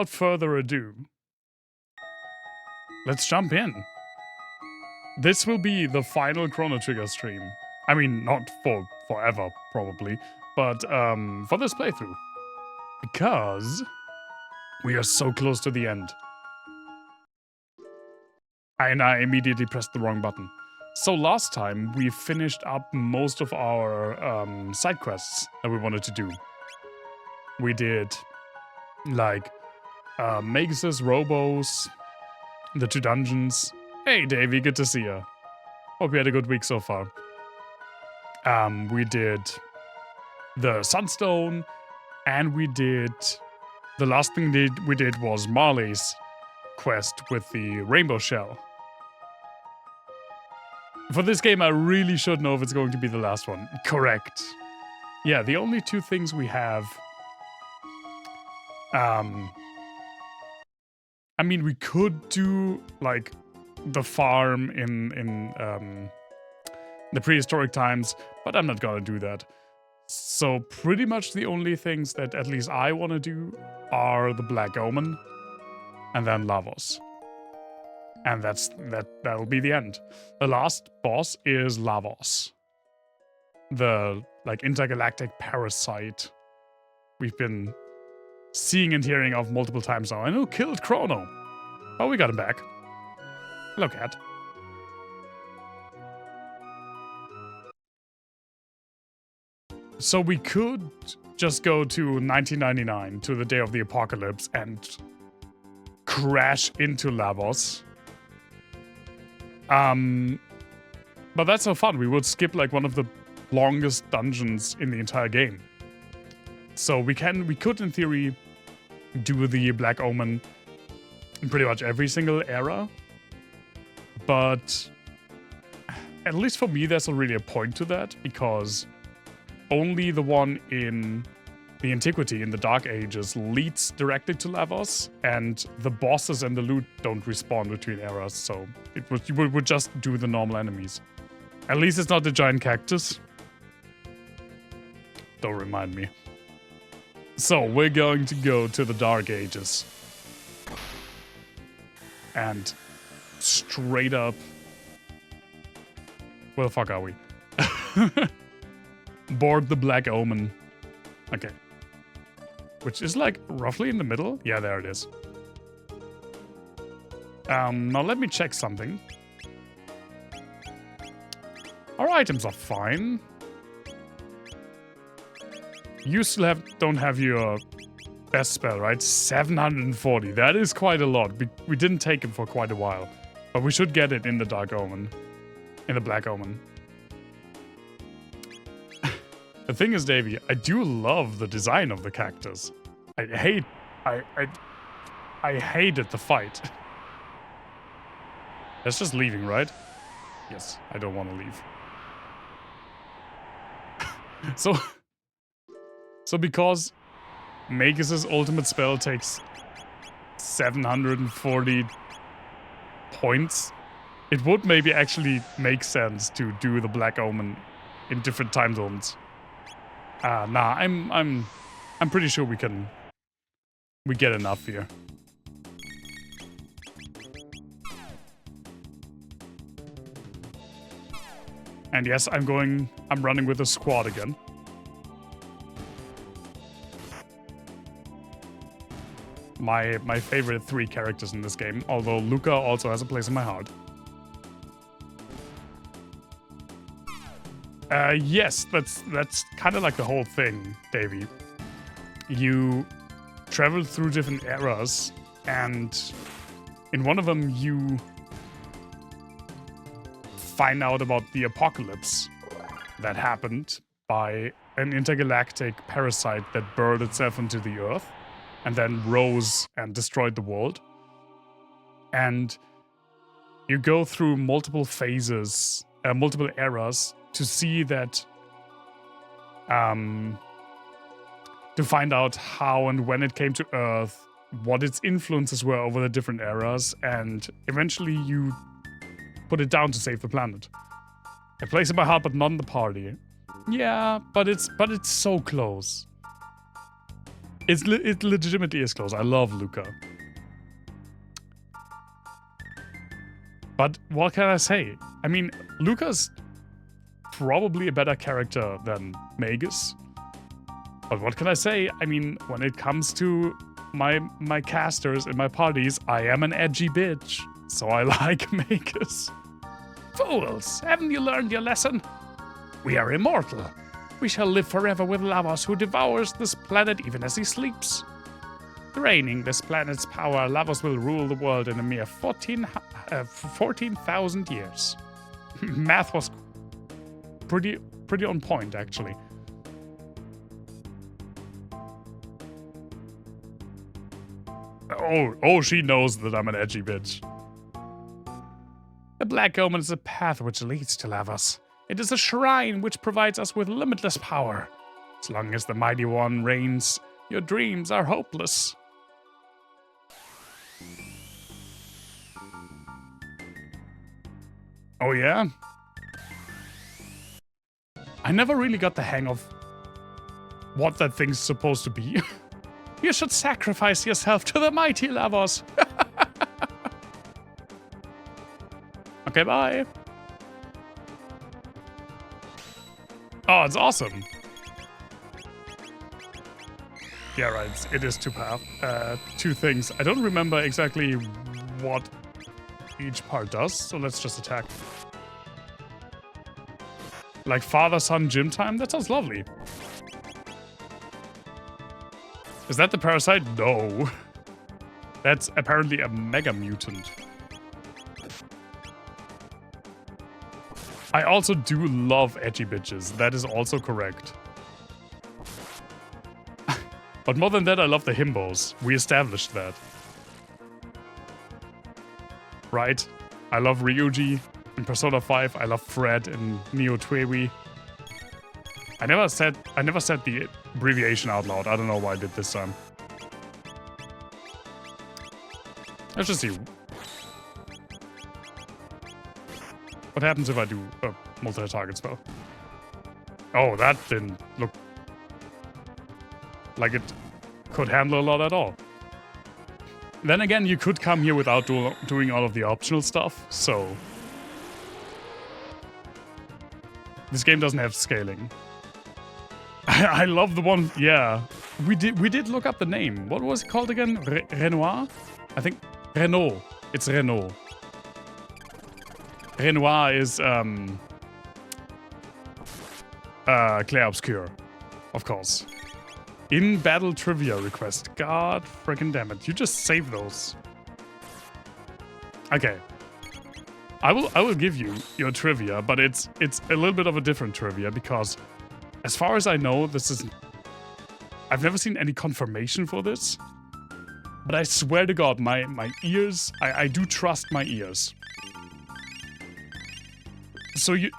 without further ado, let's jump in. This will be the final Chrono Trigger stream. I mean, not for forever, probably, but for this playthrough. Because we are so close to the end. And I immediately pressed the wrong button. So last time, we finished up most of our side quests that we wanted to do. We did, like, Magus' Robos, the 2 dungeons. Hey, Davey, good to see you. Hope you had a good week so far. We did the Sunstone, and we did... The last thing we did was Marley's quest with the Rainbow Shell. For this game, I really should know if it's going to be the last one. Correct. Yeah, the only 2 things we have... I mean, we could do, like, the farm in the prehistoric times, but I'm not gonna do that. So pretty much the only things that at least I want to do are the Black Omen and then Lavos. And that'll be the end. The last boss is Lavos. The, like, intergalactic parasite we've been seeing and hearing of multiple times now. And who killed Chrono? Oh, we got him back. Hello, cat. So we could just go to 1999, to the day of the apocalypse, and crash into Lavos. But that's no fun. We would skip, like, one of the longest dungeons in the entire game. So we could, in theory, do the Black Omen in pretty much every single era. But at least for me, there's not really a point to that, because only the one in the Antiquity, in the Dark Ages, leads directly to Lavos, and the bosses and the loot don't respawn between eras, so you would just do the normal enemies. At least it's not the giant cactus. Don't remind me. So, we're going to go to the Dark Ages. And straight up... Where the fuck are we? Board the Black Omen. Okay. Which is, like, roughly in the middle? Yeah, there it is. Now let me check something. Our items are fine. You still don't have your best spell, right? 740. That is quite a lot. We didn't take it for quite a while. But we should get it in the Dark Omen. In the Black Omen. The thing is, Davey, I do love the design of the cactus. I hated the fight. That's just leaving, right? Yes, I don't want to leave. So because Magus' ultimate spell takes 740 points, it would maybe actually make sense to do the Black Omen in different time zones. Nah, I'm pretty sure we get enough here. And yes, I'm running with a squad again. My favorite 3 characters in this game, although Luca also has a place in my heart. Yes, that's kind of like the whole thing, Davey. You travel through different eras, and in one of them you find out about the apocalypse that happened by an intergalactic parasite that burrowed itself into the earth and then rose and destroyed the world. And you go through multiple phases, multiple eras, to see that, to find out how and when it came to Earth, what its influences were over the different eras, and eventually you put it down to save the planet. A place in my heart, but not in the party. Yeah, but it's so close. It legitimately is close. I love Luca. But what can I say? I mean, Luca's probably a better character than Magus. But what can I say? I mean, when it comes to my casters in my parties, I am an edgy bitch. So I like Magus. Fools, haven't you learned your lesson? We are immortal. We shall live forever with Lavos, who devours this planet even as he sleeps. Draining this planet's power, Lavos will rule the world in a mere 14,000 years. Math was pretty on point, actually. Oh, she knows that I'm an edgy bitch. The Black Omen is a path which leads to Lavos. It is a shrine which provides us with limitless power. As long as the Mighty One reigns, your dreams are hopeless. Oh yeah? I never really got the hang of what that thing's supposed to be. You should sacrifice yourself to the mighty Lavos. Okay, bye. Oh, it's awesome. Yeah, right. It is two things. I don't remember exactly what each part does, so let's just attack. Like father-son gym time? That sounds lovely. Is that the parasite? No. That's apparently a mega mutant. I also do love edgy bitches. That is also correct. But more than that, I love the himbos. We established that. Right? I love Ryuji in Persona 5. I love Fred in Neo Twiwi. I never said the abbreviation out loud. I don't know why I did this time. Let's just see. What happens if I do a multi-target spell? Oh, that didn't look like it could handle a lot at all. Then again, you could come here without doing all of the optional stuff, so... This game doesn't have scaling. I love the one, yeah. We did look up the name. What was it called again? Renoir? I think Renault. It's Renault. Renoir is Clair Obscur, of course. In battle trivia request. God freaking damn it! You just save those. Okay. I will give you your trivia, but it's a little bit of a different trivia because, as far as I know, this is. I've never seen any confirmation for this, but I swear to God, my ears. I do trust my ears. So you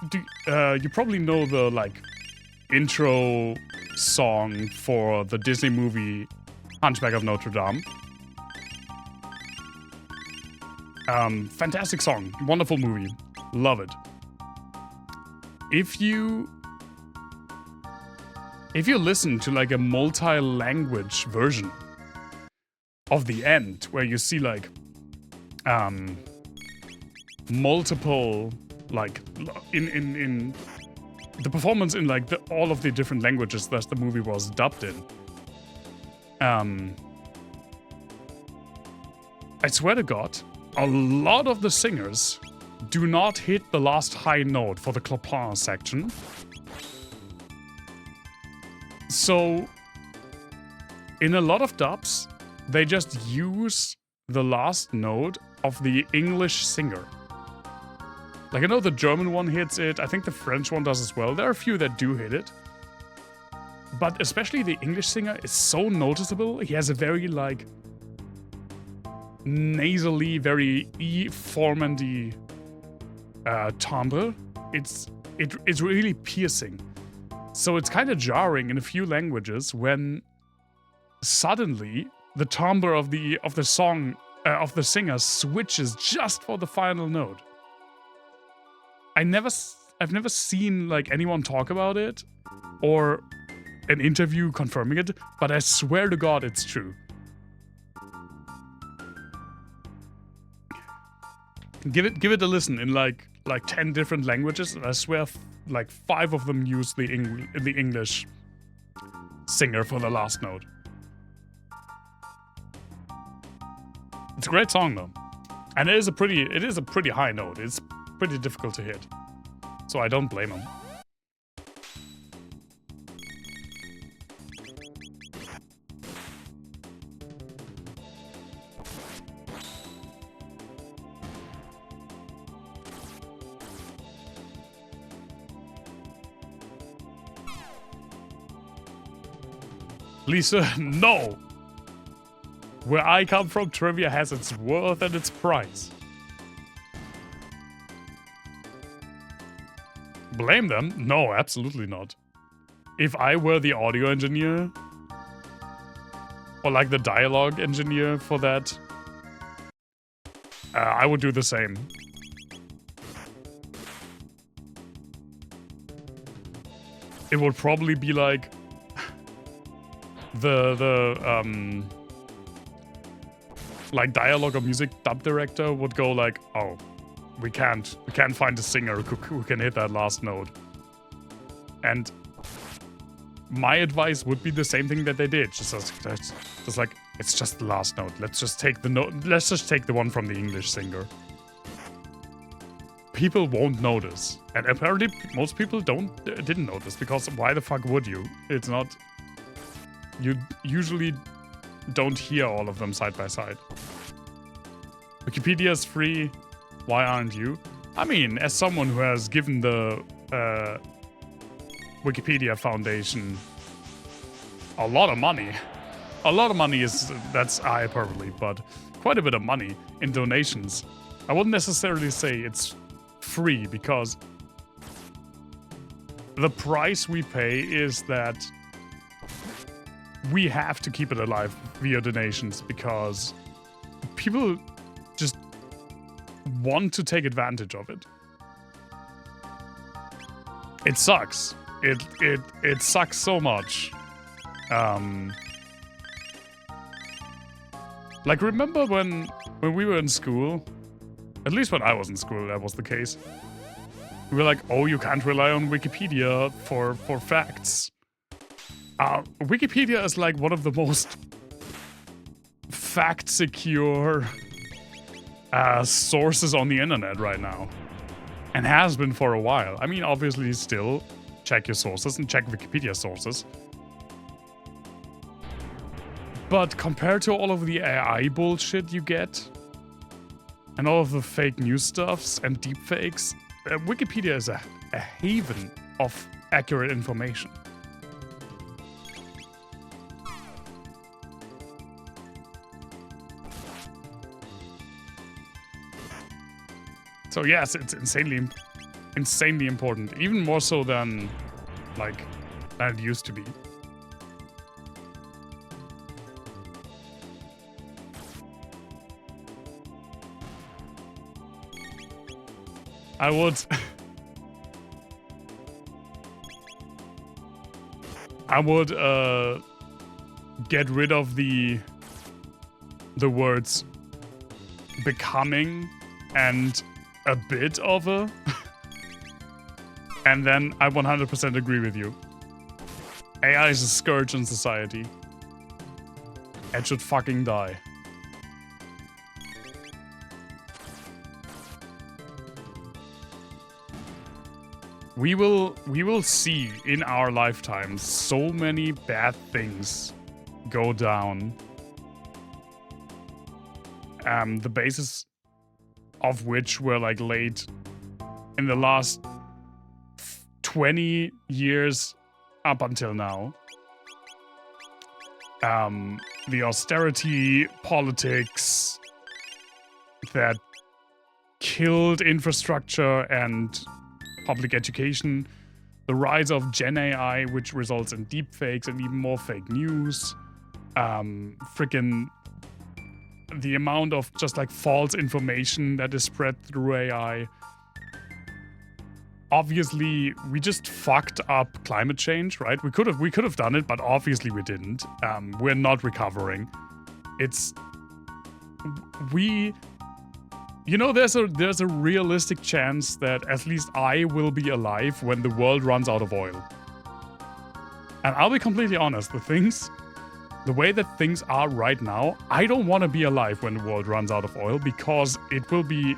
probably know the intro song for the Disney movie Hunchback of Notre Dame. Fantastic song, wonderful movie, love it. If you listen to a multi-language version of the end, where you see multiple in the performance in all of the different languages that the movie was dubbed in. I swear to God, a lot of the singers do not hit the last high note for the Clopin section. So, in a lot of dubs, they just use the last note of the English singer. I know the German one hits it, I think the French one does as well. There are a few that do hit it. But especially the English singer is so noticeable. He has a very, nasally, very E-formandy timbre. It's really piercing. So it's kind of jarring in a few languages when suddenly the timbre of the song, of the singer switches just for the final note. I've never seen anyone talk about it or an interview confirming it, but I swear to God it's true. Give it a listen in like 10 different languages, and I swear like 5 of them use the English singer for the last note. It's a great song though, and it is a pretty high note. It's pretty difficult to hit, so I don't blame him. Lisa, no! Where I come from, trivia has its worth and its price. Blame them? No, absolutely not. If I were the audio engineer, or like the dialogue engineer for that, I would do the same. It would probably be like like dialogue or music dub director would go like, oh, we can't find a singer who can hit that last note. And my advice would be the same thing that they did. Just like, it's just the last note. Let's just take the note. Let's just take the one from the English singer. People won't notice, and apparently most people didn't notice, because why the fuck would you? It's not. You usually don't hear all of them side by side. Wikipedia is free. Why aren't you? I mean, as someone who has given the Wikipedia Foundation a lot of money. A lot of money that's hyperbole, but quite a bit of money in donations. I wouldn't necessarily say it's free, because the price we pay is that we have to keep it alive via donations, because people just want to take advantage of it. It sucks. It sucks so much. Like, remember when we were in school? At least when I was in school, that was the case. We were like, oh, you can't rely on Wikipedia for facts. Wikipedia is like one of the most fact-secure sources on the internet right now. And has been for a while. I mean, obviously still check your sources and check Wikipedia sources. But compared to all of the AI bullshit you get, and all of the fake news stuffs and deepfakes, Wikipedia is a haven of accurate information. So yes, it's insanely important, even more so than it used to be. I would get rid of the words becoming and a bit of a and then I 100% agree with you. AI is a scourge in society. It should fucking die. We will see in our lifetimes so many bad things go down. The basis of which were like laid in the last 20 years up until now. The austerity politics that killed infrastructure and public education, the rise of Gen AI, which results in deepfakes and even more fake news, freaking the amount of just like false information that is spread through AI. obviously we just fucked up climate change, right? We could have done it, but obviously we didn't. We're not recovering. You know, there's a realistic chance that at least I will be alive when the world runs out of oil. And I'll be completely honest, the way that things are right now, I don't want to be alive when the world runs out of oil, because it will be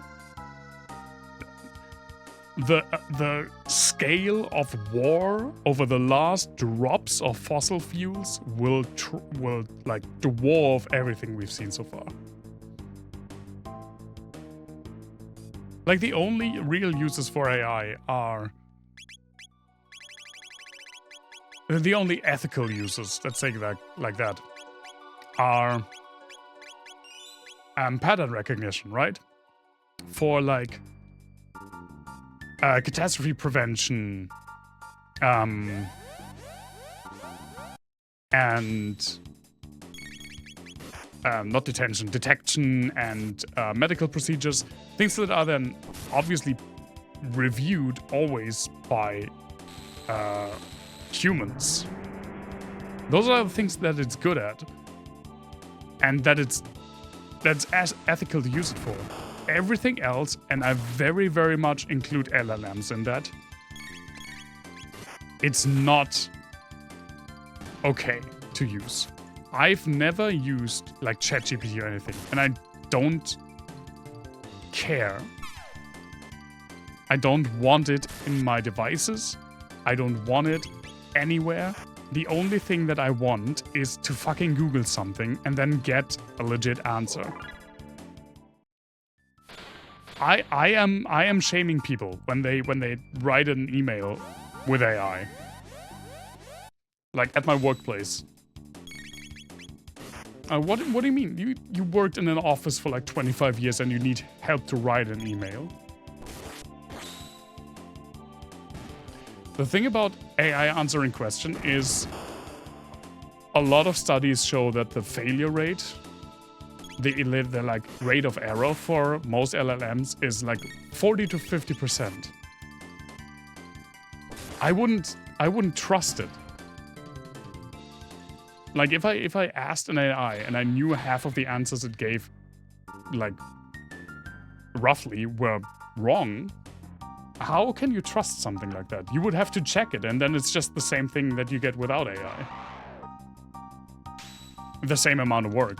the scale of war over the last drops of fossil fuels will like dwarf everything we've seen so far. Like, the only real uses for AI are... The only ethical uses, let's say that like that, are pattern recognition, right? For, like, catastrophe prevention, and... not detection and medical procedures, things that are then obviously reviewed always by humans. Those are the things that it's good at, and that's as ethical to use it for. Everything else, and I very, very much include LLMs in that, it's not okay to use. I've never used like ChatGPT or anything, and I don't care. I don't want it in my devices. I don't want it anywhere. The only thing that I want is to fucking Google something and then get a legit answer. I am shaming people when they write an email with AI. Like at my workplace. What do you mean? You worked in an office for like 25 years and you need help to write an email? The thing about AI answering question is a lot of studies show that the failure rate, the like rate of error for most LLMs is like 40 to 50%. I wouldn't trust it. Like, if I asked an AI and I knew half of the answers it gave, like, roughly were wrong, how can you trust something like that? You would have to check it, and then it's just the same thing that you get without AI. The same amount of work.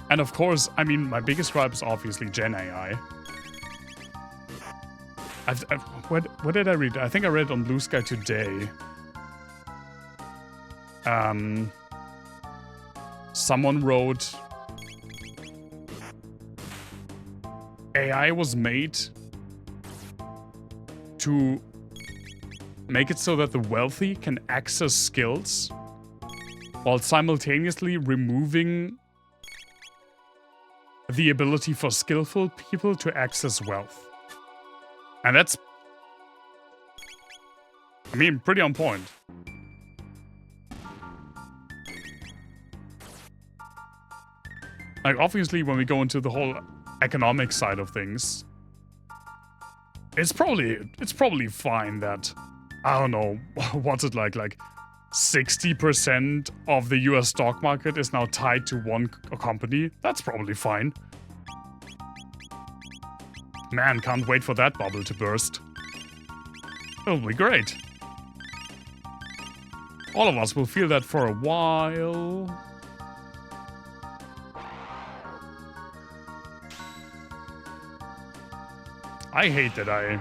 And of course, I mean, my biggest gripe is obviously Gen AI. What did I read? I think I read on Blue Sky today. Someone wrote, AI was made to make it so that the wealthy can access skills while simultaneously removing the ability for skillful people to access wealth. And that's, I mean, pretty on point. Like, obviously, when we go into the whole economic side of things, it's probably fine that, I don't know, what's it like 60% of the US stock market is now tied to one company. That's probably fine. Man, can't wait for that bubble to burst. It'll be great. All of us will feel that for a while. I hate that I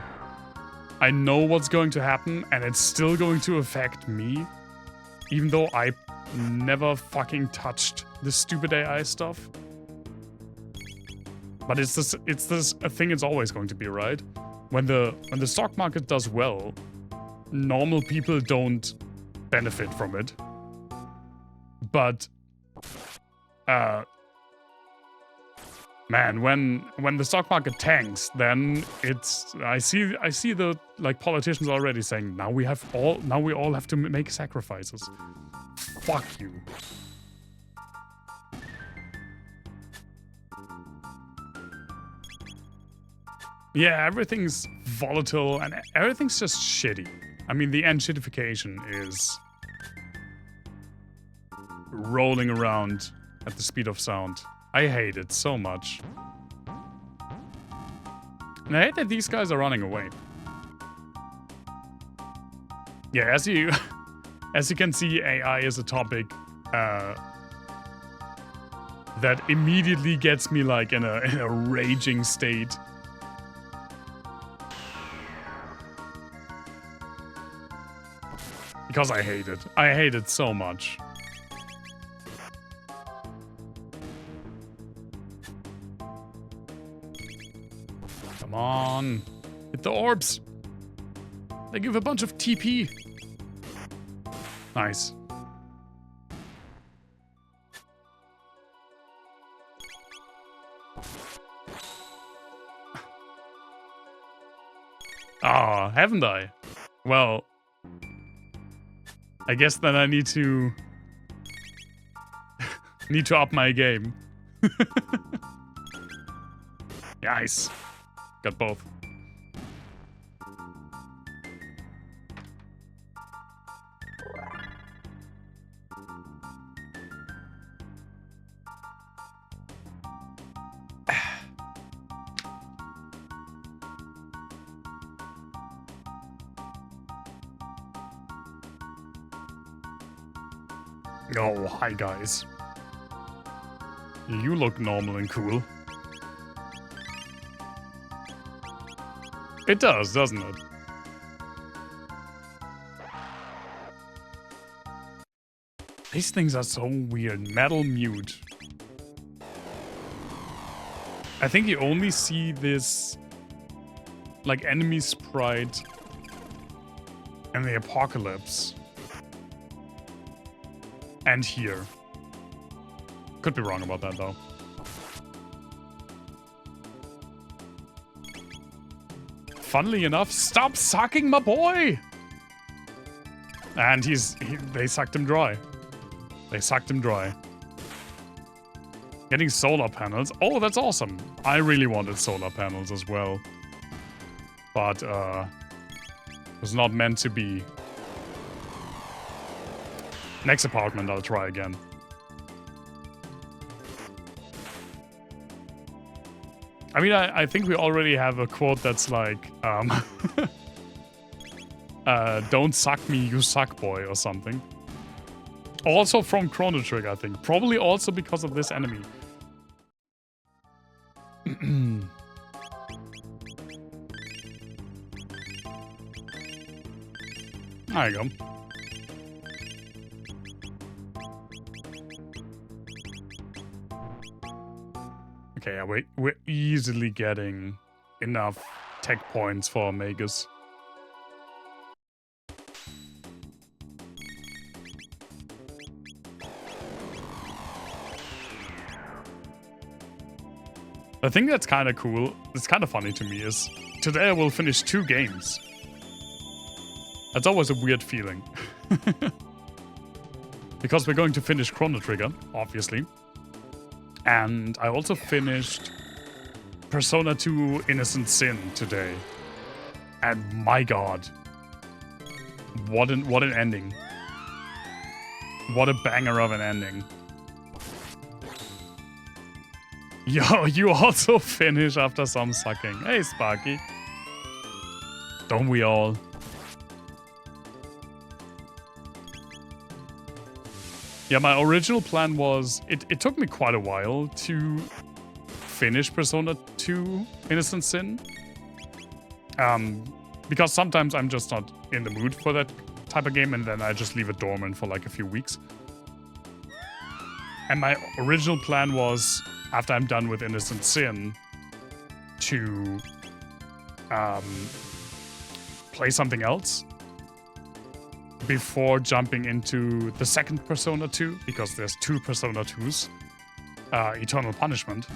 know what's going to happen and it's still going to affect me, even though I never fucking touched this stupid AI stuff. But it's this a thing it's always going to be, right? When the stock market does well, normal people don't benefit from it. But man, when the stock market tanks, then it's I see the like politicians already saying now we all have to make sacrifices. Fuck you. Yeah, everything's volatile and everything's just shitty. I mean, the shittification is rolling around at the speed of sound. I hate it so much. And I hate that these guys are running away. Yeah, as you can see, AI is a topic that immediately gets me like in a raging state. Because I hate it. I hate it so much. Come on. Hit the orbs. They give a bunch of TP. Nice. Ah, haven't I? Well, I guess then I need to up my game. Nice. Got both. Oh, hi guys. You look normal and cool. It does, doesn't it? These things are so weird. Metal mute. I think you only see this like enemy sprite in the apocalypse. And here. Could be wrong about that though. Funnily enough, stop sucking my boy! And they sucked him dry. They sucked him dry. Getting solar panels. Oh, that's awesome. I really wanted solar panels as well. But, it was not meant to be. Next apartment, I'll try again. I mean, I think we already have a quote that's like, don't suck me, you suck boy, or something. Also from Chrono Trigger, I think. Probably also because of this enemy. There you go. Okay, yeah, we're easily getting enough tech points for Magus. The thing that's kind of cool, it's kind of funny to me, is today I will finish 2 games. That's always a weird feeling. Because we're going to finish Chrono Trigger, obviously. And I also finished Persona 2 Innocent Sin today. And my god. What an ending. What a banger of an ending. Yo, you also finish after some sucking. Hey, Sparky. Don't we all? Yeah, my original plan was... It took me quite a while to finish Persona 2 Innocent Sin. Because sometimes I'm just not in the mood for that type of game, and then I just leave it dormant for like a few weeks. And my original plan was, after I'm done with Innocent Sin, to play something else before jumping into the second Persona 2, because there's 2 Persona 2s, Eternal Punishment.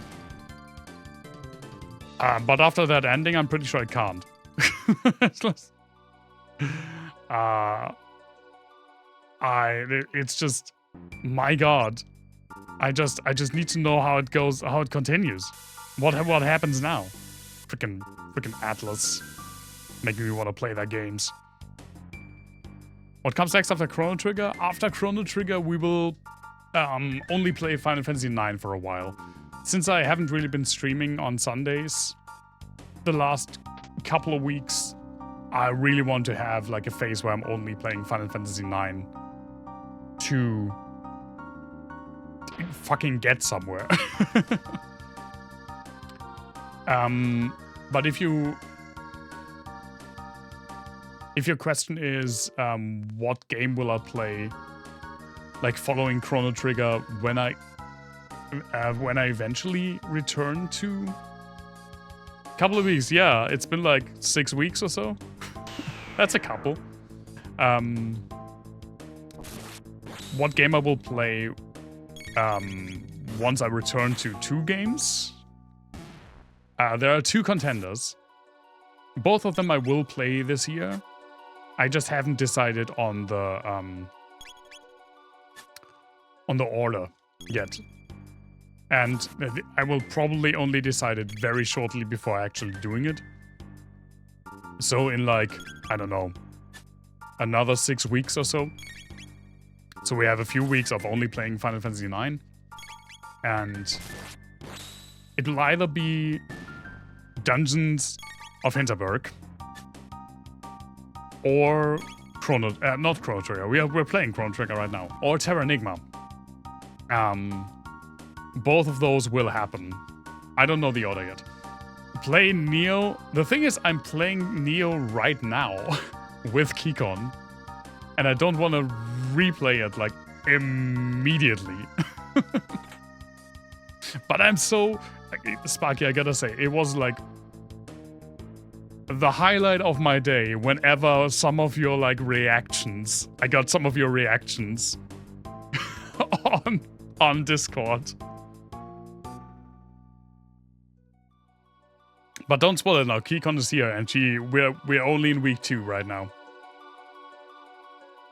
But after that ending, I'm pretty sure I can't. It's just, my god. I just need to know how it goes, how it continues. What happens now? freaking Atlas making me want to play their games. What comes next after Chrono Trigger? After Chrono Trigger, we will only play Final Fantasy IX for a while. Since I haven't really been streaming on Sundays the last couple of weeks, I really want to have like a phase where I'm only playing Final Fantasy IX to fucking get somewhere. But if your question is what game will I play, like following Chrono Trigger when I eventually return to, couple of weeks, yeah, it's been like 6 weeks or so. That's a couple. What game I will play once I return to 2 games? There are 2 contenders. Both of them I will play this year. I just haven't decided on the order yet. And I will probably only decide it very shortly before actually doing it. So in like, I don't know, another 6 weeks or so. So we have a few weeks of only playing Final Fantasy IX. And it'll either be Dungeons of Hinterberg or not Chrono Trigger. We're playing Chrono Trigger right now. Or Terranigma. Both of those will happen. I don't know the order yet. Play Neo. The thing is, I'm playing Neo right now with Keycon. And I don't want to replay it, like, immediately. But I'm so... Sparky, I gotta say, it was, like, the highlight of my day whenever some of your, like, reactions... I got some of your reactions on Discord. But don't spoil it now. Keycon is here, and we're only in week 2 right now.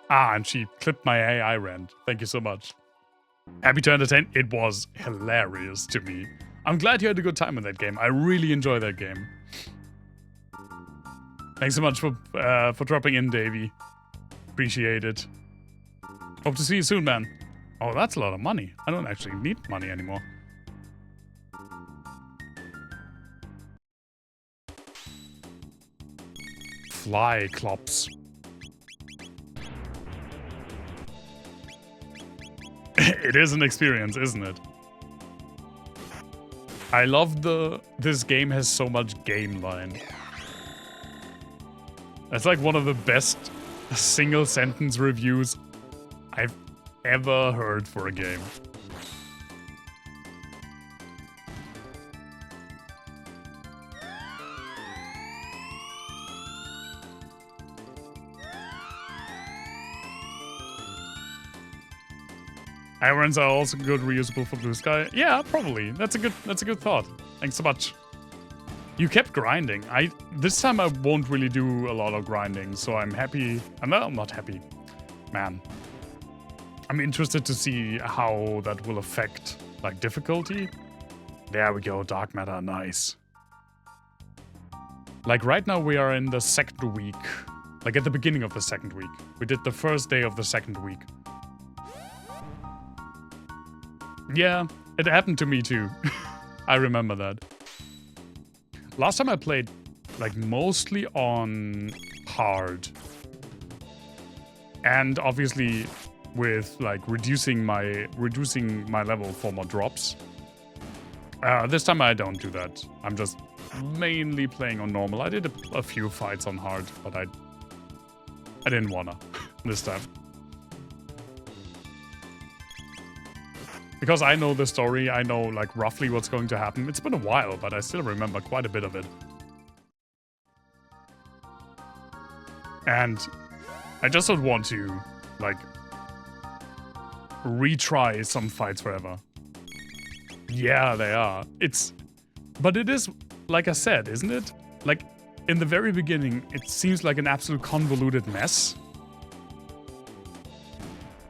And she clipped my AI rant. Thank you so much. Happy to entertain. It was hilarious to me. I'm glad you had a good time in that game. I really enjoy that game. Thanks so much for dropping in, Davey. Appreciate it. Hope to see you soon, man. Oh, that's a lot of money. I don't actually need money anymore. Fly clops. It is an experience, isn't it? I love this game has so much game line. That's like one of the best single sentence reviews I've ever heard for a game. Irons are also good reusable for Blue Sky. Yeah, probably. That's a good thought. Thanks so much. You kept grinding. This time I won't really do a lot of grinding, so I'm happy. I'm not happy. Man. I'm interested to see how that will affect like difficulty. There we go, dark matter, nice. Like right now we are in the 2nd week. Like at the beginning of the 2nd week. We did the first day of the 2nd week. Yeah, it happened to me too. I remember that. Last time I played, like, mostly on hard. And obviously with, like, reducing my level for more drops. This time I don't do that. I'm just mainly playing on normal. I did a few fights on hard, but I didn't wanna this time. Because I know the story, I know like roughly what's going to happen. It's been a while, but I still remember quite a bit of it. And I just don't want to, like, retry some fights forever. Yeah, they are. But it is, like I said, isn't it? Like, in the very beginning, it seems like an absolute convoluted mess.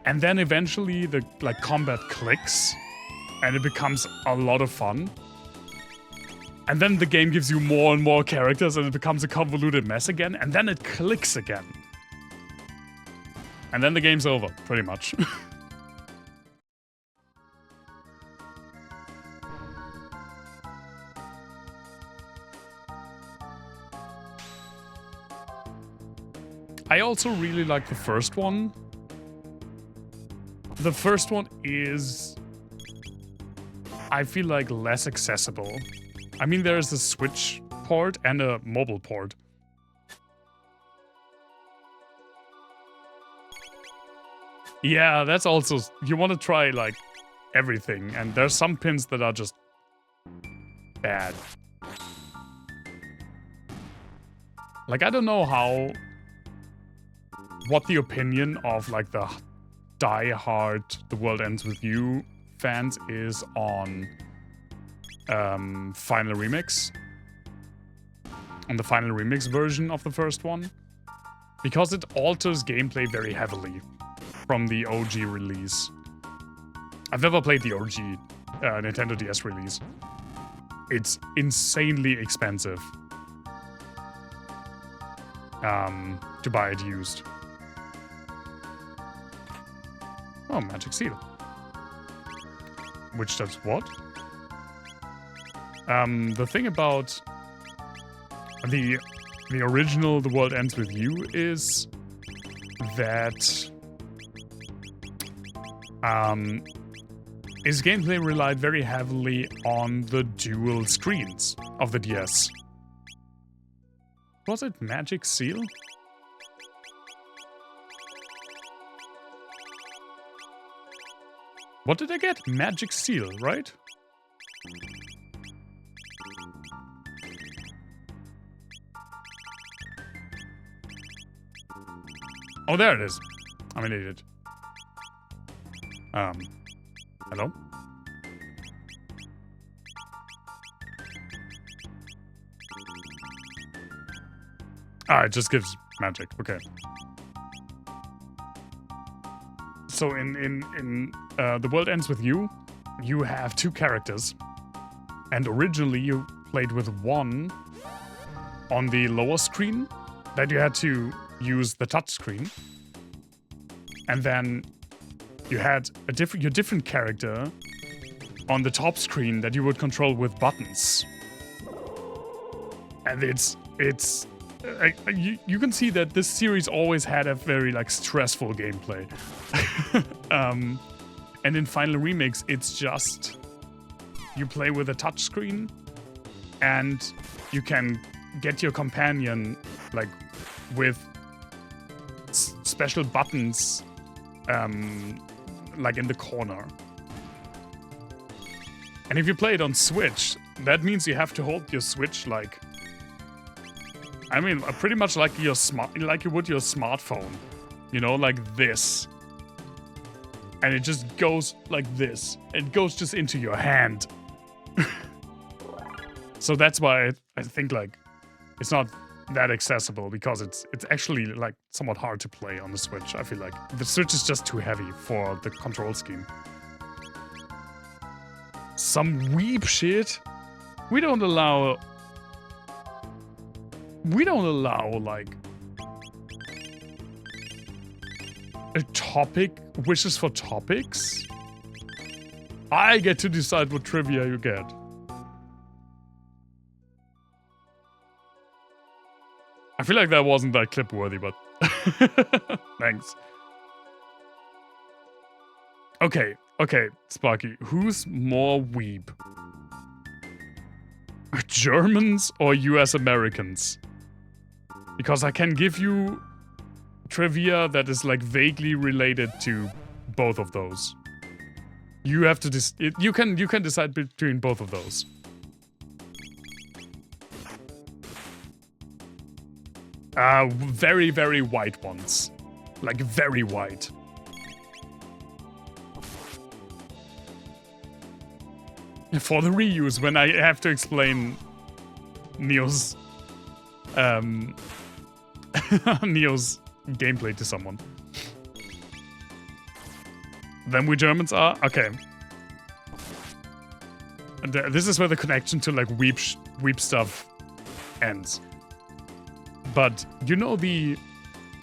And then eventually the combat clicks and it becomes a lot of fun. And then the game gives you more and more characters and it becomes a convoluted mess again, and then it clicks again. And then the game's over, pretty much. I also really like the first one. The first one is, I feel like, less accessible. I mean, there is a Switch port and a mobile port. Yeah, that's also, you want to try like everything, and there's some pins that are just bad. Like, I don't know what the opinion of like the die-hard The World Ends With You fans is on Final Remix. On the Final Remix version of the first one. Because it alters gameplay very heavily from the OG release. I've never played the OG Nintendo DS release. It's insanely expensive to buy it used. Oh, Magic Seal. Which does what? The thing about the original The World Ends With You is that its gameplay relied very heavily on the dual screens of the DS. Was it Magic Seal? What did I get? Magic Seal, right? Oh, there it is. I'm an idiot. Hello? Ah, it just gives magic. Okay. So in The World Ends With You, you have two characters. And originally you played with one on the lower screen that you had to use the touch screen. And then you had your different character on the top screen that you would control with buttons. And you can see that this series always had a very like stressful gameplay. And in Final Remix, it's just you play with a touch screen, and you can get your companion like with special buttons, like in the corner. And if you play it on Switch, that means you have to hold your Switch like, I mean, pretty much like you would your smartphone, you know, like this. And it just goes like this. It goes just into your hand. So that's why I think like it's not that accessible, because it's actually like somewhat hard to play on the Switch. I feel like the Switch is just too heavy for the control scheme. Some weeb shit. We don't allow like a topic, wishes for topics. I get to decide what trivia you get. I feel like that wasn't that clip worthy, but thanks. Okay, Sparky, who's more weeb? Germans or US Americans? Because I can give you trivia that is like vaguely related to both of those. You have to you can decide between both of those. Very, very white ones. Like very white. For the reuse, when I have to explain Neo's Neo's gameplay to someone. Then we Germans are? Okay. this is where the connection to like weep stuff ends. But you know the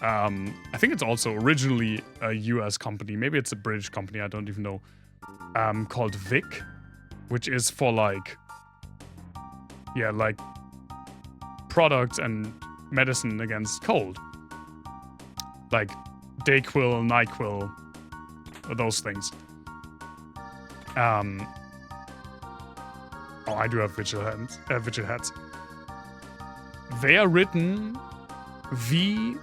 I think it's also originally a US company, maybe it's a British company, I don't even know, called Vic, which is for like, yeah, like products and medicine against cold. Like Dayquil, NyQuil, those things. Oh, I do have visual hats. They are written V-E-C-K.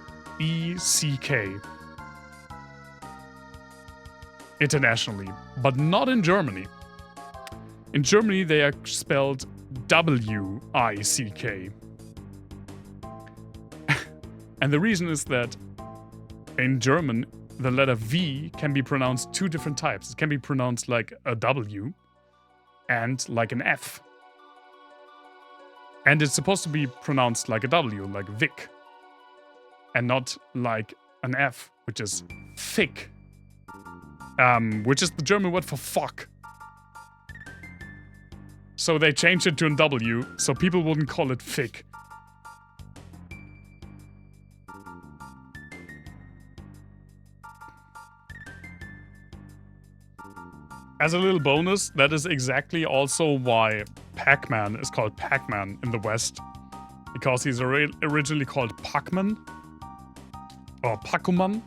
Internationally, but not in Germany. In Germany, they are spelled W-I-C-K. And the reason is that in German, the letter V can be pronounced two different types. It can be pronounced like a W and like an F. And it's supposed to be pronounced like a W, like Vic. And not like an F, which is thick. Which is the German word for fuck. So they changed it to a W, so people wouldn't call it thick. As a little bonus, that is exactly also why Pac-Man is called Pac-Man in the West. Because he's originally called Pac-Man. Or Pac-Man.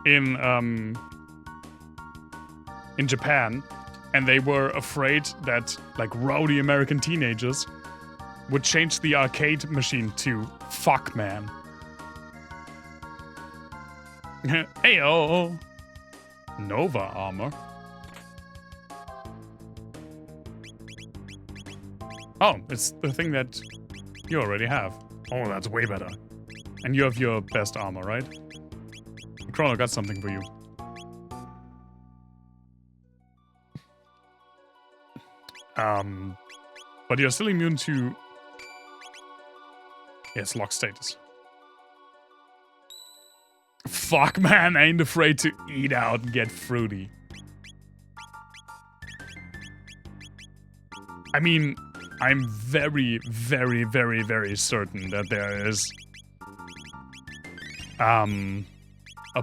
In Japan. And they were afraid that, like, rowdy American teenagers would change the arcade machine to Fuck-Man. Heyo! Nova armor. Oh, it's the thing that you already have. Oh, that's way better. And you have your best armor, right? Chrono got something for you. But you're still immune to... Yes, lock status. Fuck, man, I ain't afraid to eat out and get fruity. I mean... I'm very, very, very, very certain that there is a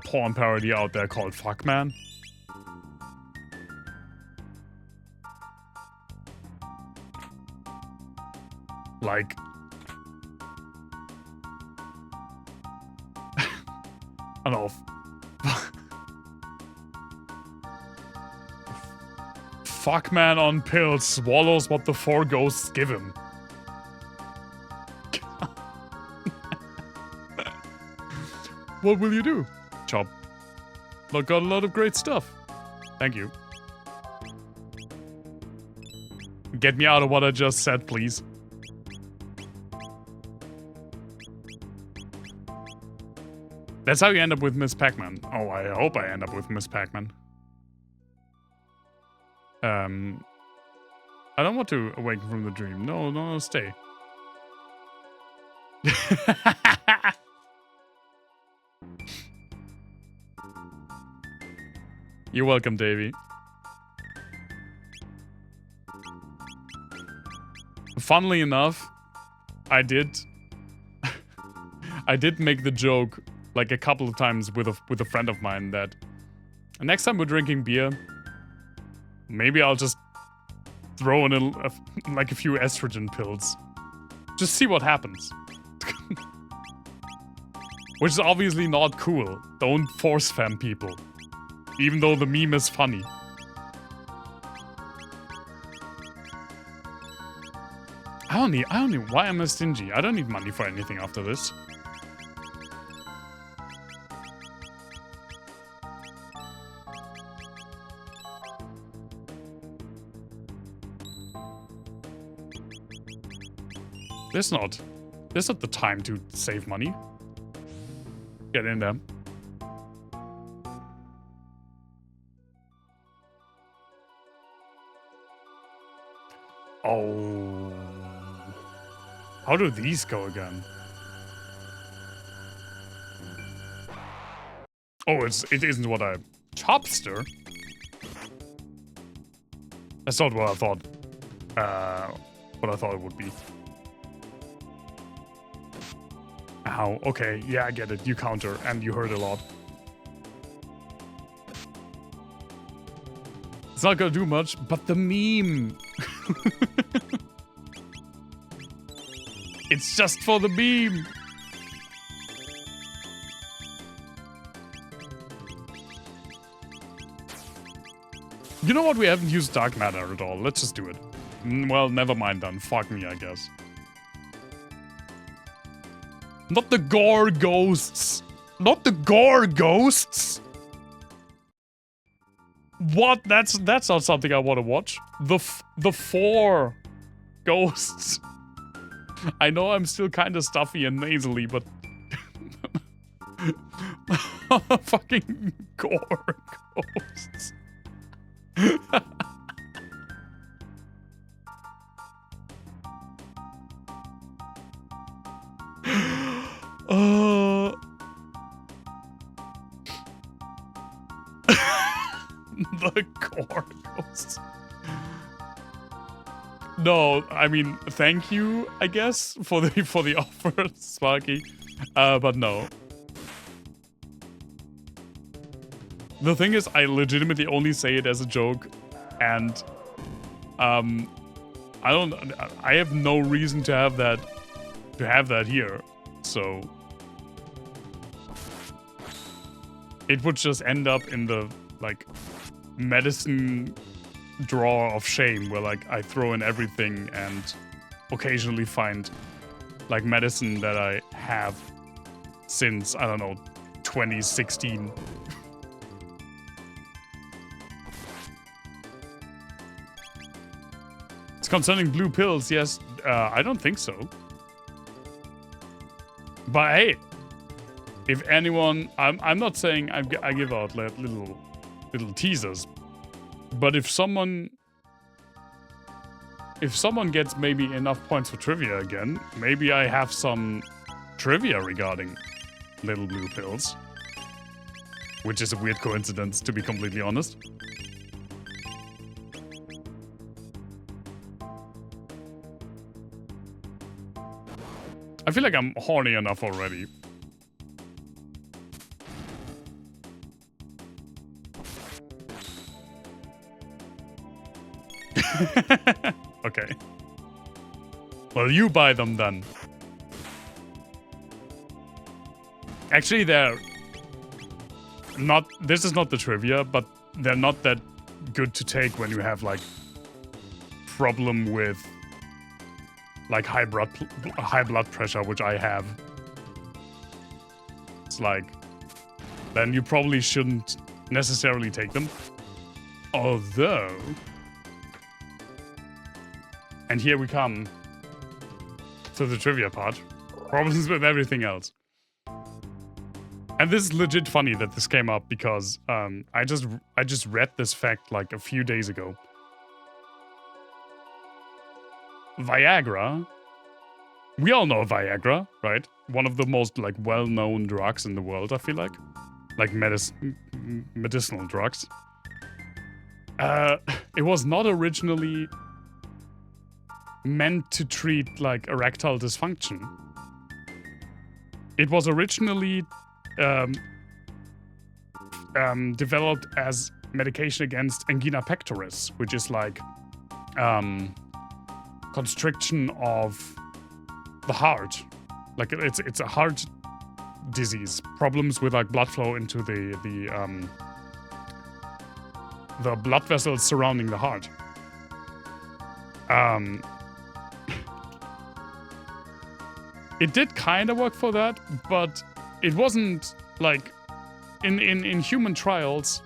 porn parody out there called Fuckman. Like... I don't know. Fuckman on pills swallows what the four ghosts give him. What will you do? Chop. Look, got a lot of great stuff. Thank you. Get me out of what I just said, please. That's how you end up with Miss Pac-Man. Oh, I hope I end up with Miss Pac-Man. I don't want to awaken from the dream. No, stay. You're welcome, Davey. Funnily enough, I did make the joke like a couple of times with a friend of mine that next time we're drinking beer, maybe I'll just throw in like a few estrogen pills. Just see what happens. Which is obviously not cool. Don't force femme people. Even though the meme is funny. Why am I stingy? I don't need money for anything after this. There's not the time to save money. Get in there. Oh. How do these go again? Oh, it isn't what I... Chopster? That's not what I thought. what I thought it would be. Ow, okay, yeah, I get it. You counter, and you hurt a lot. It's not gonna do much, but the meme. It's just for the meme. You know what? We haven't used dark matter at all. Let's just do it. Well, never mind then. Fuck me, I guess. Not the gore ghosts. Not the gore ghosts. What? That's not something I want to watch. The 4 ghosts. I know I'm still kind of stuffy and nasally, but fucking gore ghosts. The core ghosts. No, I mean, thank you, I guess, for the offer, Sparky. But no. The thing is, I legitimately only say it as a joke, and I have no reason to have that here. So it would just end up in the like medicine drawer of shame, where like I throw in everything and occasionally find like medicine that I have since, I don't know, 2016. It's concerning blue pills, yes. I don't think so. But hey, if anyone, I'm not saying I give out little teasers, but if someone gets maybe enough points for trivia again, maybe I have some trivia regarding little blue pills, which is a weird coincidence, to be completely honest. I feel like I'm horny enough already. Okay. Well, you buy them then. Actually, they're not... This is not the trivia, but they're not that good to take when you have, like, problem with, like, high blood pressure, which I have. It's like... Then you probably shouldn't necessarily take them. Although... And here we come to the trivia part. Problems with everything else. And this is legit funny that this came up because I just read this fact like a few days ago. Viagra. We all know Viagra, right? One of the most like well-known drugs in the world, I feel like. Like medicinal drugs. It was not originally meant to treat like erectile dysfunction. It was originally developed as medication against angina pectoris, which is like constriction of the heart. Like it's a heart disease, problems with like blood flow into the blood vessels surrounding the heart. It did kind of work for that, but it wasn't like in human trials.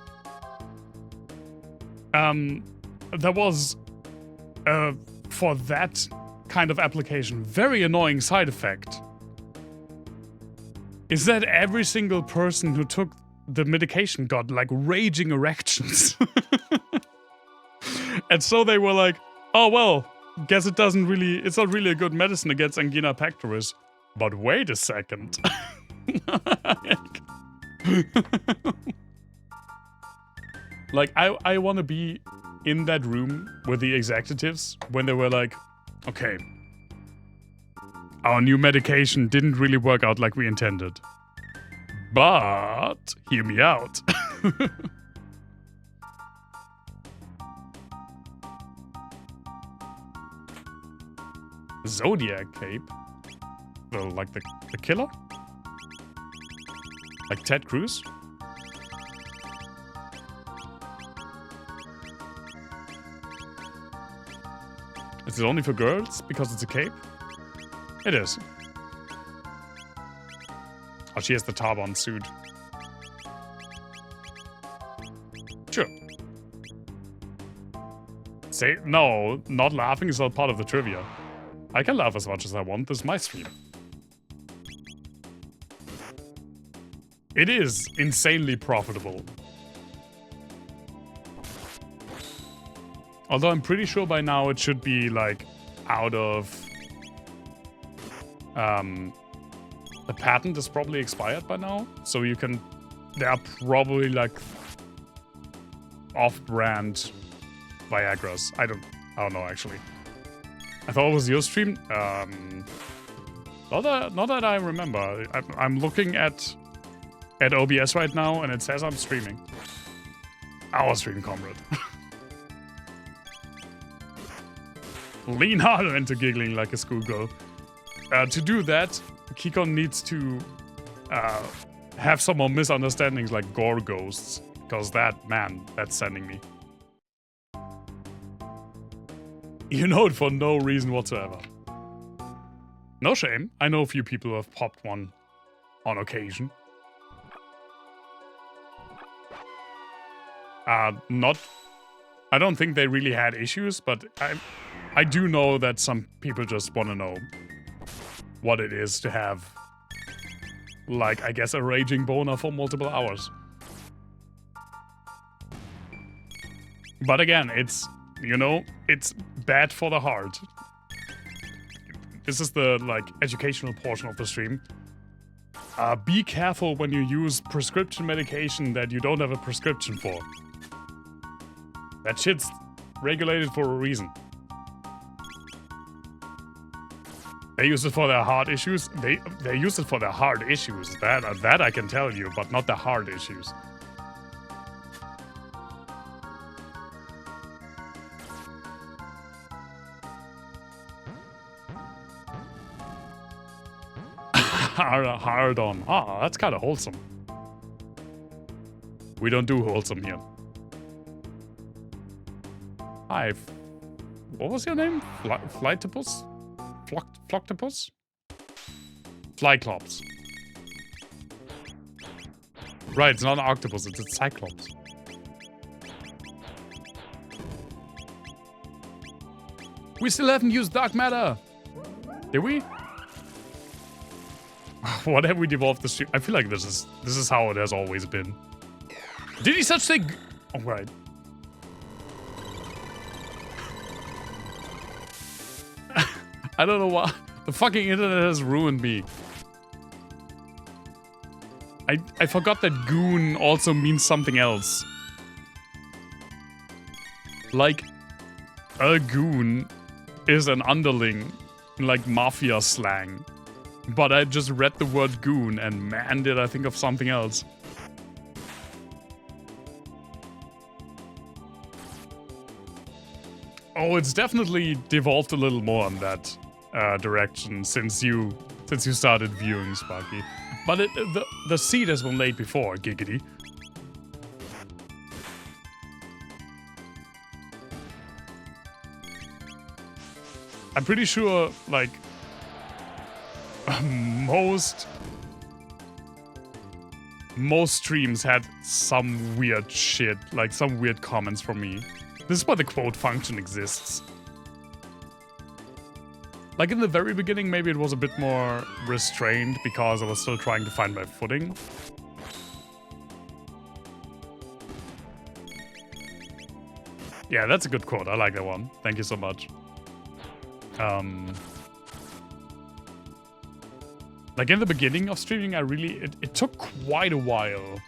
There was for that kind of application very annoying side effect. Is that every single person who took the medication got like raging erections. And so they were like, oh well, guess it's not really a good medicine against angina pectoris. But wait a second. Like, I want to be in that room with the executives when they were like, okay, our new medication didn't really work out like we intended. But hear me out. Zodiac cape? Like the killer? Like Ted Cruz? Is it only for girls because it's a cape? It is. Oh, she has the Tarbon suit. Sure. Say, no, not laughing is not part of the trivia. I can laugh as much as I want, this is my stream. It is insanely profitable. Although I'm pretty sure by now it should be like out of... the patent is probably expired by now, so you can... There are probably like off-brand Viagras. I don't know actually. I thought it was your stream. Not that I remember. I'm looking at OBS right now, and it says I'm streaming. Our stream, comrade. Lean harder into giggling like a schoolgirl. To do that, Kikon needs to have some more misunderstandings like gore ghosts, because that's sending me. You know it for no reason whatsoever. No shame. I know a few people who have popped one on occasion. I don't think they really had issues, but I do know that some people just want to know what it is to have, like, I guess a raging boner for multiple hours. But again, it's, you know, it's bad for the heart. This is the, like, educational portion of the stream. Be careful when you use prescription medication that you don't have a prescription for. That shit's regulated for a reason. They use it for their heart issues. They use it for their heart issues. That I can tell you, but not the heart issues. Hard on. Ah, that's kind of wholesome. We don't do wholesome here. Hi. What was your name? Flytopus? Floctopus? Flyclops. Right, it's not an octopus, it's a cyclops. We still haven't used dark matter! Did we? What have we devolved the stream? I feel like this is how it has always been. Did he such say? Oh, right. I don't know why. The fucking internet has ruined me. I forgot that goon also means something else. Like, a goon is an underling, like mafia slang. But I just read the word goon, and man, did I think of something else. Oh, it's definitely devolved a little more in that direction since you started viewing, Sparky. But the seed has been laid before, giggity. I'm pretty sure, like, most streams had some weird shit, like some weird comments from me. This is why the quote function exists. Like in the very beginning, maybe it was a bit more restrained because I was still trying to find my footing. Yeah, that's a good quote. I like that one. Thank you so much. Like in the beginning of streaming, it took quite a while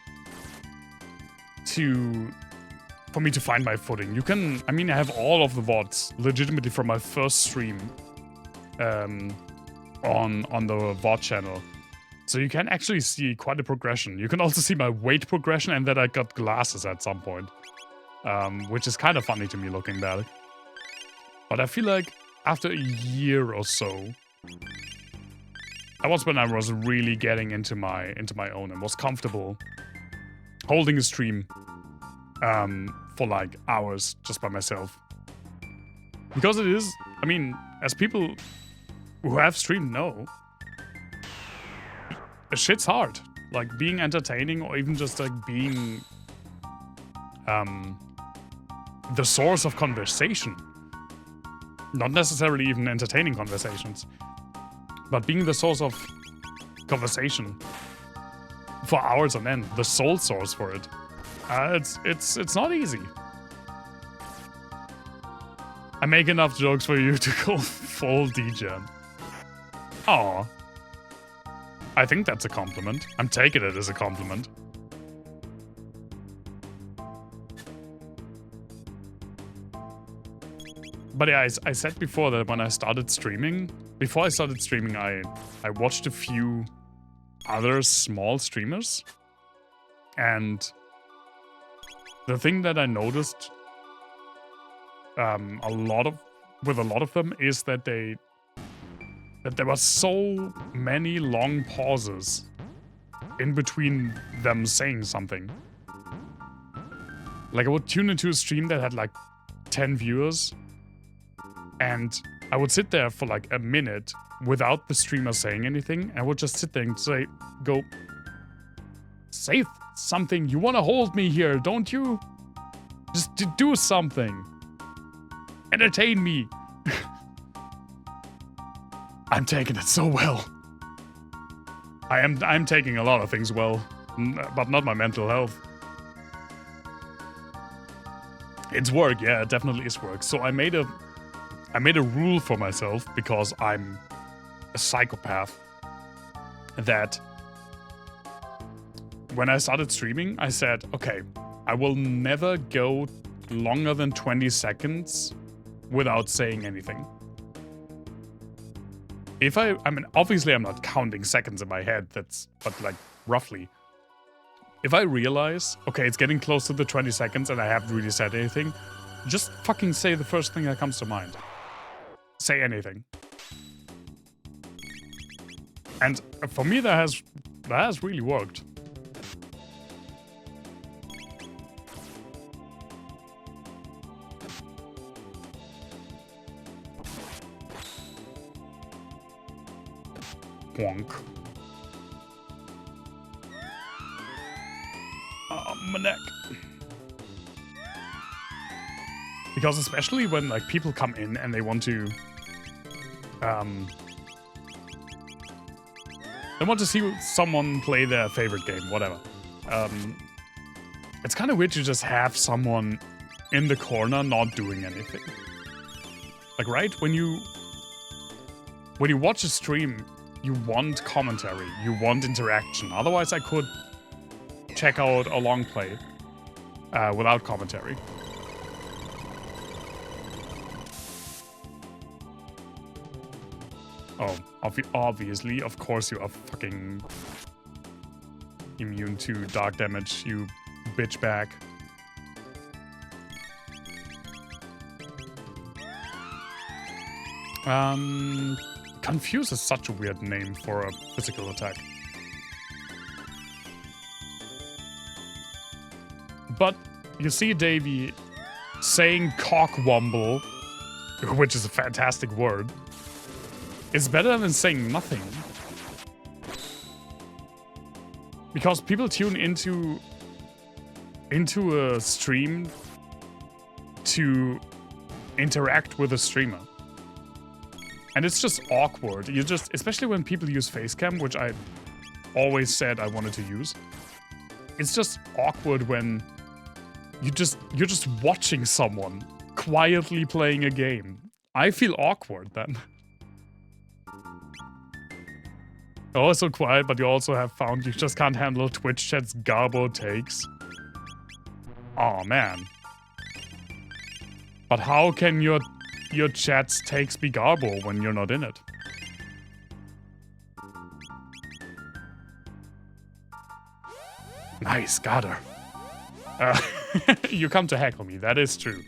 for me to find my footing. You can, I mean, I have all of the VODs legitimately from my first stream on the VOD channel. So you can actually see quite a progression. You can also see my weight progression and that I got glasses at some point. Which is kind of funny to me looking back. But I feel like after a year or so, that was when I was really getting into my own and was comfortable holding a stream for like hours just by myself. Because it is, I mean, as people who have streamed know, shit's hard. Like being entertaining or even just like being the source of conversation. Not necessarily even entertaining conversations, but being the source of conversation for hours on end, the sole source for it. It's not easy. I make enough jokes for you to go full degen. Aw. I think that's a compliment. I'm taking it as a compliment. But yeah, I said before that when I started streaming, I watched a few other small streamers. And the thing that I noticed with a lot of them is that there were so many long pauses in between them saying something. Like I would tune into a stream that had like 10 viewers, and I would sit there for like a minute without the streamer saying anything. I would just sit there and say something. You want to hold me here, don't you? Just do something. Entertain me. I'm taking it so well. I'm taking a lot of things well, but not my mental health. It's work, yeah, it definitely is work. So I made a rule for myself, because I'm a psychopath, that when I started streaming, I said, okay, I will never go longer than 20 seconds without saying anything. I mean, obviously I'm not counting seconds in my head, but like roughly. If I realize, okay, it's getting close to the 20 seconds and I haven't really said anything, just fucking say the first thing that comes to mind. Say anything. And for me, that has really worked. Bonk. My neck. Because especially when like people come in and they want to see someone play their favorite game, whatever. It's kind of weird to just have someone in the corner not doing anything. Like, right? When you watch a stream, you want commentary, you want interaction. Otherwise, I could check out a long play without commentary. Oh, obviously, of course you are fucking immune to dark damage, you bitch bag. Confuse is such a weird name for a physical attack. But you see Davey saying cockwomble, which is a fantastic word, is better than saying nothing. Because people tune into a stream to interact with a streamer. And it's just awkward. Especially when people use facecam, which I always said I wanted to use. It's just awkward when you're just watching someone quietly playing a game. I feel awkward then. You're also quiet, but you also have found you just can't handle Twitch chat's garbo takes. Aw, man. But how can your chat's takes be garbo when you're not in it? Nice, got her. You come to heckle me, that is true.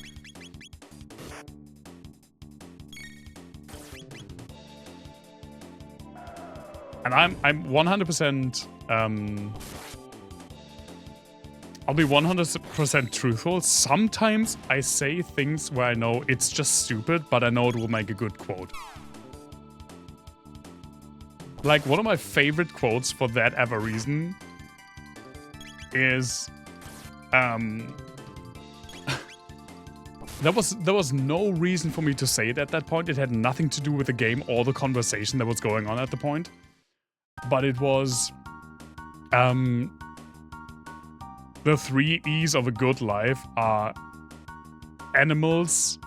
And I'm 100%, I'll be 100% truthful. Sometimes I say things where I know it's just stupid, but I know it will make a good quote. Like, one of my favorite quotes for that ever reason is, there was no reason for me to say it at that point. It had nothing to do with the game or the conversation that was going on at the point. But it was, the 3 E's of a good life are animals,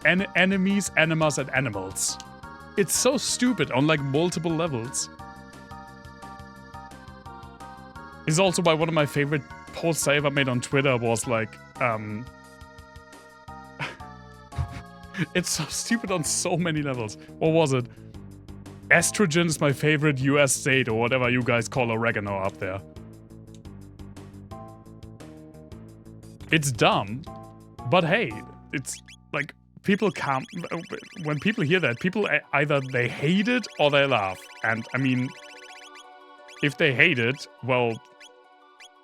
enemies, animas, and animals. It's so stupid on like multiple levels. It's also why one of my favorite posts I ever made on Twitter was like, it's so stupid on so many levels. What was it? Estrogen is my favorite US state, or whatever you guys call oregano up there. It's dumb, but hey, it's like, people can't, when people hear that, people either they hate it or they laugh. And I mean, if they hate it, well,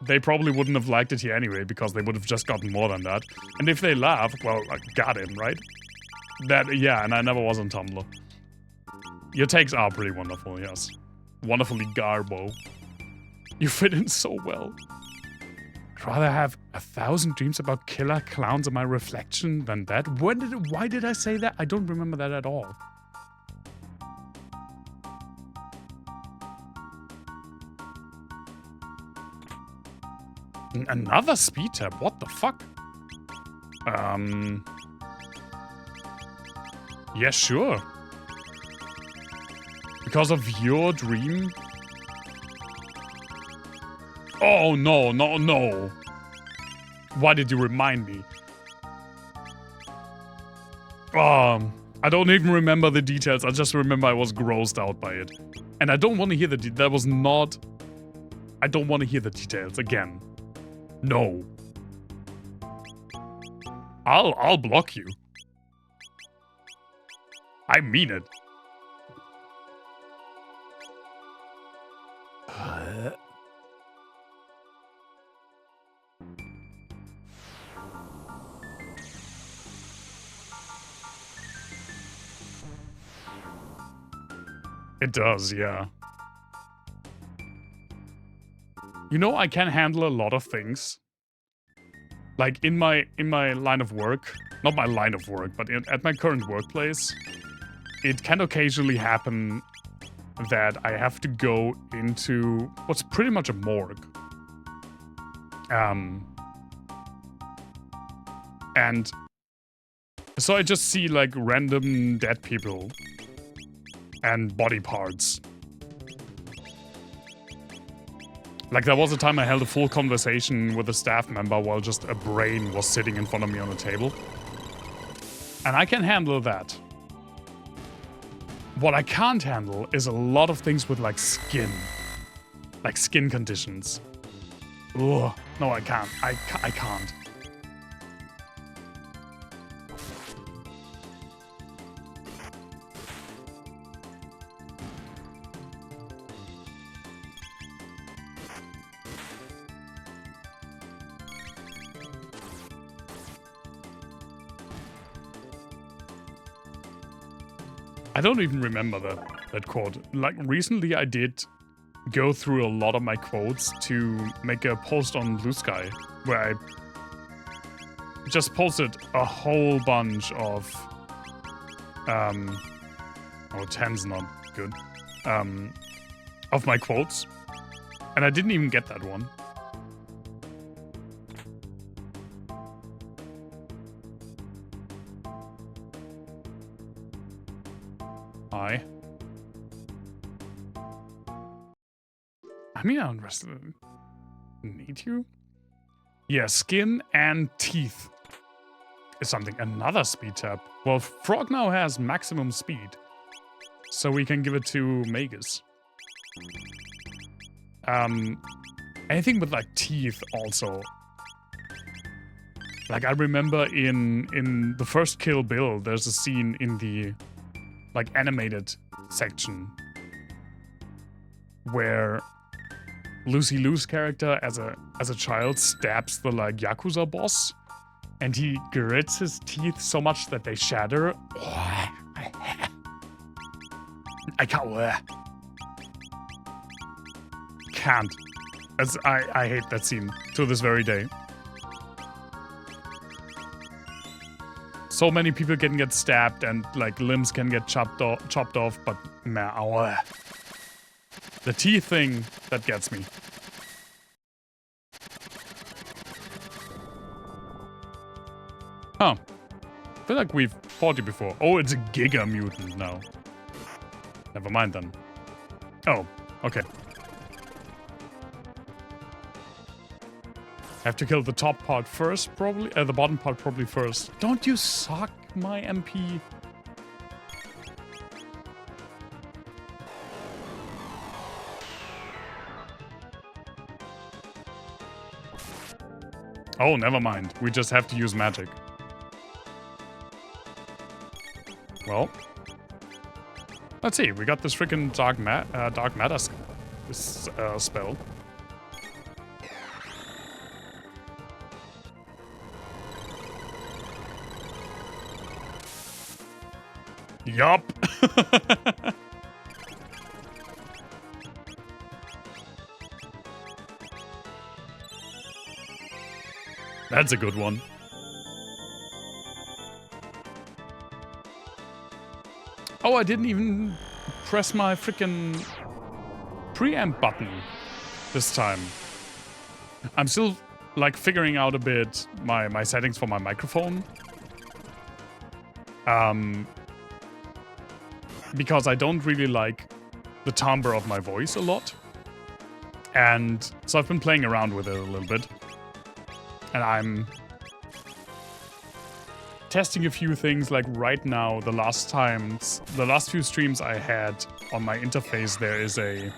they probably wouldn't have liked it here anyway, because they would have just gotten more than that. And if they laugh, well, I got him, right? That, yeah, and I never was on Tumblr. Your takes are pretty wonderful, yes. Wonderfully garbo. You fit in so well. I'd rather have 1,000 dreams about killer clowns in my reflection than that. Why did I say that? I don't remember that at all. Another speed tab? What the fuck? Yeah, sure. Because of your dream? Oh, no, no, no. Why did you remind me? I don't even remember the details. I just remember I was grossed out by it. And I don't want to hear that was not... I don't want to hear the details again. No. I'll block you. I mean it. It does, yeah. You know, I can handle a lot of things. Like in my line of work, not my line of work, but at my current workplace, it can occasionally happen that I have to go into what's pretty much a morgue. And so I just see like random dead people and body parts. Like, there was a time I held a full conversation with a staff member while just a brain was sitting in front of me on a table. And I can handle that. What I can't handle is a lot of things with, like, skin. Like, skin conditions. Ugh. No, I can't. I can't. I don't even remember that quote. Like, recently I did go through a lot of my quotes to make a post on Blue Sky, where I just posted a whole bunch of, oh, 10's not good, of my quotes, and I didn't even get that one. Hi. I mean, I don't need you. Yeah, skin and teeth. is something. Another speed tab. Well, Frog now has maximum speed. So we can give it to Magus. Anything with like teeth also. Like I remember in the first Kill Bill, there's a scene in the like animated section where Lucy Liu's character as a child stabs the like Yakuza boss, and he grits his teeth so much that they shatter. I can't. I hate that scene to this very day. So many people can get stabbed and like limbs can get chopped off, but nah, the teeth thing, that gets me. Huh. I feel like we've fought you before. Oh, it's a Giga Mutant now. Never mind then. Oh, okay. Have to kill the top part first, probably. The bottom part probably first. Don't you suck, my MP? Oh, never mind. We just have to use magic. Well, let's see. We got this freaking dark matter spell. Yup. That's a good one. Oh, I didn't even press my freaking preamp button this time. I'm still like figuring out a bit my settings for my microphone. Because I don't really like the timbre of my voice a lot. And so I've been playing around with it a little bit. And I'm testing a few things. Like right now, the last few streams I had on my interface, there is a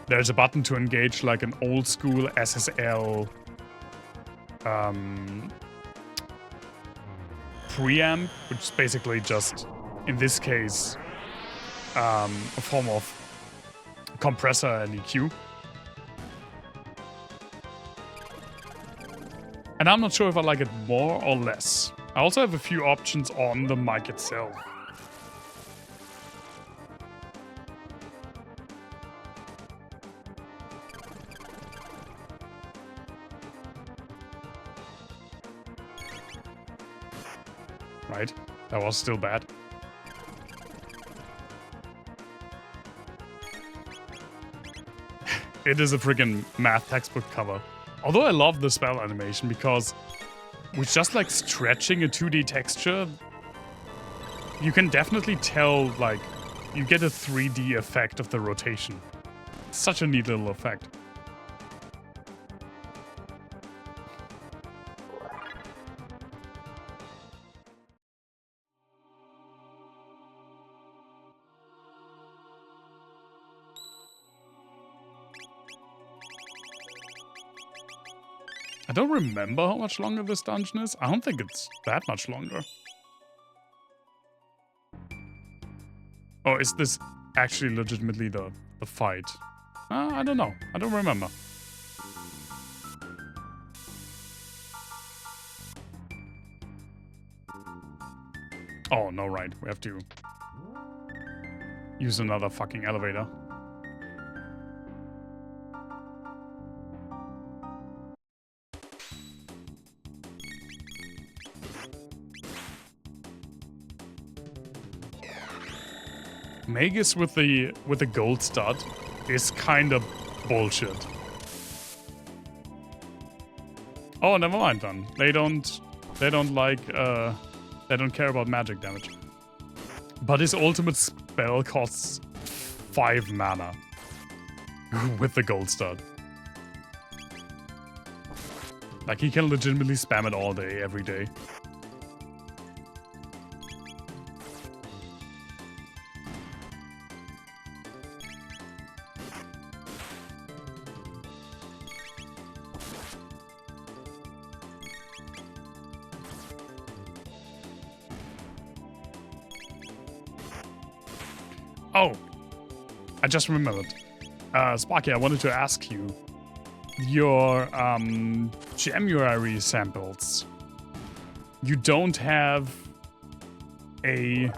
there's a button to engage like an old school SSL preamp, which is basically just, in this case, a form of compressor and EQ. And I'm not sure if I like it more or less. I also have a few options on the mic itself. Right? That was still bad. It is a freaking math textbook cover. Although I love the spell animation because with just like stretching a 2D texture, you can definitely tell like you get a 3D effect of the rotation. Such a neat little effect. I don't remember how much longer this dungeon is. I don't think it's that much longer. Oh, is this actually legitimately the fight? I don't know. I don't remember. Oh, no, right. We have to use another fucking elevator. Magus with the gold stud is kind of bullshit. Oh, never mind then. They don't care about magic damage. But his ultimate spell costs 5 mana. with the gold stud. Like, he can legitimately spam it all day, every day. Oh, I just remembered. Sparky, I wanted to ask you, your January samples, you don't have a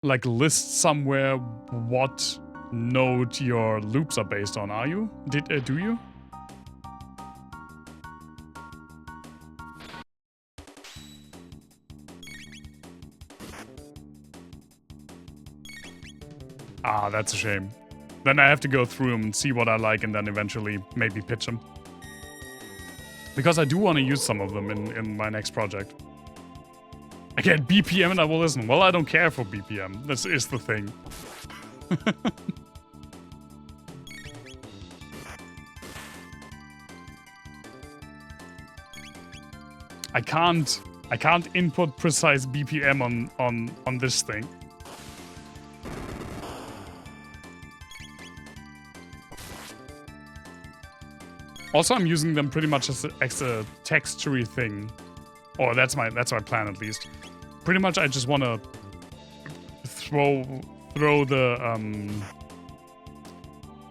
like list somewhere what node your loops are based on, are you? Do you? Ah, that's a shame. Then I have to go through them and see what I like and then eventually maybe pitch them. Because I do want to use some of them in my next project. I get BPM and I will listen. Well, I don't care for BPM. This is the thing. I can't input precise BPM on this thing. Also, I'm using them pretty much as a textury thing. Or that's my plan at least. Pretty much I just wanna throw the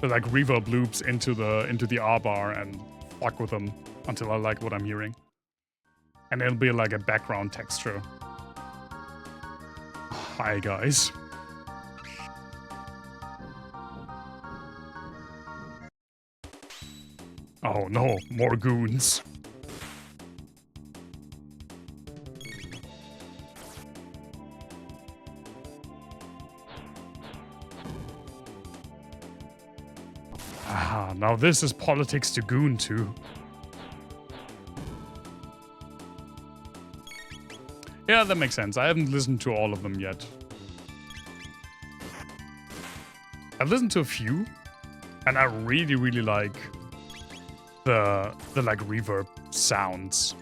like reverb loops into the R bar and fuck with them until I like what I'm hearing. And it'll be like a background texture. Hi guys. Oh no, more goons. Ah, now this is politics to goon too. Yeah, that makes sense. I haven't listened to all of them yet. I've listened to a few, and I really, really like the like reverb sounds.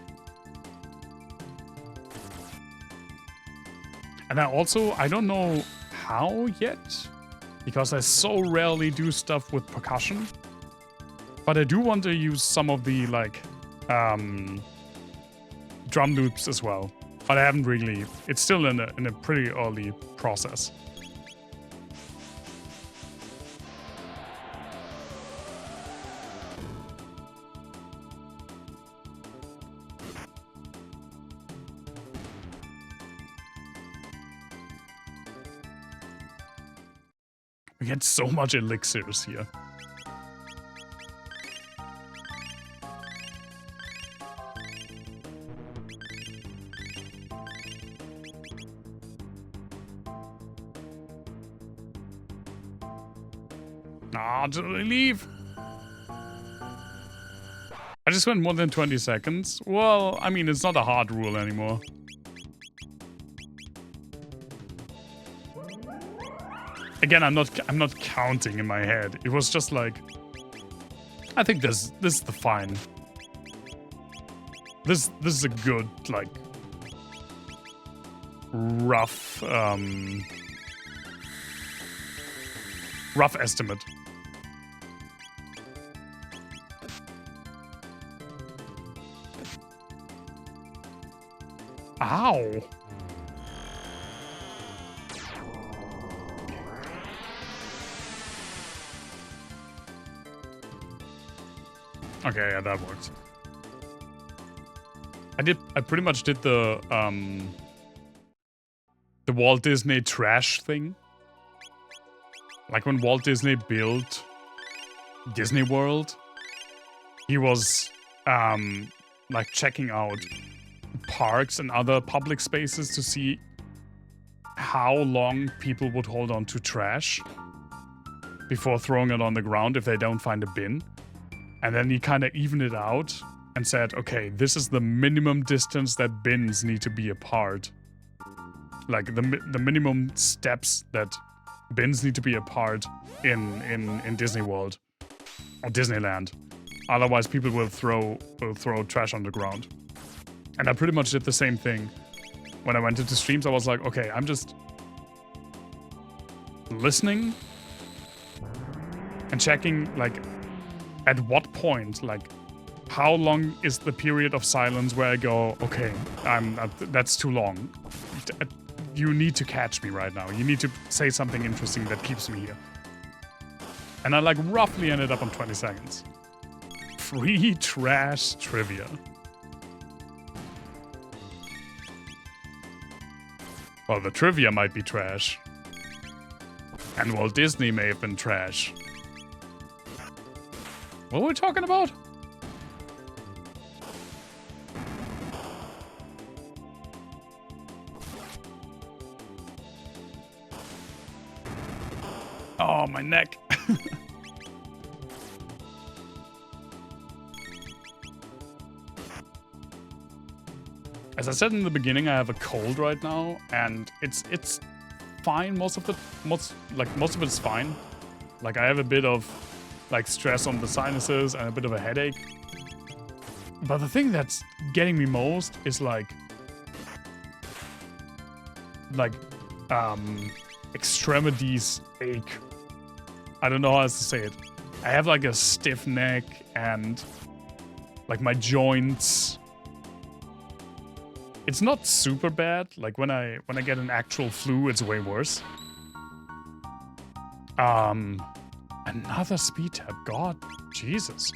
And I don't know how yet, because I so rarely do stuff with percussion. But I do want to use some of the like drum loops as well. But I haven't really. It's still in a pretty early process. We get so much elixirs here. Ah, just leave. I just went more than 20 seconds. Well, I mean, it's not a hard rule anymore. Again, I'm not counting in my head. It was just like, I think this is the fine. This is a good like rough rough estimate. Ow. Okay, yeah, that works. I pretty much did the Walt Disney trash thing. Like when Walt Disney built Disney World, he was like checking out parks and other public spaces to see how long people would hold on to trash before throwing it on the ground if they don't find a bin. And then he kind of evened it out and said, okay, this is the minimum distance that bins need to be apart. Like the minimum steps that bins need to be a part in Disney World or Disneyland. Otherwise, people will throw trash on the ground. And I pretty much did the same thing when I went into streams. I was like, okay, I'm just listening and checking, like, at what point, like, how long is the period of silence where I go, okay, that's too long. You need to catch me right now. You need to say something interesting that keeps me here. And I, like, roughly ended up on 20 seconds. Free trash trivia. Well, the trivia might be trash. And Walt Disney may have been trash. What were we talking about? Oh, my neck. As I said in the beginning, I have a cold right now, and it's fine. Most of it is fine. Like, I have a bit of, like, stress on the sinuses and a bit of a headache. But the thing that's getting me most is like extremities ache. I don't know how else to say it. I have like a stiff neck and like my joints. It's not super bad. Like when I get an actual flu, it's way worse. Another speed tab. God, Jesus.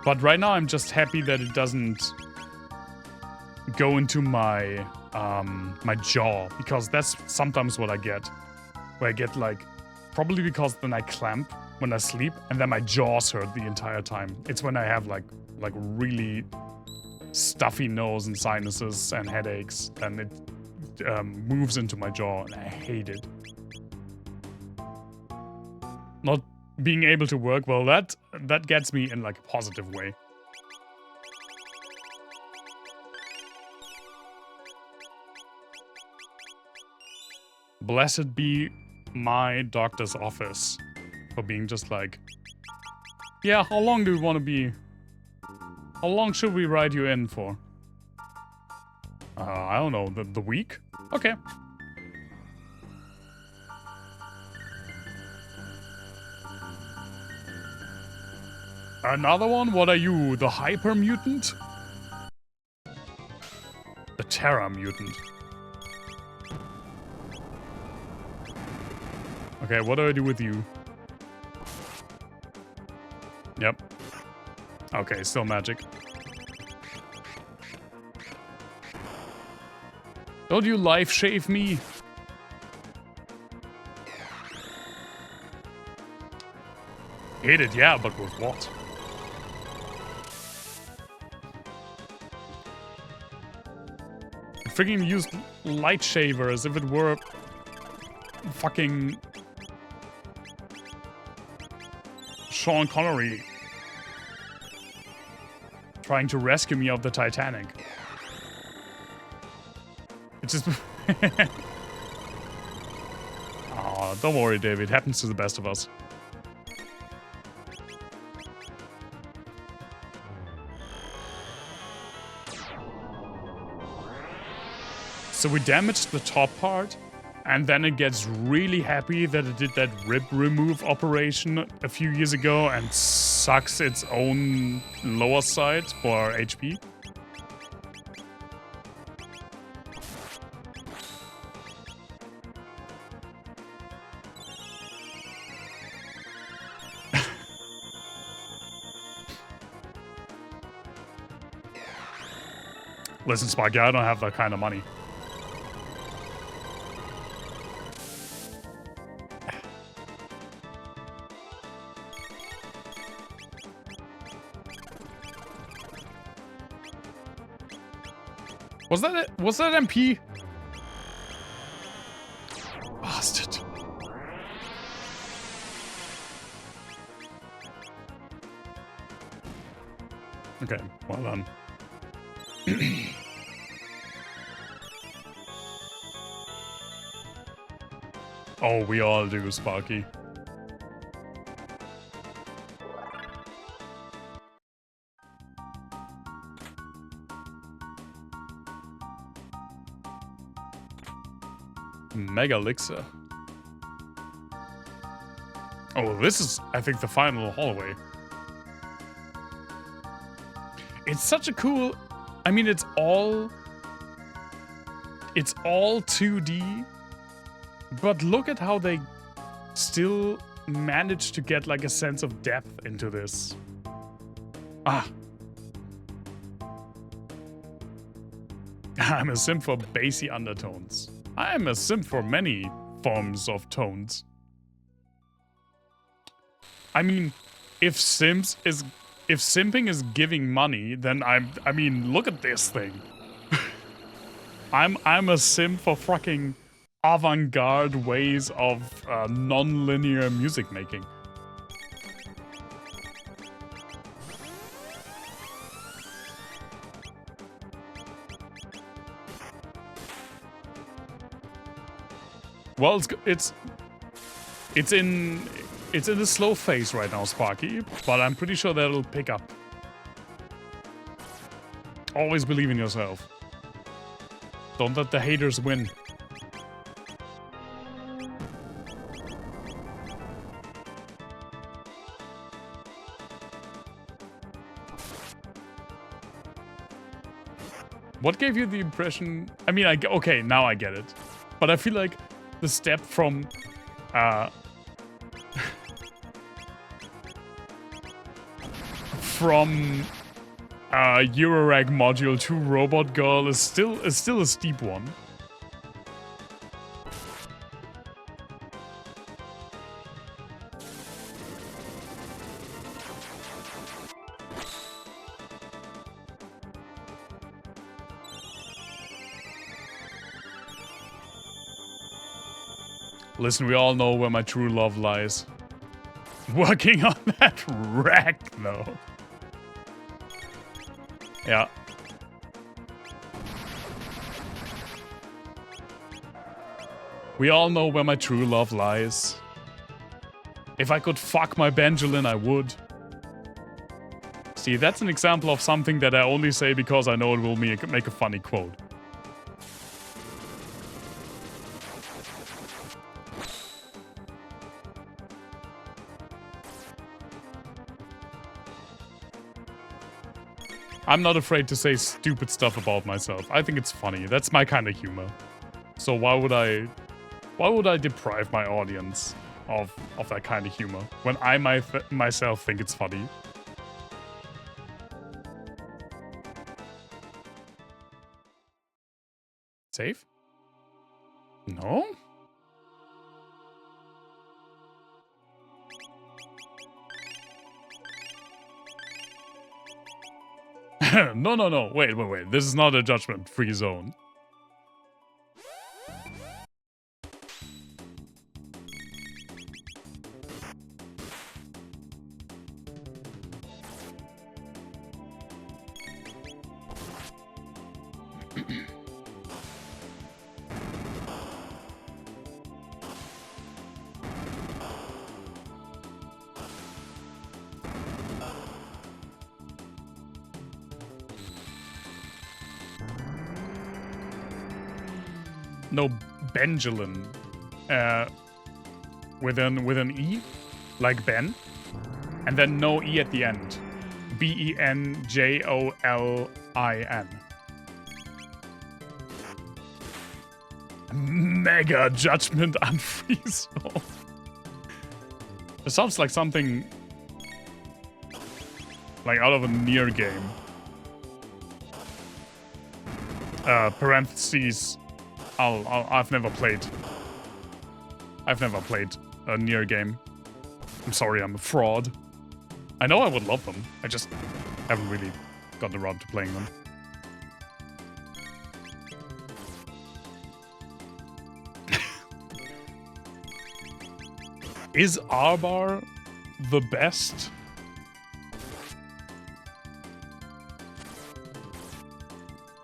But right now I'm just happy that it doesn't go into my my jaw, because that's sometimes what I get. Where I get like, probably because then I clamp when I sleep and then my jaws hurt the entire time. It's when I have like really stuffy nose and sinuses and headaches, and it moves into my jaw and I hate it. Not being able to work, well, that gets me in like a positive way. Blessed be my doctor's office for being just like, yeah, how long do we want to be? How long should we write you in for? I don't know, the week? Okay. Another one? What are you, the hyper mutant? The Terra mutant. Okay, what do I do with you? Yep. Okay, still magic. Don't you life shave me? Hit it, yeah, but with what? I freaking used light shaver as if it were fucking Sean Connery trying to rescue me off the Titanic. It's just... Oh, don't worry, David. It happens to the best of us. So we damaged the top part, and then it gets really happy that it did that rib remove operation a few years ago and sucks its own lower side for HP. Listen, Sparky, I don't have that kind of money. Was that it? Was that MP? Bastard. Okay, well done. Oh, we all do, Sparky. Mega Elixir. Oh, this is, I think, the final hallway. It's such a cool... I mean, it's all 2D, but look at how they still manage to get like a sense of depth into this. Ah. I'm a simp for bassy undertones. I'm a simp for many forms of tones. I mean, if simping is giving money, then I mean, look at this thing. I'm a simp for fucking avant-garde ways of non-linear music making. Well, it's in the slow phase right now, Sparky, but I'm pretty sure that'll pick up. Always believe in yourself. Don't let the haters win. What gave you the impression? I mean, okay, now I get it. But I feel like the step from Eurorag module to Robot Girl is still a steep one. Listen, we all know where my true love lies. Working on that rack, though. Yeah. We all know where my true love lies. If I could fuck my Benjamin, I would. See, that's an example of something that I only say because I know it will make a funny quote. I'm not afraid to say stupid stuff about myself. I think it's funny. That's my kind of humor. So why would I deprive my audience of that kind of humor when I myself think it's funny? Save? No? No. Wait. This is not a judgment-free zone. No, Benjamin. With an E, like Ben, and then no E at the end. Benjolin. Mega judgment unfree zone. It sounds like something like out of a Nier game. Parentheses. I've never played a Nier game. I'm sorry, I'm a fraud. I know I would love them. I just haven't really gotten around to playing them. Is Arbar the best?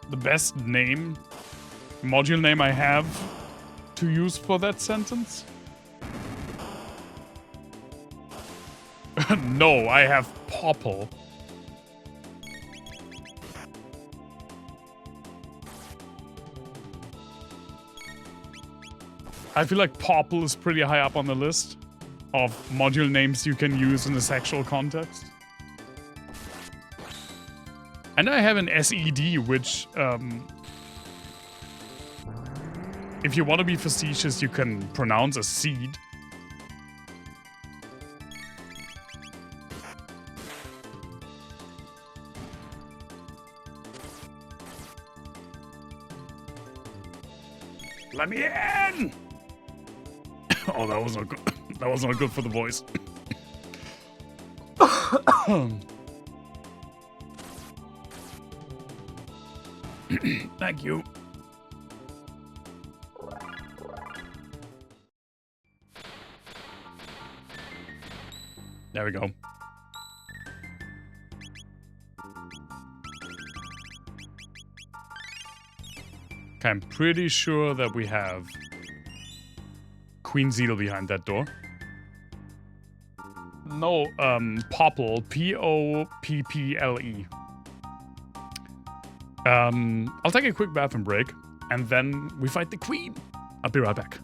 The best name? Module name I have to use for that sentence? No, I have Popple. I feel like Popple is pretty high up on the list of module names you can use in a sexual context. And I have an SED, which, if you want to be facetious, you can pronounce as seed. Let me in! Oh, that was not good. That was not good for the voice. Thank you. There we go. Okay, I'm pretty sure that we have Queen Zeedle behind that door. No, Popple, P-O-P-P-L-E. I'll take a quick bathroom break, and then we fight the Queen. I'll be right back.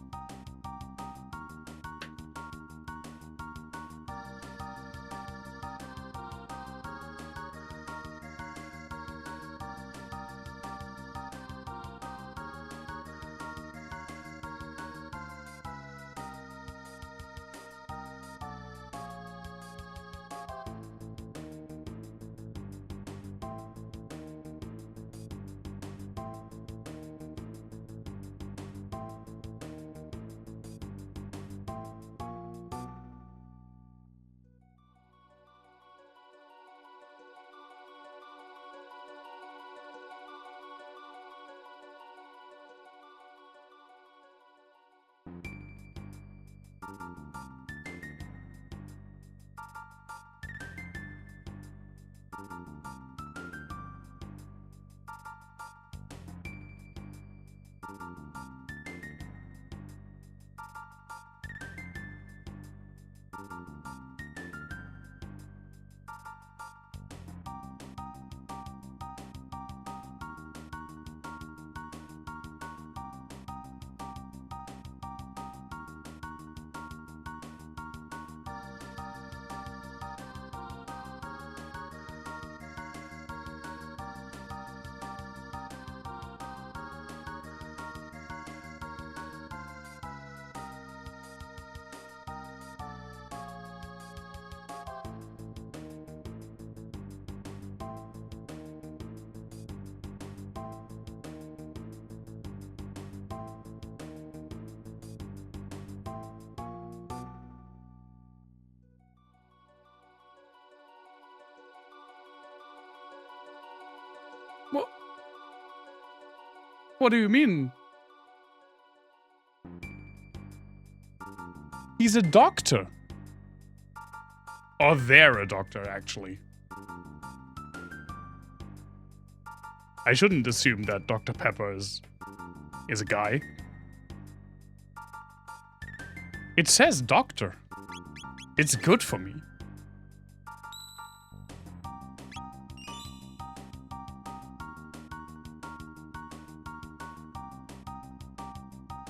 What do you mean? He's a doctor. Or they're a doctor, actually. I shouldn't assume that Dr. Pepper is a guy. It says doctor. It's good for me.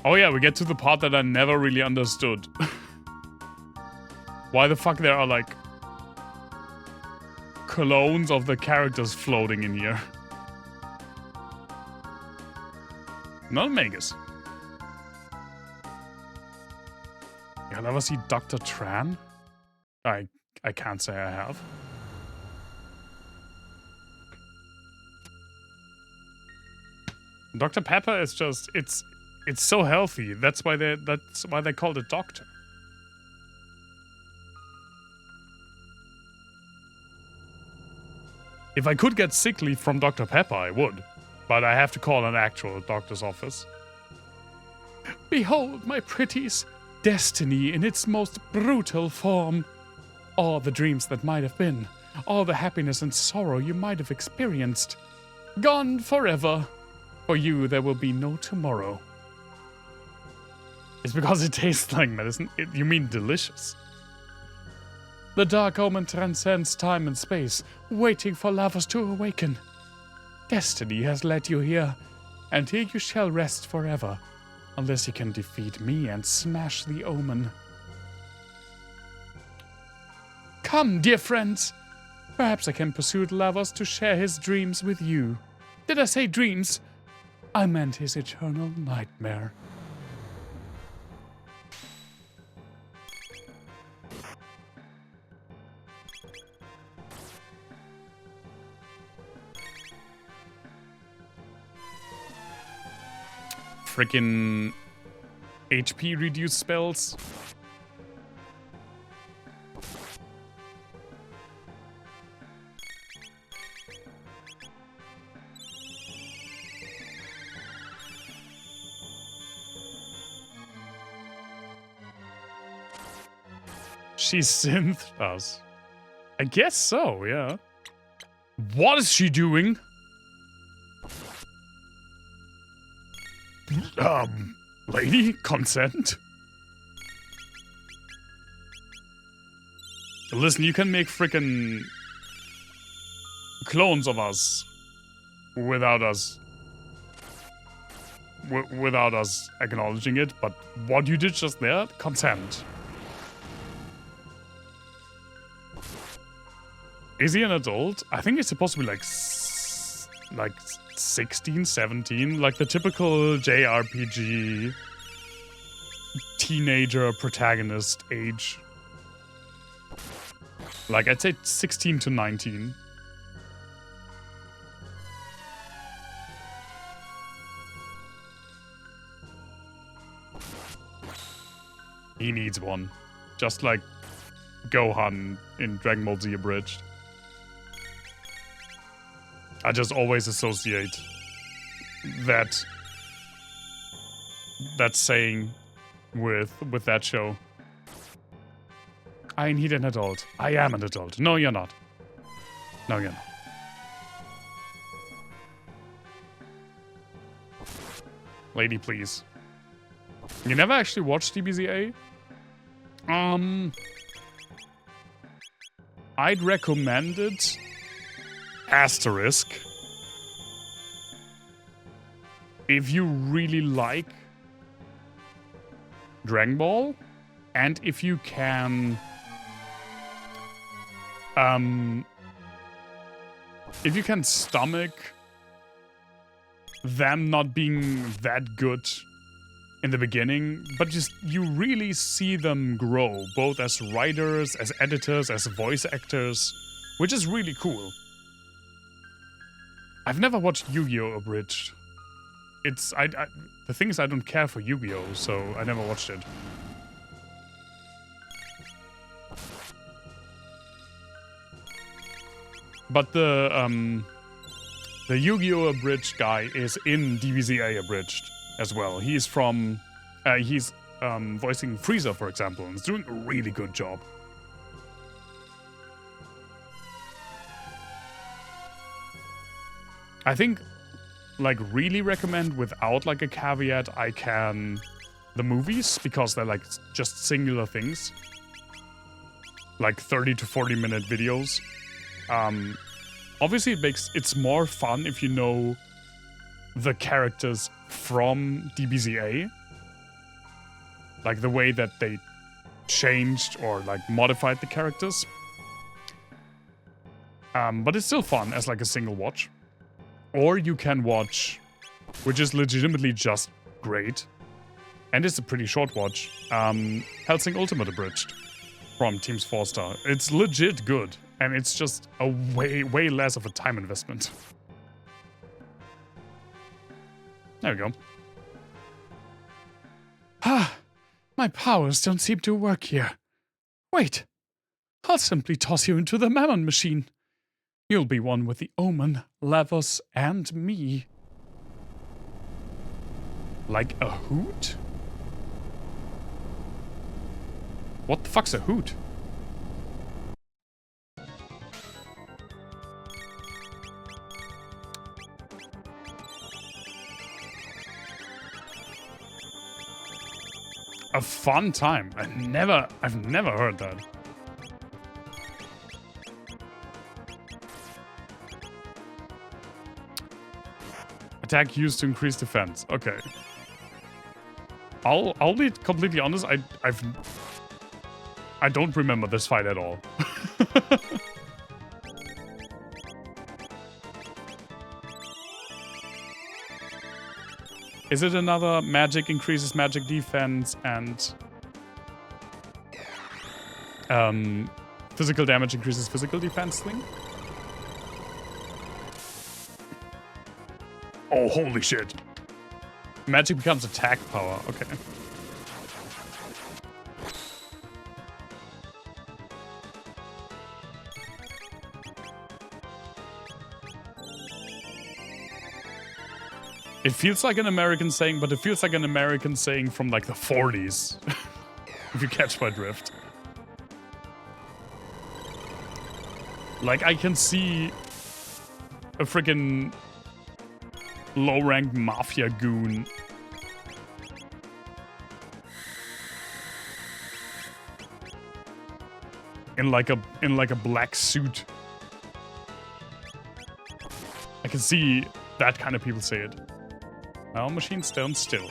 Oh yeah, we get to the part that I never really understood. Why the fuck there are like clones of the characters floating in here. Not Magus. You'll never see Dr. Tran? I can't say I have. Dr. Pepper is just it's so healthy. That's why they called it doctor. If I could get sick leave from Dr. Pepper, I would. But I have to call an actual doctor's office. Behold, my pretties, destiny in its most brutal form. All the dreams that might have been, all the happiness and sorrow you might have experienced, gone forever. For you, there will be no tomorrow. It's because it tastes like medicine. You mean delicious. The Dark Omen transcends time and space, waiting for lovers to awaken. Destiny has led you here, and here you shall rest forever, unless you can defeat me and smash the Omen. Come, dear friends. Perhaps I can persuade lovers to share his dreams with you. Did I say dreams? I meant his eternal nightmare. Freaking HP reduce spells. She synthed us. I guess so, yeah. What is she doing? Lady, consent? Listen, you can make frickin' clones of us without us acknowledging it, but what you did just there, consent. Is he an adult? I think he's supposed to be like 16, 17, like the typical JRPG teenager protagonist age. Like, I'd say 16 to 19. He needs one. Just like Gohan in Dragon Ball Z Abridged. I just always associate that saying with that show. I need an adult. I am an adult. No, you're not. No, you're not. Lady, please. You never actually watched DBZA? I'd recommend it. Asterisk. If you really like Dragon Ball, and if you can stomach them not being that good in the beginning, but just you really see them grow, both as writers, as editors, as voice actors, which is really cool. I've never watched Yu-Gi-Oh! Abridged. The thing is, I don't care for Yu-Gi-Oh!, so I never watched it. But the Yu-Gi-Oh! Abridged guy is in DBZA Abridged as well. He's from, he's voicing Frieza, for example, and he's doing a really good job. I think, like, really recommend without, like, a caveat, I can the movies, because they're, like, just singular things. Like, 30 to 40-minute videos. Obviously, it's more fun if you know the characters from DBZA. Like, the way that they changed or, like, modified the characters. But it's still fun as, like, a single watch. Or you can watch, which is legitimately just great, and it's a pretty short watch, Hellsing Ultimate Abridged from Teams 4-Star. It's legit good, and it's just a way less of a time investment. There we go. Ah, my powers don't seem to work here. Wait, I'll simply toss you into the Mammon Machine. You'll be one with the Omen, Lavos, and me. Like a hoot? What the fuck's a hoot? A fun time. I've never heard that. Attack used to increase defense. Okay. I'll be completely honest. I don't remember this fight at all. Is it another magic increases magic defense and physical damage increases physical defense thing? Oh, holy shit. Magic becomes attack power. Okay. It feels like an American saying, but it feels like an American saying from like the 40s. If you catch my drift. Like, I can see a freaking low-ranked mafia goon in like a black suit. I can see that kind of people say it. Now machine stand still.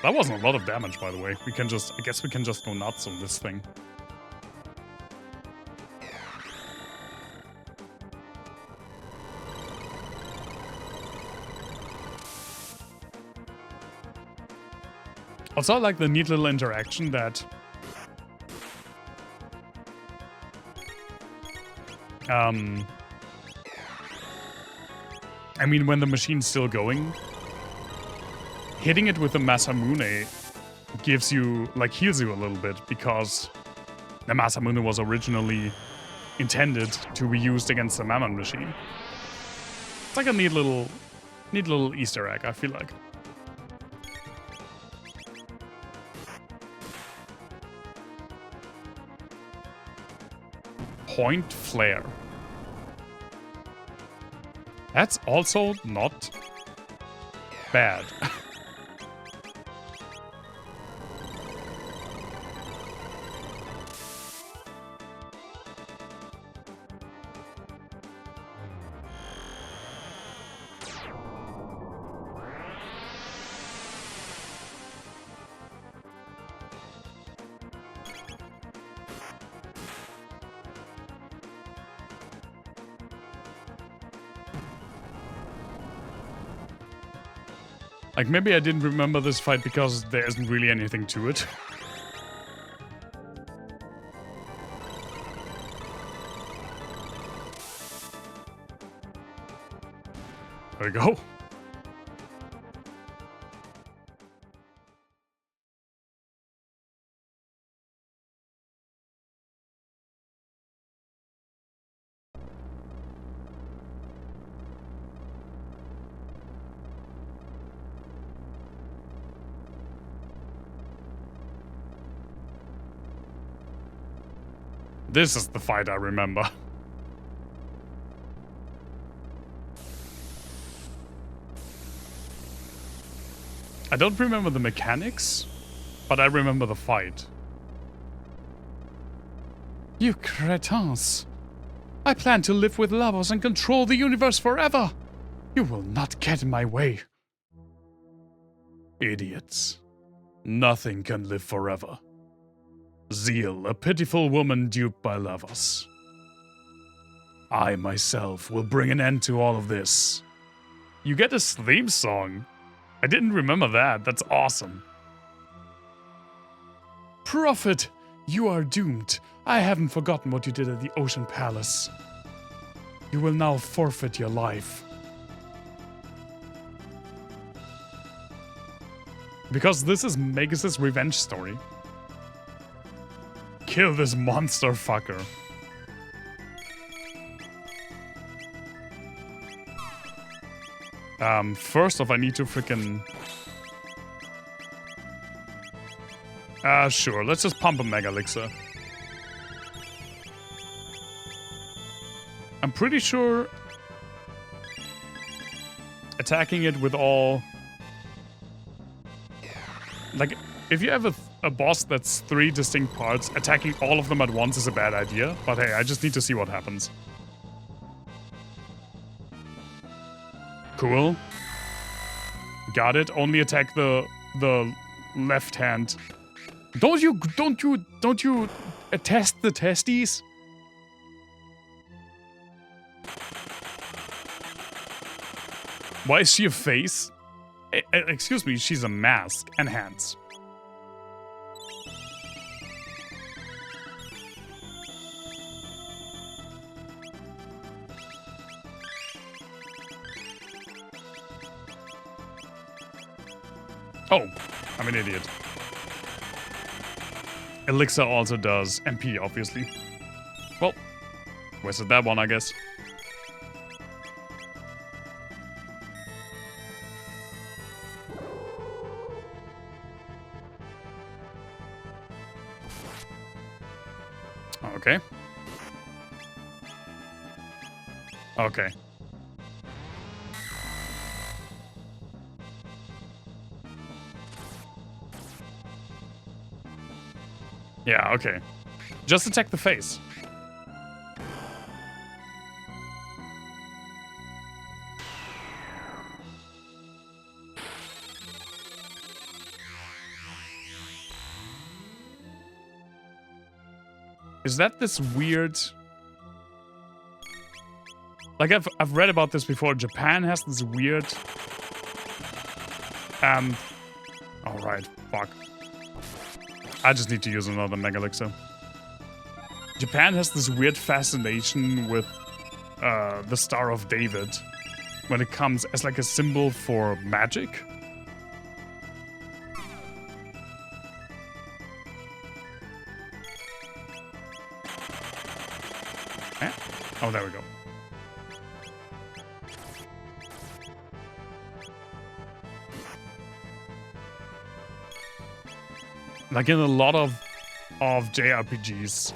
That wasn't a lot of damage, by the way. We can just, I guess we can just go nuts on this thing. Also, I like the neat little interaction that I mean, when the machine's still going, hitting it with the Masamune gives you, like, heals you a little bit, because the Masamune was originally intended to be used against the Mammon machine. It's like a neat little Easter egg, I feel like. Point flare. That's also not bad. Like, maybe I didn't remember this fight because there isn't really anything to it. There we go. This is the fight I remember. I don't remember the mechanics, but I remember the fight. You crétins! I plan to live with lovers and control the universe forever! You will not get in my way. Idiots. Nothing can live forever. Zeal, a pitiful woman duped by lovers. I myself will bring an end to all of this. You get a theme song. I didn't remember that. That's awesome. Prophet, you are doomed. I haven't forgotten what you did at the Ocean Palace. You will now forfeit your life. Because this is Magus' revenge story. Kill this monster fucker. First off, I need to freaking... sure, let's just pump a Mega Elixir. I'm pretty sure... attacking it with all... like, if you have a boss that's 3 distinct parts, attacking all of them at once is a bad idea. But hey, I just need to see what happens. Cool. got it. Only attack the left hand. Don't you test the testes? Why is she a face? Excuse me, she's a mask and hands. Oh, I'm an idiot. Elixir also does MP, obviously. Well, wasted that one, I guess. Okay. Okay. Yeah, okay. Just attack the face. Is that this weird... Like, I've read about this before. Japan has this weird... Alright, fuck. I just need to use another Mega Elixir. Japan has this weird fascination with the Star of David when it comes as like a symbol for magic. Eh? Oh, there we go. Like in a lot of JRPGs.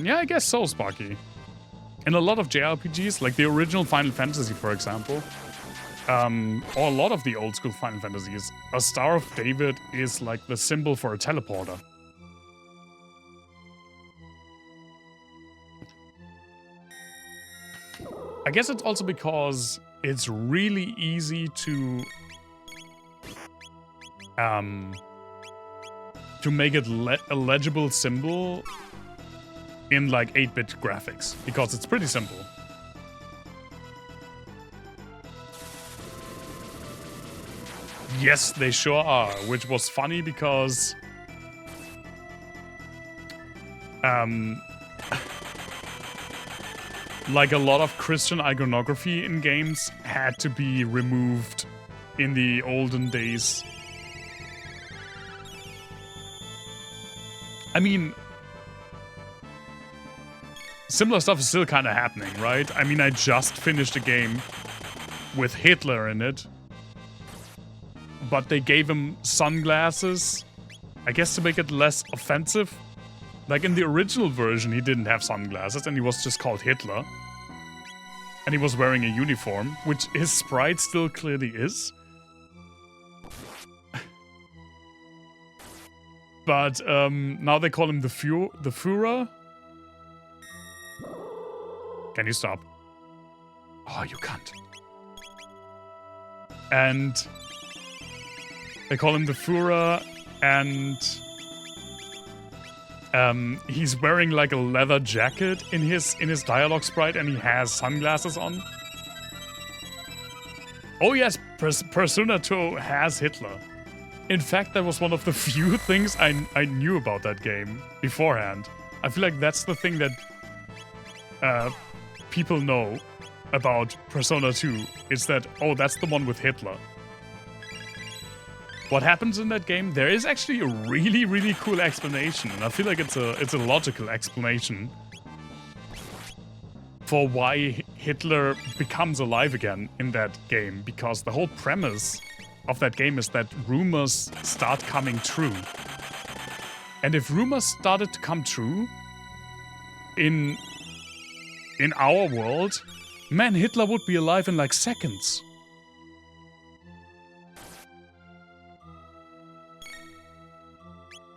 Yeah, I guess so, Sparky. In a lot of JRPGs, like the original Final Fantasy, for example, or a lot of the old school Final Fantasies, a Star of David is like the symbol for a teleporter. I guess it's also because it's really easy to make it a legible symbol in like 8-bit graphics, because it's pretty simple. Yes, they sure are, which was funny because like a lot of Christian iconography in games had to be removed in the olden days. I mean, similar stuff is still kind of happening, right? I mean, I just finished a game with Hitler in it, but they gave him sunglasses, I guess to make it less offensive. Like in the original version, he didn't have sunglasses and he was just called Hitler. And he was wearing a uniform, which his sprite still clearly is. But now they call him the Führer. Can you stop? Oh, you can't. And they call him the Führer, and he's wearing like a leather jacket in his dialogue sprite, and he has sunglasses on. Oh yes, Persona 2 has Hitler. In fact, that was one of the few things I knew about that game beforehand. I feel like that's the thing that people know about Persona 2, is that, oh, that's the one with Hitler. What happens in that game? There is actually a really, really cool explanation, and I feel like it's a logical explanation for why Hitler becomes alive again in that game, because the whole premise of that game is that rumors start coming true. And if rumors started to come true in our world, man, Hitler would be alive in like seconds.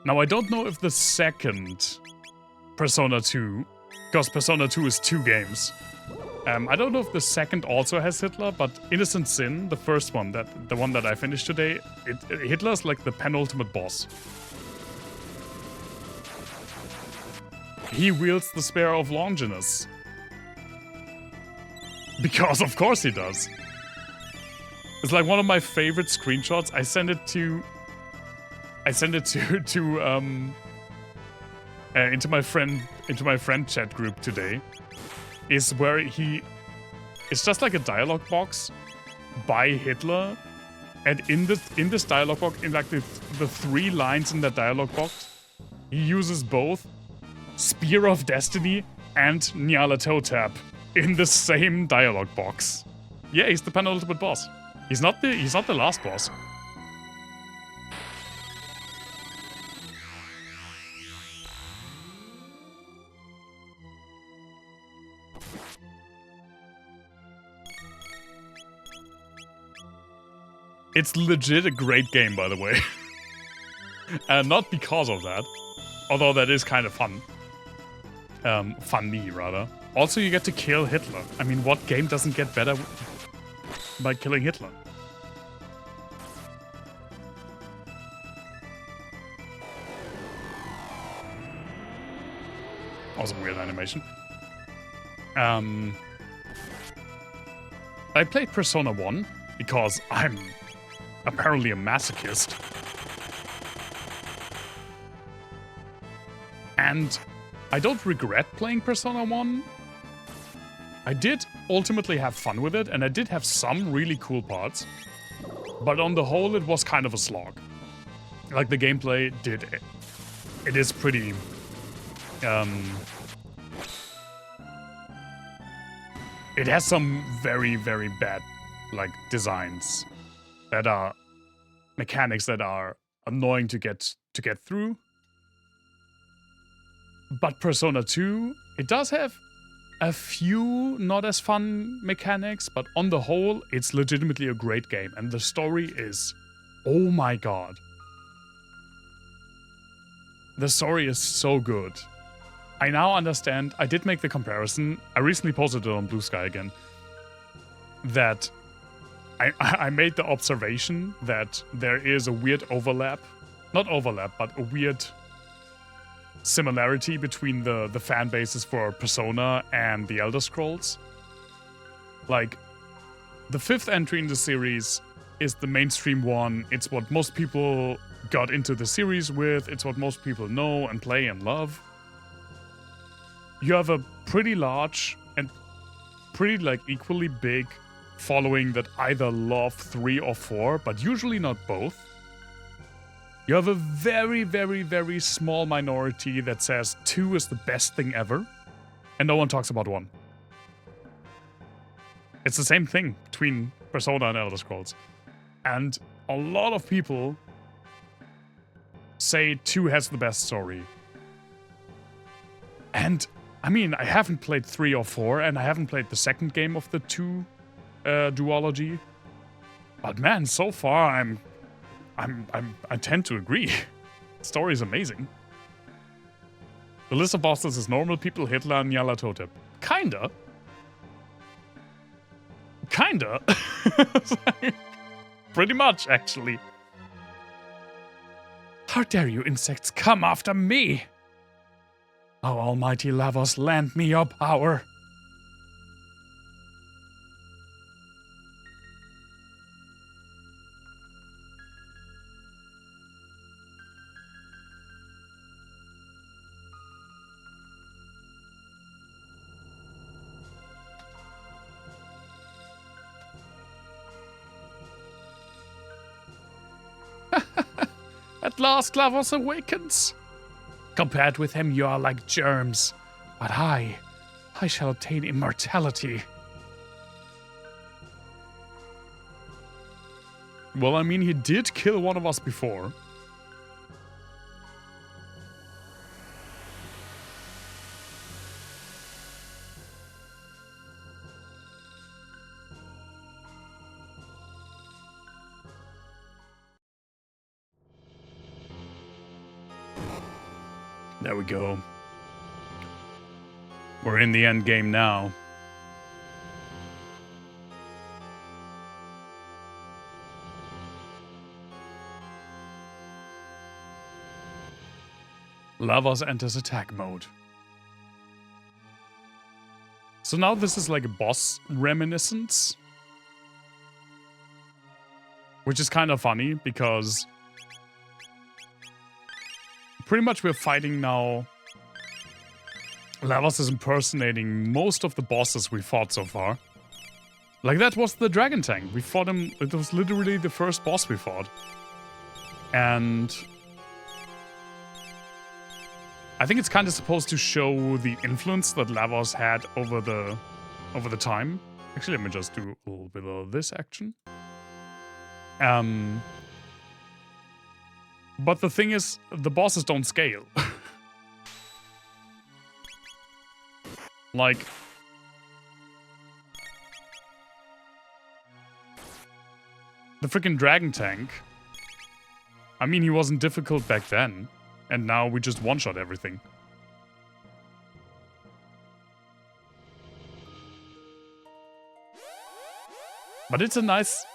Now, I don't know if the second Persona 2 Because Persona 2 is 2 games. I don't know if the second also has Hitler, but Innocent Sin, the first one, the one that I finished today, Hitler's like the penultimate boss. He wields the Spear of Longinus. Because of course he does. It's like one of my favorite screenshots. I sent it into my friend chat group today. Is where it's just like a dialogue box by Hitler, and in this dialogue box, in like the 3 lines in that dialogue box, he uses both Spear of Destiny and Nyarlathotep in the same dialogue box. Yeah, he's the penultimate boss. He's not the last boss. It's legit a great game, by the way. And not because of that. Although that is kind of fun. Funny, rather. Also, you get to kill Hitler. I mean, what game doesn't get better by killing Hitler? Awesome weird animation. I played Persona 1 because I'm apparently a masochist. And I don't regret playing Persona 1. I did ultimately have fun with it, and I did have some really cool parts. But on the whole, it was kind of a slog. Like, the gameplay it is pretty... it has some very, very bad, like, designs. That are mechanics that are annoying to get through. But Persona 2, it does have a few not as fun mechanics, but on the whole, it's legitimately a great game. And the story is, oh my god. The story is so good. I now understand, I did make the comparison, I recently posted it on Blue Sky again, that I made the observation that there is a weird overlap. Not overlap, but a weird similarity between the fan bases for Persona and the Elder Scrolls. Like, the 5th entry in the series is the mainstream one. It's what most people got into the series with. It's what most people know and play and love. You have a pretty large and pretty, like, equally big following that either love 3 or 4, but usually not both. You have a very, very, very small minority that says 2 is the best thing ever, and no one talks about 1. It's the same thing between Persona and Elder Scrolls. And a lot of people say 2 has the best story. And, I mean, I haven't played 3 or 4, and I haven't played the second game of the 2 duology. But man, so far I tend to agree. The story is amazing. The list of bosses is normal people, Hitler, and Nyarlathotep. Kinda. Pretty much, actually. How dare you insects come after me? Oh, almighty Lavos, lend me your power. At last, Lavos awakens. Compared with him, you are like germs. But I shall obtain immortality. Well, I mean, he did kill one of us before. There we go. We're in the end game now. Lavos enters attack mode. So now this is like a boss reminiscence. Which is kind of funny because pretty much we're fighting now. Lavos is impersonating most of the bosses we fought so far. Like that was the dragon tank. We fought him, it was literally the first boss we fought. And I think it's kind of supposed to show the influence that Lavos had over the time. Actually, let me just do a little bit of this action. But the thing is, the bosses don't scale. Like, the freaking dragon tank. I mean, he wasn't difficult back then, and now we just one-shot everything. But it's a nice...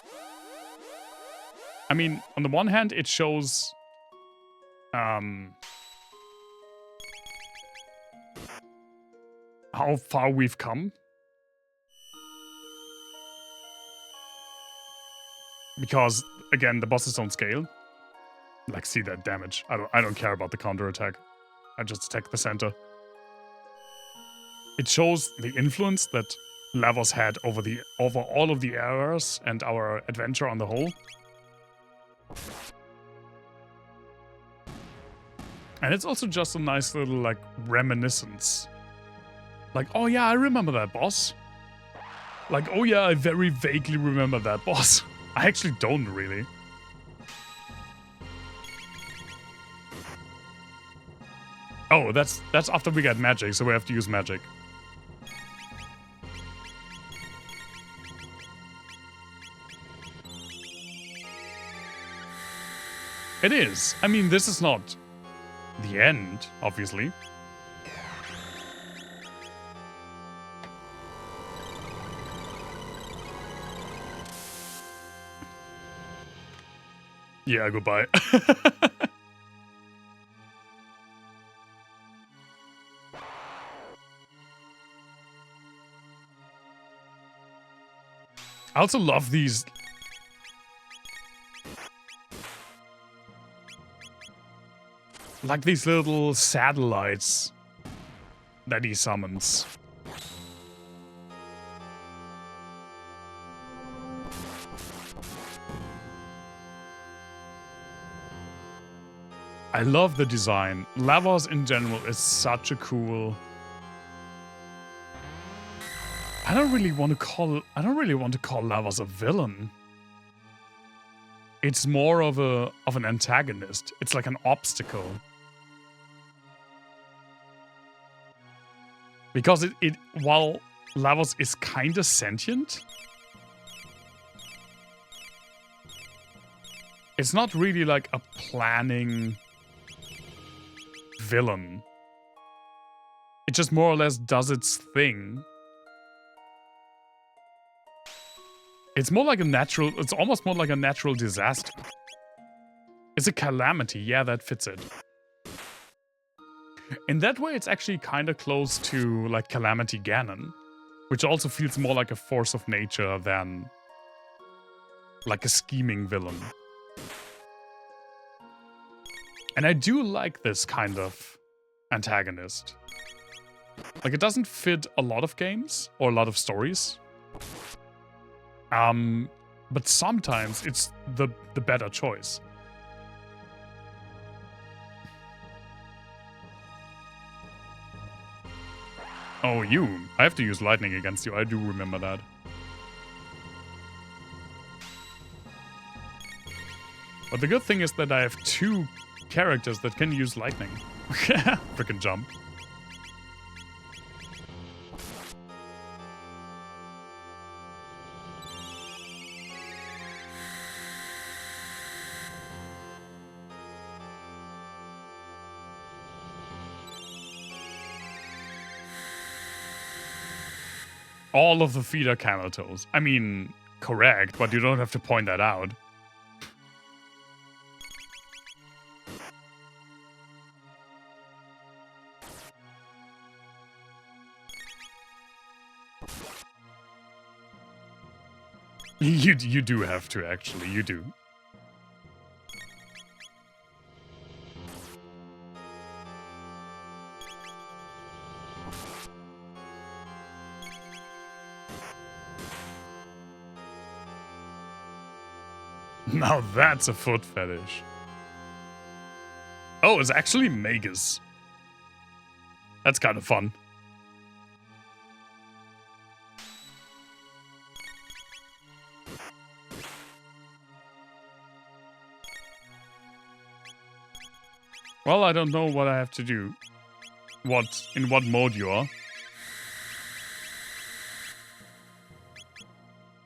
I mean, on the one hand, it shows... how far we've come. Because, again, the bosses don't scale. Like, see that damage. I don't care about the counterattack. I just attack the center. It shows the influence that Lavos had over all of the eras and our adventure on the whole. And it's also just a nice little, like, reminiscence. Like, oh yeah, I remember that boss. Like, oh yeah, I very vaguely remember that boss. I actually don't really. Oh, that's after we get magic, so we have to use magic. It is. I mean, this is not the end, obviously. Yeah, goodbye. I also love these... like these little satellites that he summons. I love the design. Lavos in general is such a cool... I don't really want to call Lavos a villain. It's more of an antagonist. It's like an obstacle. Because while Lavos is kinda sentient, it's not really like a planning villain. It just more or less does its thing. It's more like a natural... it's almost more like a natural disaster. It's a calamity. Yeah, that fits it. In that way, it's actually kind of close to, like, Calamity Ganon. Which also feels more like a force of nature than... like a scheming villain. And I do like this kind of antagonist. Like, it doesn't fit a lot of games or a lot of stories. But sometimes it's the better choice. Oh, you. I have to use lightning against you. I do remember that. But the good thing is that I have two characters that can use lightning. Frickin' jump. All of the feet are camel toes. I mean, correct, but you don't have to point that out. You do have to, actually. You do. Now that's a foot fetish. Oh, it's actually Magus. That's kind of fun. Well, I don't know what I have to do. In what mode you are.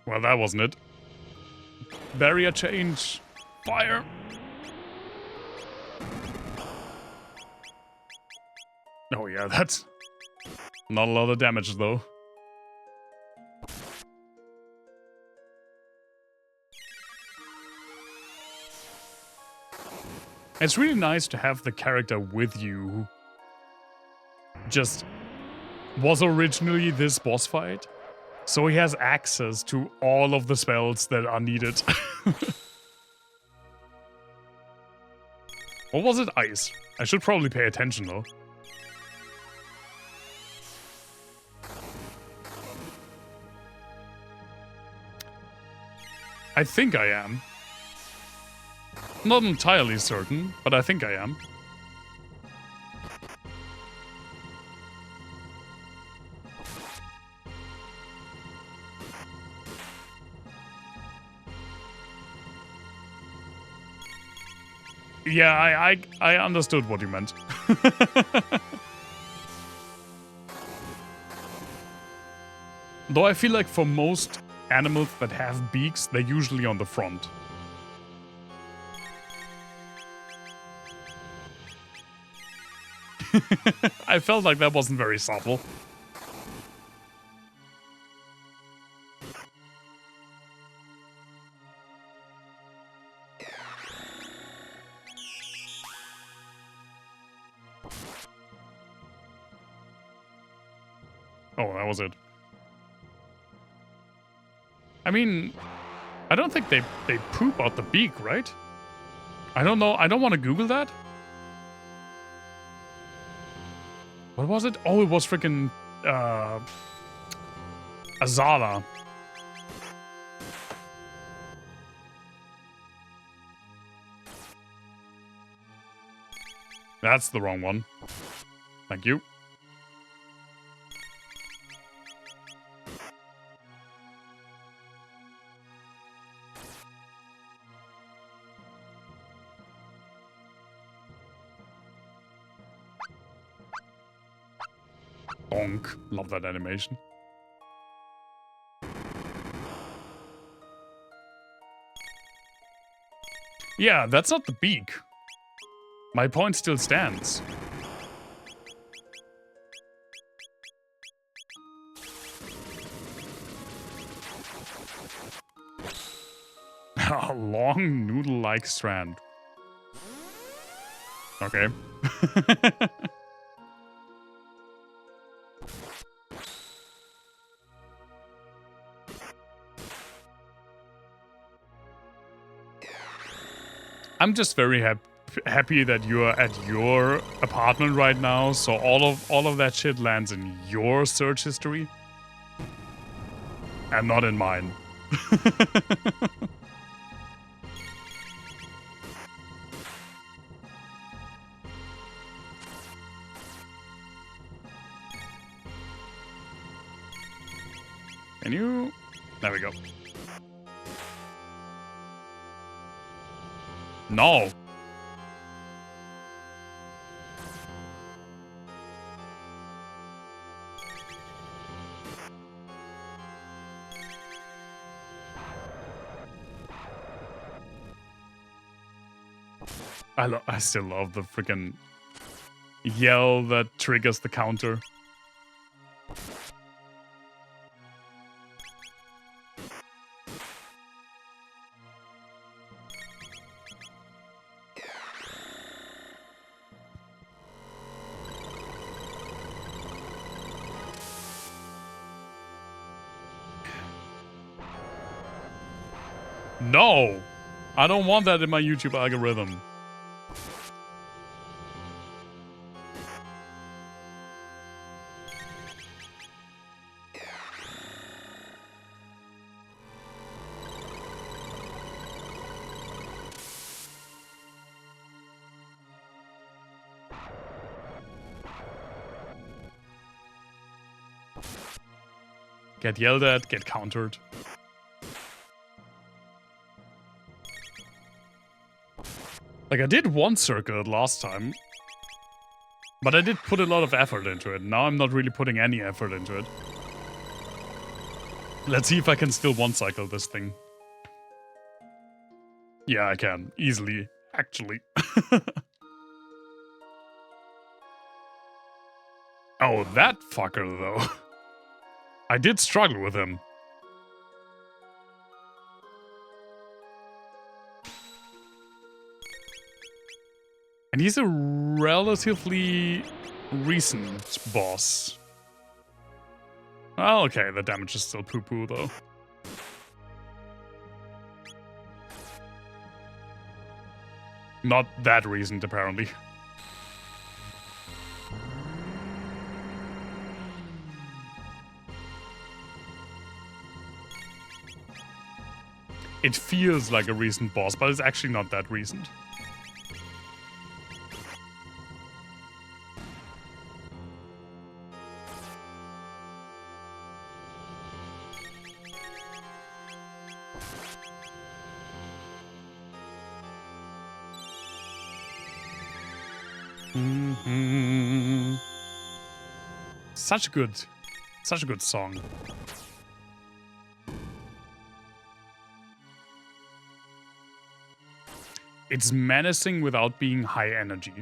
Well, that wasn't it. Barrier change. Fire. Oh yeah, that's not a lot of damage though. It's really nice to have the character with you who just was originally this boss fight. So he has access to all of the spells that are needed. What was it? Ice. I should probably pay attention though. I think I am. Not entirely certain, but I think I am. Yeah, I understood what you meant. Though I feel like for most animals that have beaks, they're usually on the front. I felt like that wasn't very subtle. Oh, that was it. I mean, I don't think they poop out the beak, right? I don't know. I don't want to Google that. What was it? Oh, it was freaking Azala. That's the wrong one. Thank you. Bonk. Love that animation. Yeah, that's not the beak. My point still stands. A long noodle-like strand. Okay. I'm just very happy that you are at your apartment right now, so all of that shit lands in your search history, and not in mine. Can you? There we go. No. I still love the freaking yell that triggers the counter. No! I don't want that in my YouTube algorithm. Get yelled at, get countered. Like, I did one circuit last time, but I did put a lot of effort into it. Now I'm not really putting any effort into it. Let's see if I can still one-cycle this thing. Yeah, I can. Easily, actually. Oh, that fucker, though. I did struggle with him. And he's a relatively recent boss. Well, okay, the damage is still poo-poo, though. Not that recent, apparently. It feels like a recent boss, but it's actually not that recent. Such a good song. It's menacing without being high energy.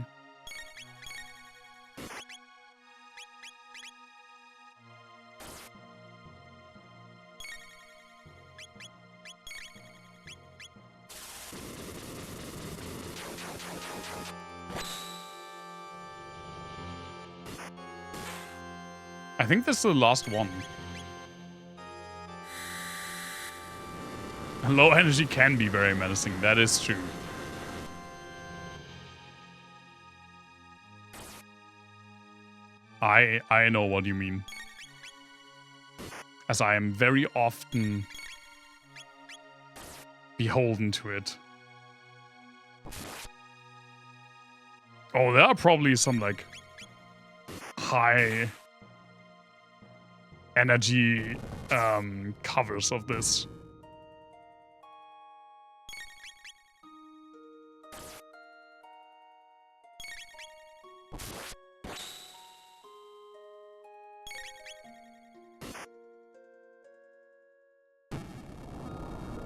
I think this is the last one. Low energy can be very menacing, that is true. I know what you mean. As I am very often beholden to it. Oh, there are probably some, like, high energy covers of this.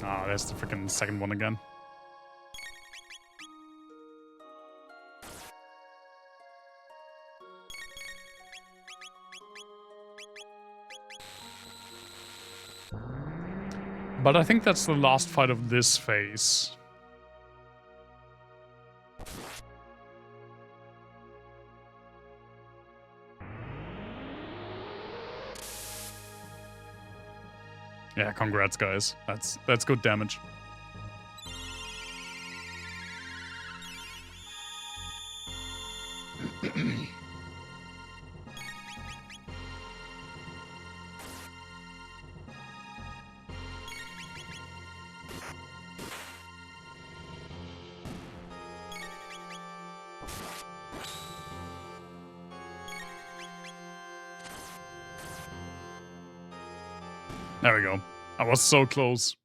Ah, there's the freaking second one again. But I think that's the last fight of this phase. Yeah, congrats, guys. That's good damage. There we go. I was so close.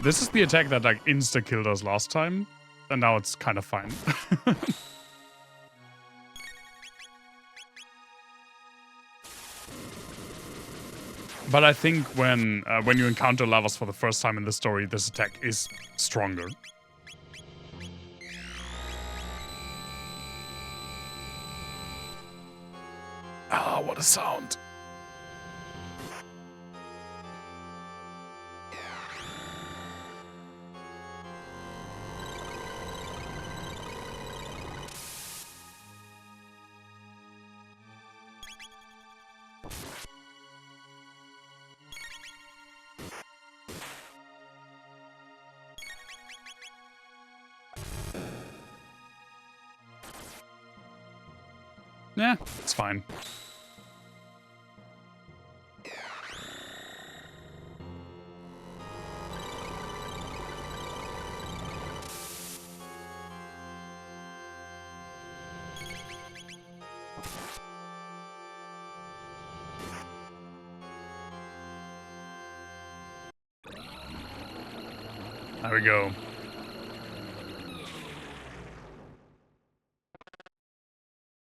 This is the attack that, like, insta-killed us last time, and now it's kind of fine. But I think when you encounter lavas for the first time in the story, this attack is stronger. Ah, what a sound. Yeah, it's fine. There we go.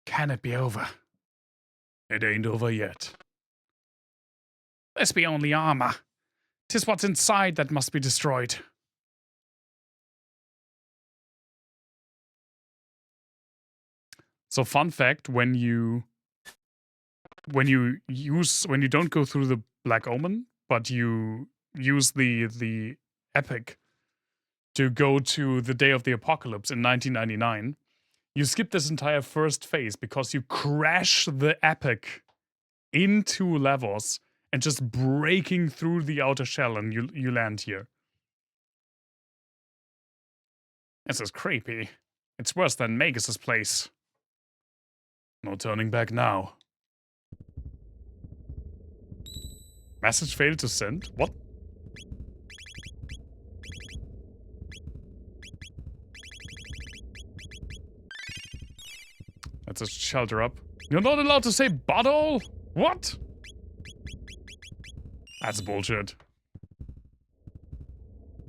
Can it be over? It ain't over yet. This be only armor. 'Tis what's inside that must be destroyed. So fun fact, when you don't go through the Black Omen, but you use the epic to go to the Day of the Apocalypse in 1999, you skip this entire first phase because you crash the epic into levels and just breaking through the outer shell, and you land here. This is creepy. It's worse than Magus's place. No turning back now. Message failed to send? What? Let's just shelter up. You're not allowed to say butthole? What? That's bullshit.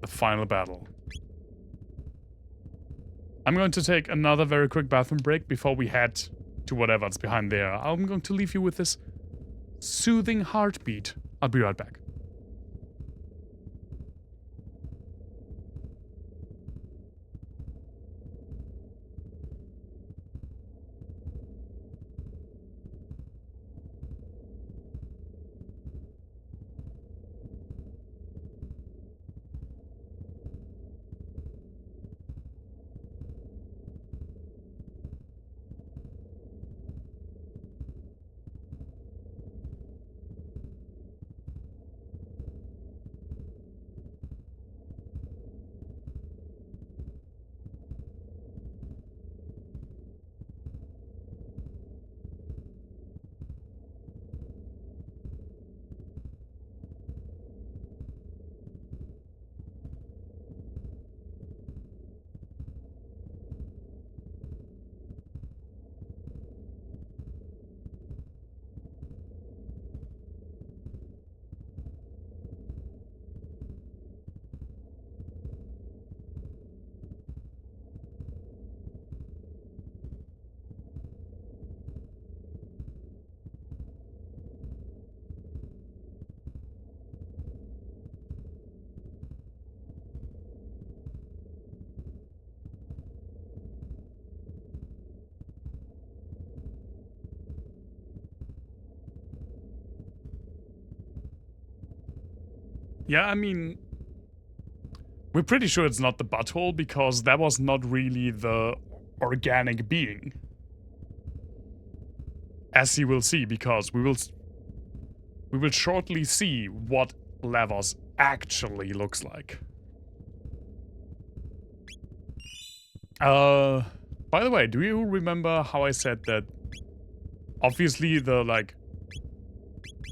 The final battle. I'm going to take another very quick bathroom break before we head to whatever's behind there. I'm going to leave you with this soothing heartbeat. I'll be right back. Yeah, I mean, we're pretty sure it's not the butthole because that was not really the organic being. As you will see, because we will shortly see what Lavos actually looks like. By the way, do you remember how I said that obviously the, like,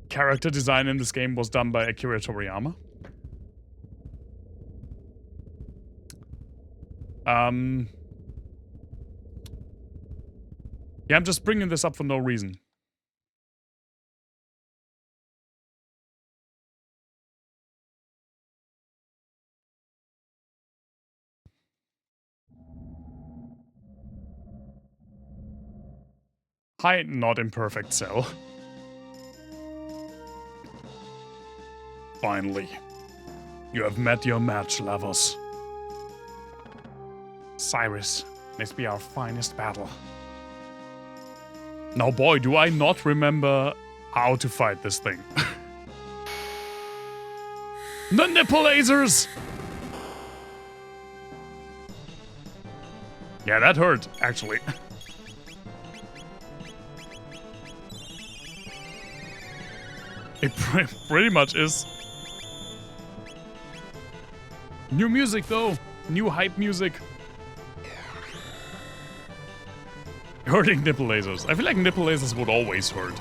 character design in this game was done by Akira Toriyama? Yeah, I'm just bringing this up for no reason. Hi, not imperfect cell. Finally. You have met your match, Lavos. Cyrus, this be our finest battle. Now, boy, do I not remember how to fight this thing. The nipple lasers! Yeah, that hurt, actually. It pretty much is. New music, though. New hype music. Hurting nipple lasers. I feel like nipple lasers would always hurt.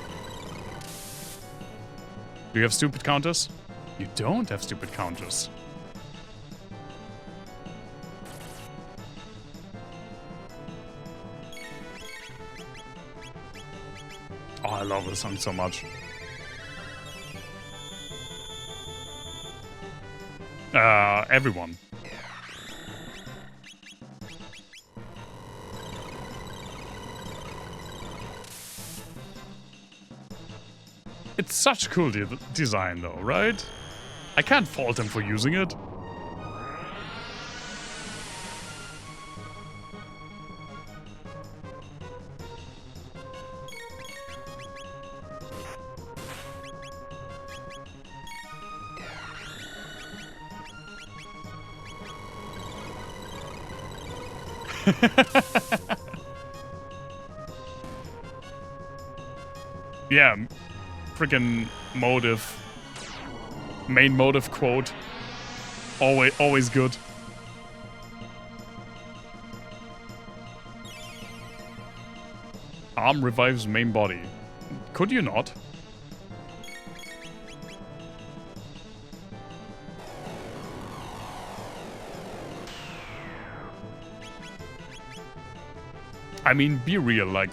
Do you have stupid counters? You don't have stupid counters. Oh, I love this song so much. Everyone. It's such cool design though, right? I can't fault him for using it. Yeah, freaking motive. Main motive quote. Always good. Arm revives main body. Could you not? I mean, be real, like,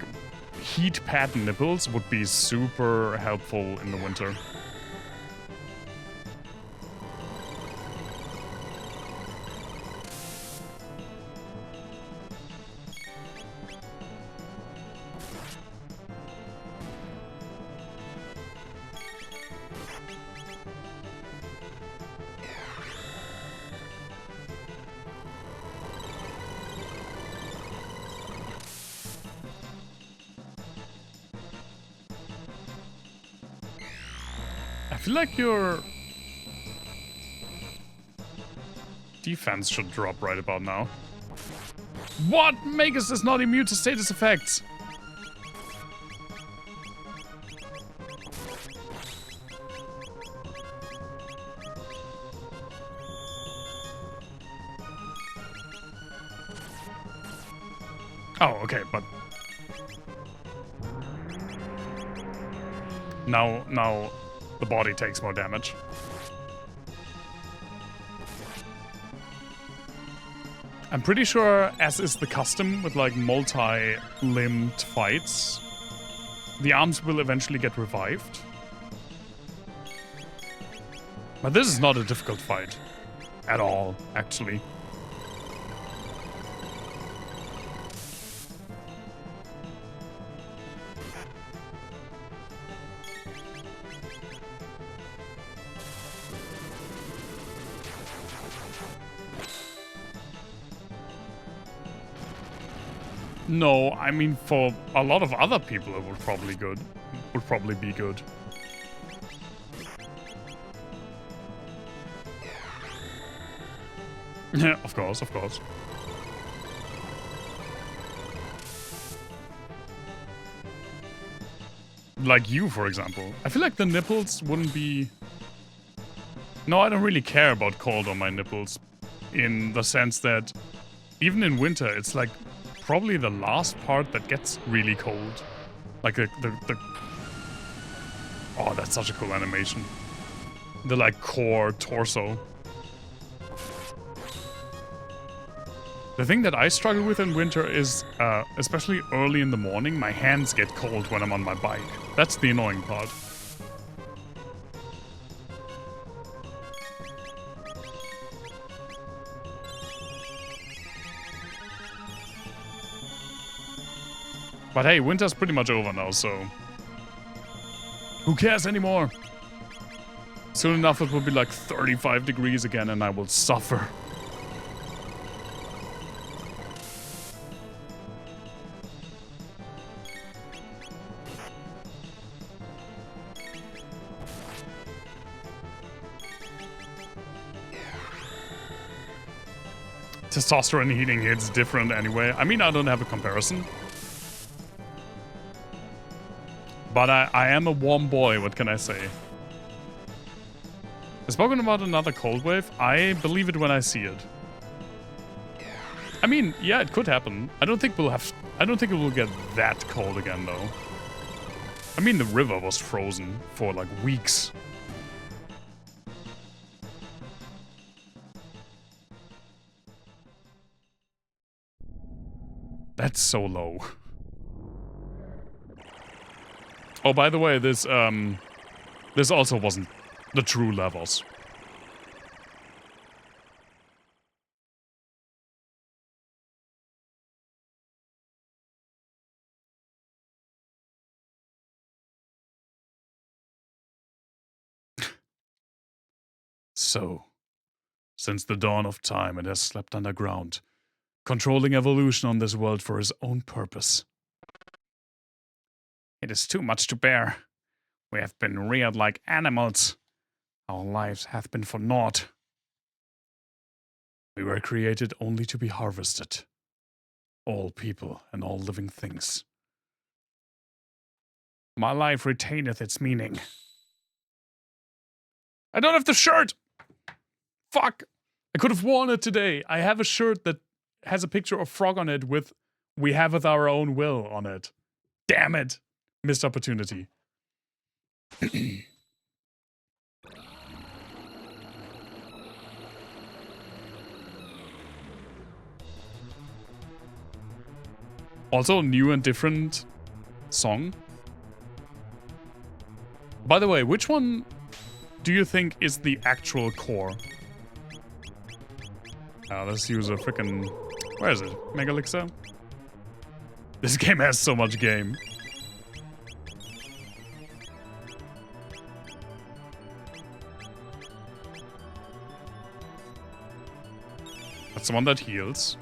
heat pad nipples would be super helpful in the winter. I feel like your defense should drop right about now. What? Magus is not immune to status effects! Oh, okay, but now the body takes more damage. I'm pretty sure, as is the custom with like multi-limbed fights, the arms will eventually get revived. But this is not a difficult fight. At all, actually. No, I mean, for a lot of other people it would probably be good. Yeah, of course. Like you, for example. I feel like the nipples wouldn't be... No, I don't really care about cold on my nipples. In the sense that even in winter, it's like probably the last part that gets really cold. Like the oh, that's such a cool animation. The like core torso. The thing that I struggle with in winter is, especially early in the morning, my hands get cold when I'm on my bike. That's the annoying part. But hey, winter's pretty much over now, so who cares anymore? Soon enough it will be like 35 degrees again and I will suffer. Testosterone healing hits different anyway. I mean, I don't have a comparison. But I am a warm boy, what can I say? Spoken about another cold wave, I believe it when I see it. I mean, yeah, it could happen. I don't think it will get that cold again though. I mean, the river was frozen for like weeks. That's so low. Oh, by the way, this also wasn't the true levels. So, since the dawn of time, it has slept underground, controlling evolution on this world for his own purpose. It is too much to bear. We have been reared like animals. Our lives have been for naught. We were created only to be harvested. All people and all living things. My life retaineth its meaning. I don't have the shirt! Fuck! I could have worn it today. I have a shirt that has a picture of Frog on it with "We have with our own will" on it. Damn it! Missed opportunity. Also, new and different song. By the way, which one do you think is the actual core? Let's use a frickin'... Where is it? Megalixer? This game has so much game. That's the one that heals.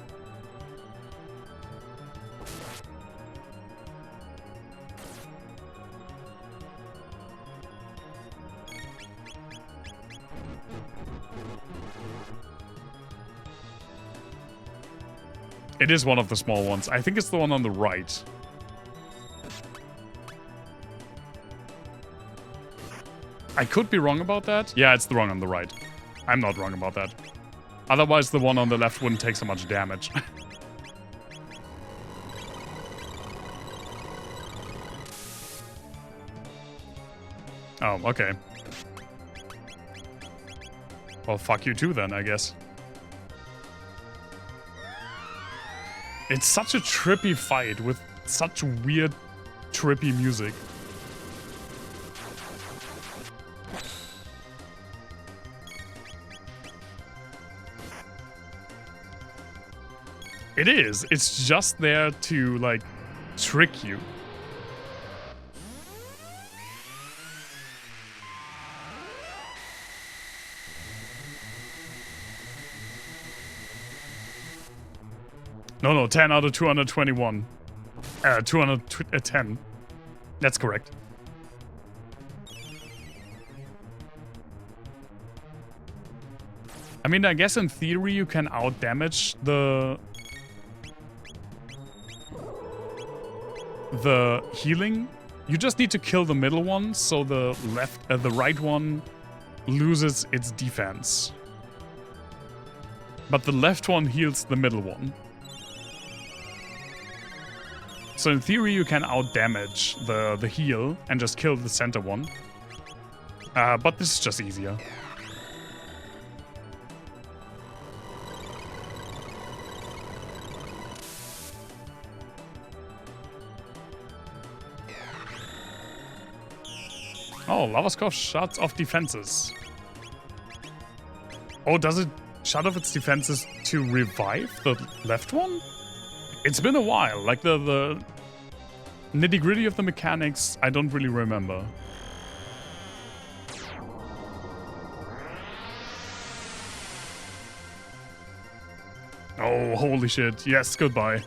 It is one of the small ones. I think it's the one on the right. I could be wrong about that. Yeah, it's the one on the right. I'm not wrong about that. Otherwise, the one on the left wouldn't take so much damage. Oh, okay. Well, fuck you too then, I guess. It's such a trippy fight with such weird, trippy music. It is. It's just there to, like, trick you. No, 10 out of 221. 210. That's correct. I mean, I guess in theory you can outdamage the healing. You just need to kill the middle one, so the right one loses its defense. But the left one heals the middle one. So in theory you can outdamage the heal and just kill the center one. But this is just easier. Oh, Lavascoff shuts off defenses. Oh, does it shut off its defenses to revive the left one? It's been a while. Like the nitty-gritty of the mechanics, I don't really remember. Oh, holy shit. Yes, goodbye.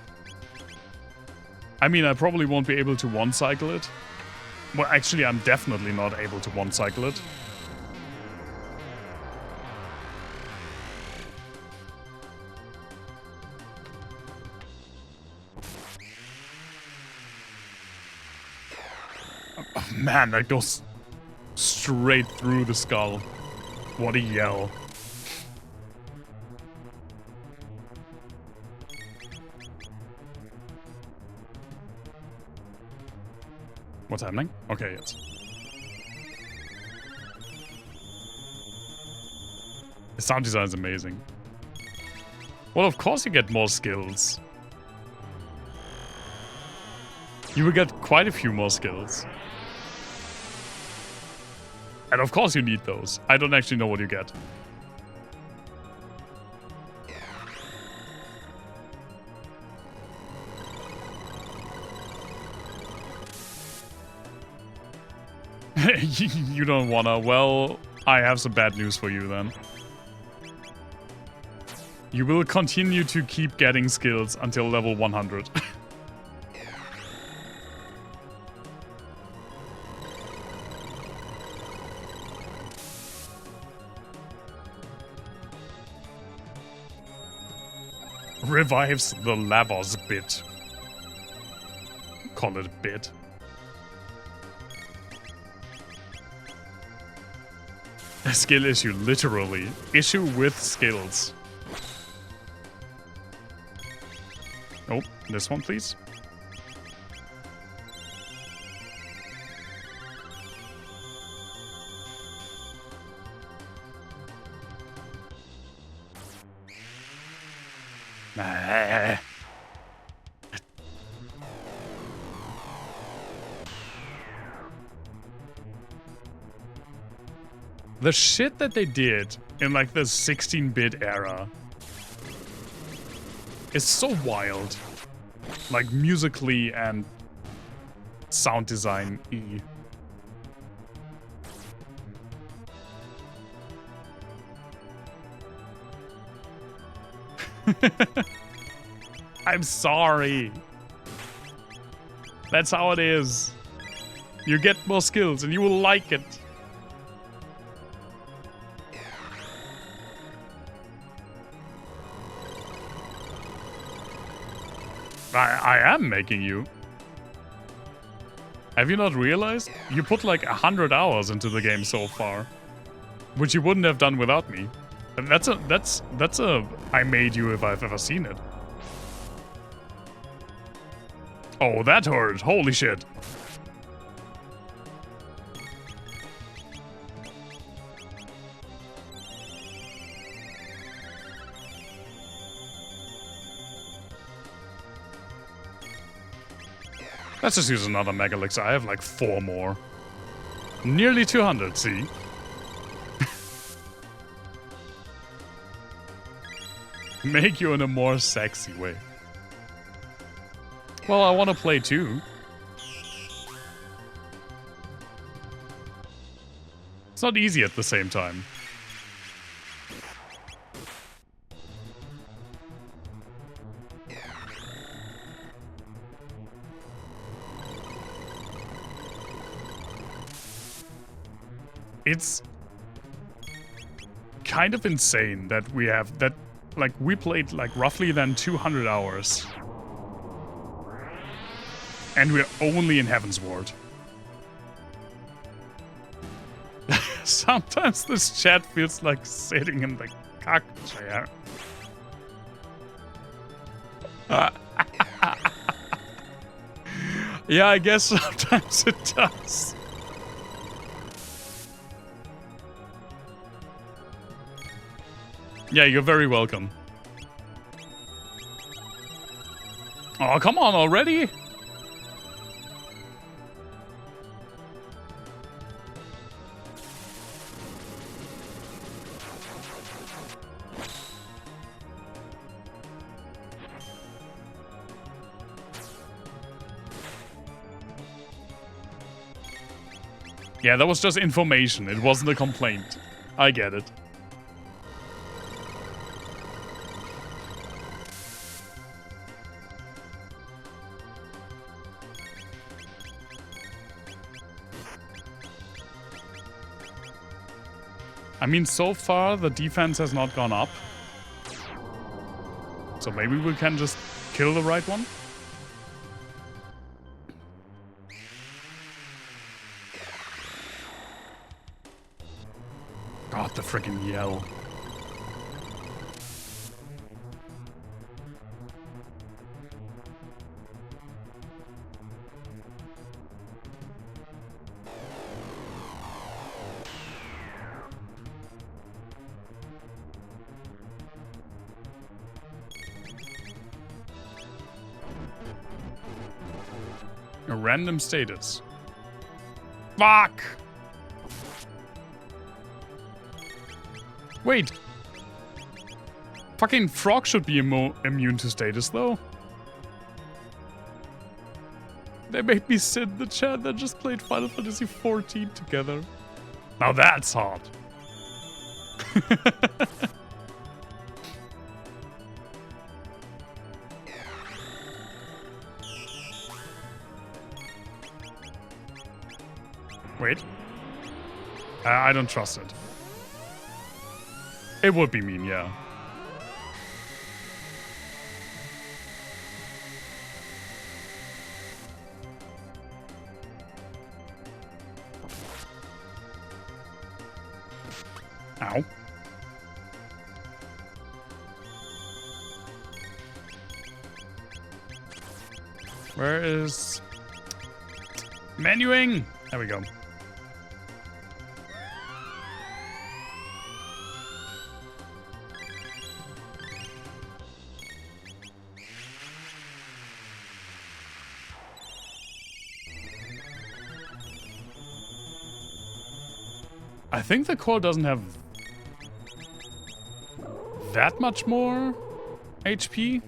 I mean, I probably won't be able to one-cycle it. Well, actually, I'm definitely not able to one-cycle it. Oh, man, that goes straight through the skull. What a yell. What's happening? Okay, yes. The sound design is amazing. Well, of course you get more skills. You will get quite a few more skills. And of course you need those. I don't actually know what you get. You don't wanna. Well, I have some bad news for you then. You will continue to keep getting skills until level 100. Revives the Lavos bit. Call it a bit. A skill issue, literally. Issue with skills. Oh, this one, please. The shit that they did in like the 16-bit era is so wild. Like musically and sound design-y. I'm sorry. That's how it is. You get more skills and you will like it. I am making you. Have you not realized? You put like 100 hours into the game so far. Which you wouldn't have done without me. And that's a I made you if I've ever seen it. Oh, that hurt. Holy shit. Let's just use another Mega Elixir. I have like 4 more. Nearly 200, see? Make you in a more sexy way. Well, I want to play too. It's not easy at the same time. It's kind of insane that we have that, like, we played like roughly then 200 hours. And we're only in Heaven's Ward. Sometimes this chat feels like sitting in the cock chair. Yeah, I guess sometimes it does. Yeah, you're very welcome. Oh, come on already? Yeah, that was just information. It wasn't a complaint. I get it. I mean, so far the defense has not gone up. So maybe we can just kill the right one? God, the freaking yell. A random status. Fuck! Wait. Fucking frog should be immune to status, though. They made me sit in the chat that just played Final Fantasy XIV together. Now that's hard. Wait. I don't trust it. It would be mean, yeah. Ow. Where is... menuing? There we go. I think the core doesn't have that much more HP.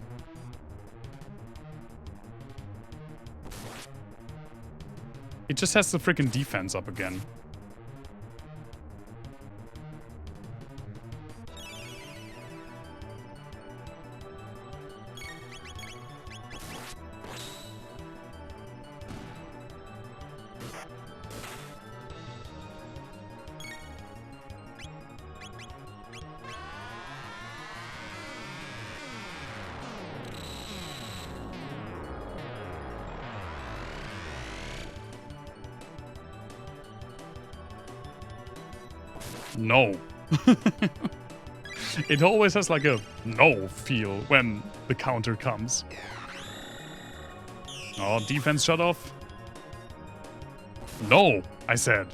It just has the freaking defense up again. No. It always has like a no feel when the counter comes. Oh, defense shut off. No, I said.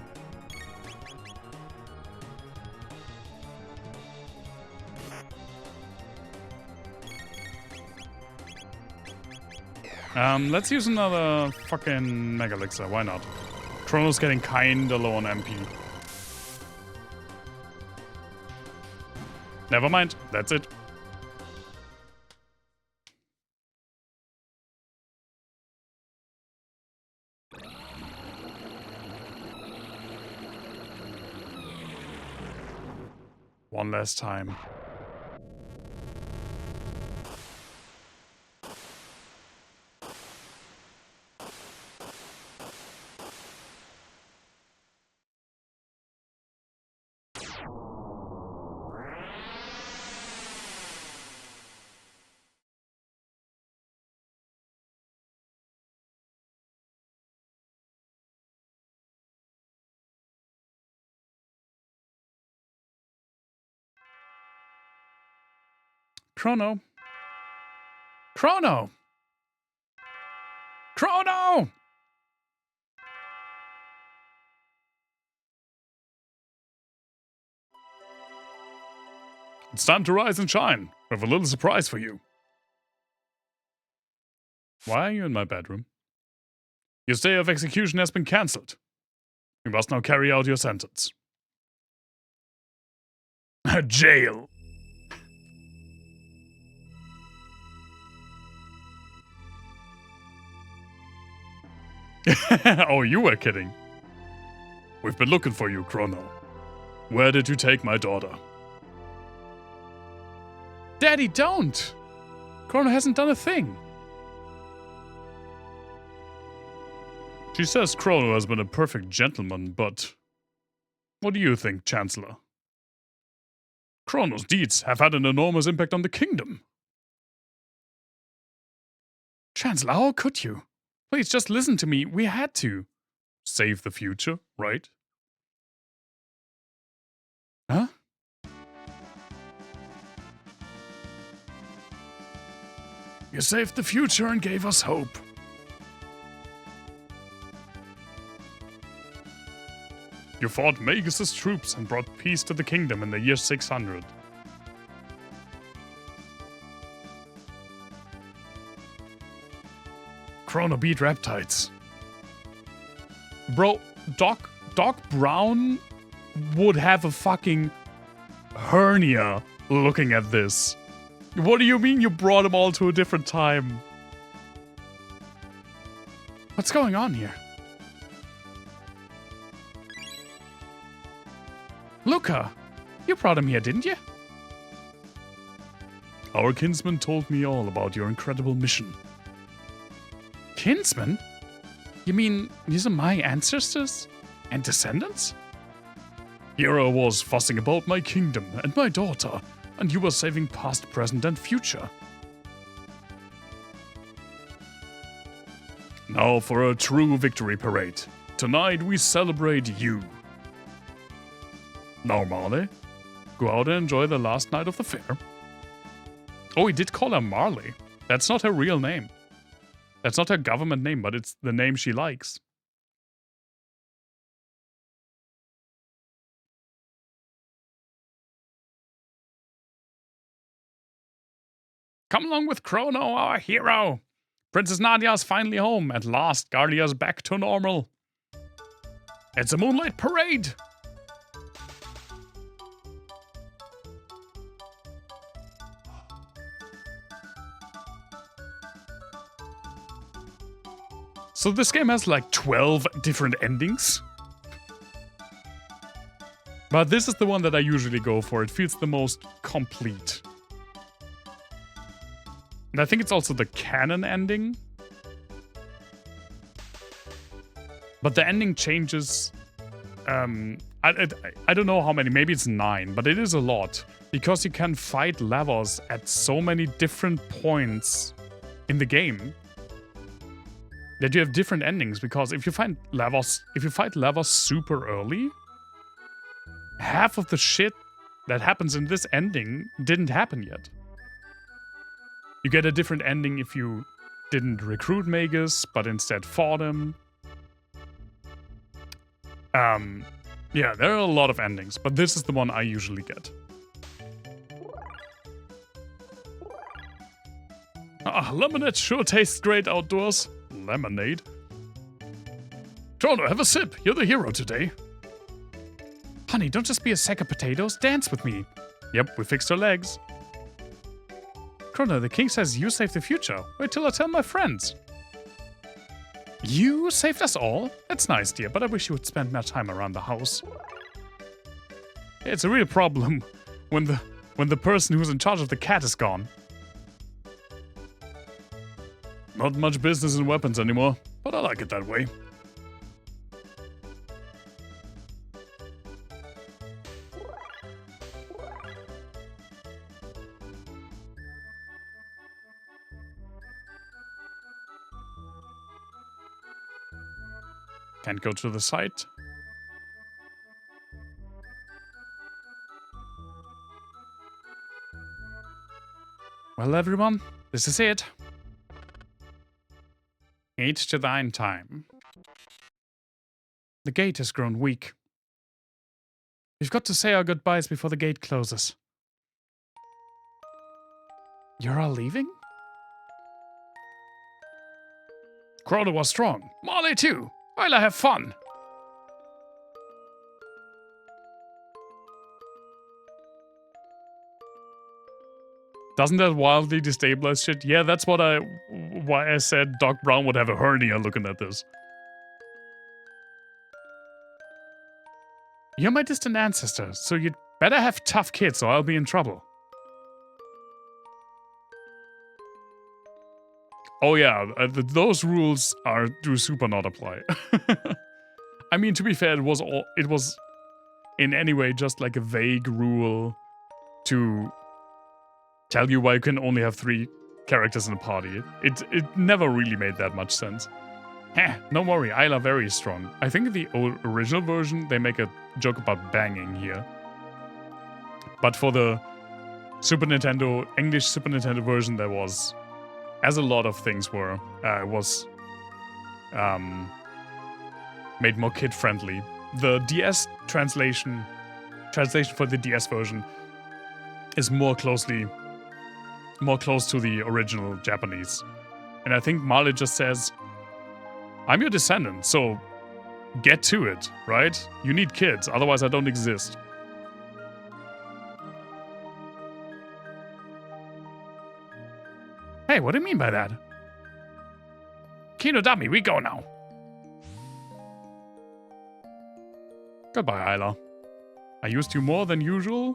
Let's use another fucking Mega Elixir. Why not? Chrono's getting kinda low on MP. Never mind. That's it. One last time. Chrono. Chrono! Chrono! It's time to rise and shine. We have a little surprise for you. Why are you in my bedroom? Your stay of execution has been cancelled. You must now carry out your sentence. Jail. Oh, you were kidding. We've been looking for you, Chrono. Where did you take my daughter? Daddy, don't! Chrono hasn't done a thing. She says Chrono has been a perfect gentleman, but... what do you think, Chancellor? Chrono's deeds have had an enormous impact on the kingdom. Chancellor, how could you? Please just listen to me. We had to. Save the future, right? Huh? You saved the future and gave us hope. You fought Magus' troops and brought peace to the kingdom in the year 600. Chrono beat Reptides. Bro, Doc Brown would have a fucking hernia looking at this. What do you mean you brought them all to a different time? What's going on here? Luca, you brought him here, didn't you? Our kinsman told me all about your incredible mission. Kinsman? You mean these are my ancestors and descendants? Hero was fussing about my kingdom and my daughter, and you were saving past, present, and future. Now for a true victory parade. Tonight we celebrate you. Now, Marley, go out and enjoy the last night of the fair. Oh, he did call her Marley. That's not her real name. That's not her government name, but it's the name she likes. Come along with Chrono, our hero. Princess Nadia's finally home. At last, Garlia's back to normal. It's a moonlight parade. So this game has like 12 different endings. But this is the one that I usually go for. It feels the most complete. And I think it's also the canon ending. But the ending changes. I don't know how many. Maybe it's 9, but it is a lot. Because you can fight Lavos at so many different points in the game. That you have different endings, because if you fight Lavos super early, half of the shit that happens in this ending didn't happen yet. You get a different ending if you didn't recruit Magus, but instead fought him. Yeah, there are a lot of endings, but this is the one I usually get. Lemonade sure tastes great outdoors. Lemonade? Chrono, have a sip. You're the hero today. Honey, don't just be a sack of potatoes. Dance with me. Yep, we fixed her legs. Chrono, the king says you saved the future. Wait till I tell my friends. You saved us all? That's nice, dear, but I wish you would spend more time around the house. It's a real problem when the person who's in charge of the cat is gone. Not much business in weapons anymore, but I like it that way. Can't go to the site. Well, everyone, this is it. Each to thine time. The gate has grown weak. We've got to say our goodbyes before the gate closes. You're all leaving? Chrono was strong. Marley too. While I have fun. Doesn't that wildly destabilize shit? Yeah, that's why I said Doc Brown would have a hernia looking at this. You're my distant ancestor, so you'd better have tough kids or I'll be in trouble. Oh yeah, those rules do super not apply. I mean, to be fair, it was in any way just like a vague rule to tell you why you can only have 3 characters in a party. It never really made that much sense. Heh, don't worry, Isla very strong. I think the original version, they make a joke about banging here. But for the Super Nintendo, English Super Nintendo version, there was, as a lot of things were, was made more kid-friendly. The DS translation for the DS version is more close to the original Japanese. And I think Marley just says, I'm your descendant, so get to it, right? You need kids, otherwise I don't exist. Hey, what do you mean by that? Kino Dummy, we go now. Goodbye, Isla. I used you more than usual,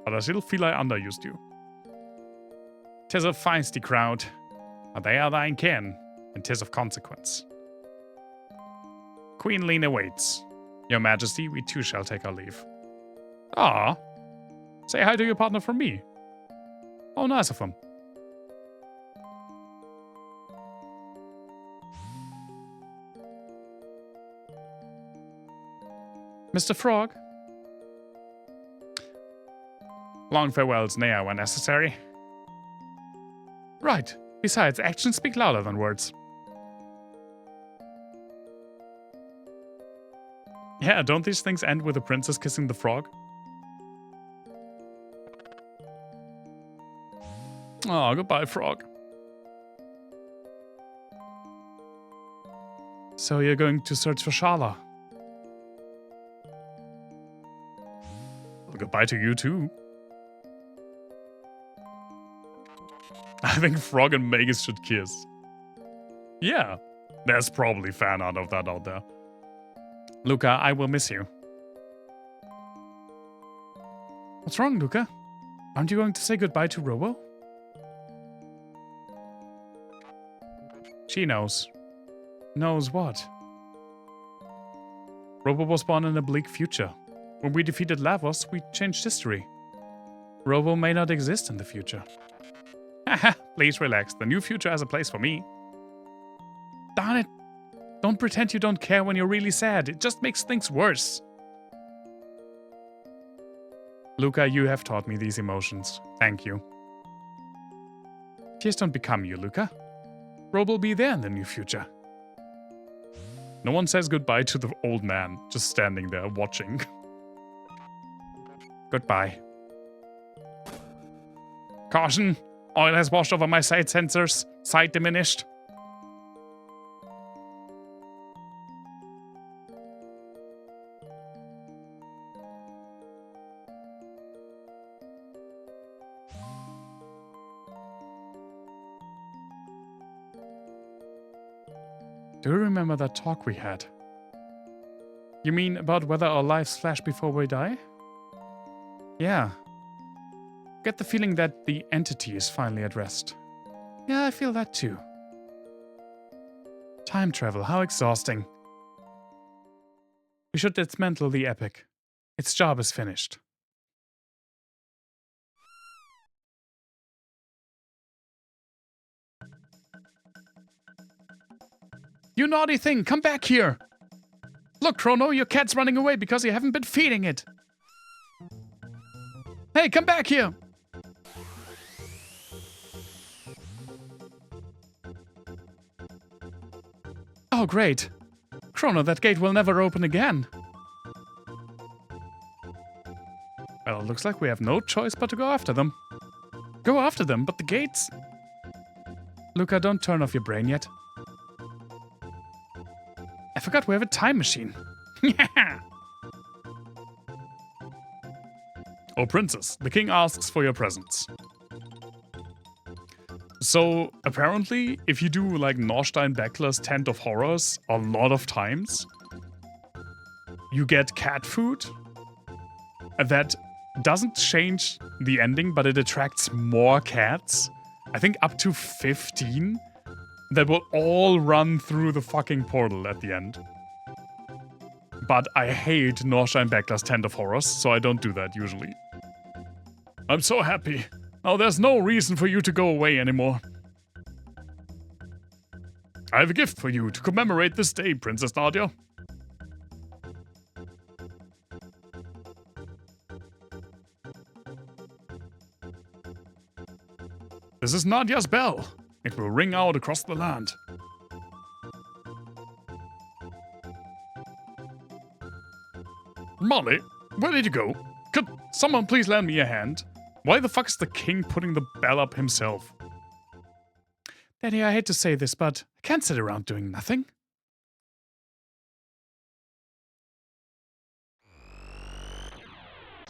but I still feel I underused you. 'Tis a feisty crowd, but they are thine kin, and 'tis of consequence. Queen Lene awaits. Your Majesty, we too shall take our leave. Ah, say hi to your partner from me. Oh, nice of him. Mr. Frog? Long farewells ne'er were necessary. Right. Besides, actions speak louder than words. Yeah, don't these things end with the princess kissing the frog? Oh, goodbye, frog. So you're going to search for Shala? Well, goodbye to you too. I think Frog and Magus should kiss. Yeah, there's probably fan art of that out there. Luca, I will miss you. What's wrong, Luca? Aren't you going to say goodbye to Robo? She knows. Knows what? Robo was born in a bleak future. When we defeated Lavos, we changed history. Robo may not exist in the future. Haha, please relax. The new future has a place for me. Darn it. Don't pretend you don't care when you're really sad. It just makes things worse. Luca, you have taught me these emotions. Thank you. Tears don't become you, Luca. Robo will be there in the new future. No one says goodbye to the old man, just standing there watching. Goodbye. Caution! Oil has washed over my sight sensors. Sight diminished. Do you remember that talk we had? You mean about whether our lives flash before we die? Yeah. Get the feeling that the entity is finally at rest. Yeah, I feel that too. Time travel, how exhausting. We should dismantle the epic. Its job is finished. You naughty thing, come back here! Look, Chrono, your cat's running away because you haven't been feeding it. Hey, come back here! Oh, great. Chrono, that gate will never open again. Well, it looks like we have no choice but to go after them. Go after them, but the gates... Luca, don't turn off your brain yet. I forgot we have a time machine. Oh, princess, the king asks for your presence. So, apparently, if you do, like, Norstein Beckler's Tent of Horrors a lot of times, you get cat food that doesn't change the ending, but it attracts more cats. I think up to 15 that will all run through the fucking portal at the end. But I hate Norstein Beckler's Tent of Horrors, so I don't do that usually. I'm so happy. Now there's no reason for you to go away anymore. I have a gift for you to commemorate this day, Princess Nadia. This is Nadia's bell. It will ring out across the land. Molly, where did you go? Could someone please lend me a hand? Why the fuck is the king putting the bell up himself? Daddy, I hate to say this, but I can't sit around doing nothing.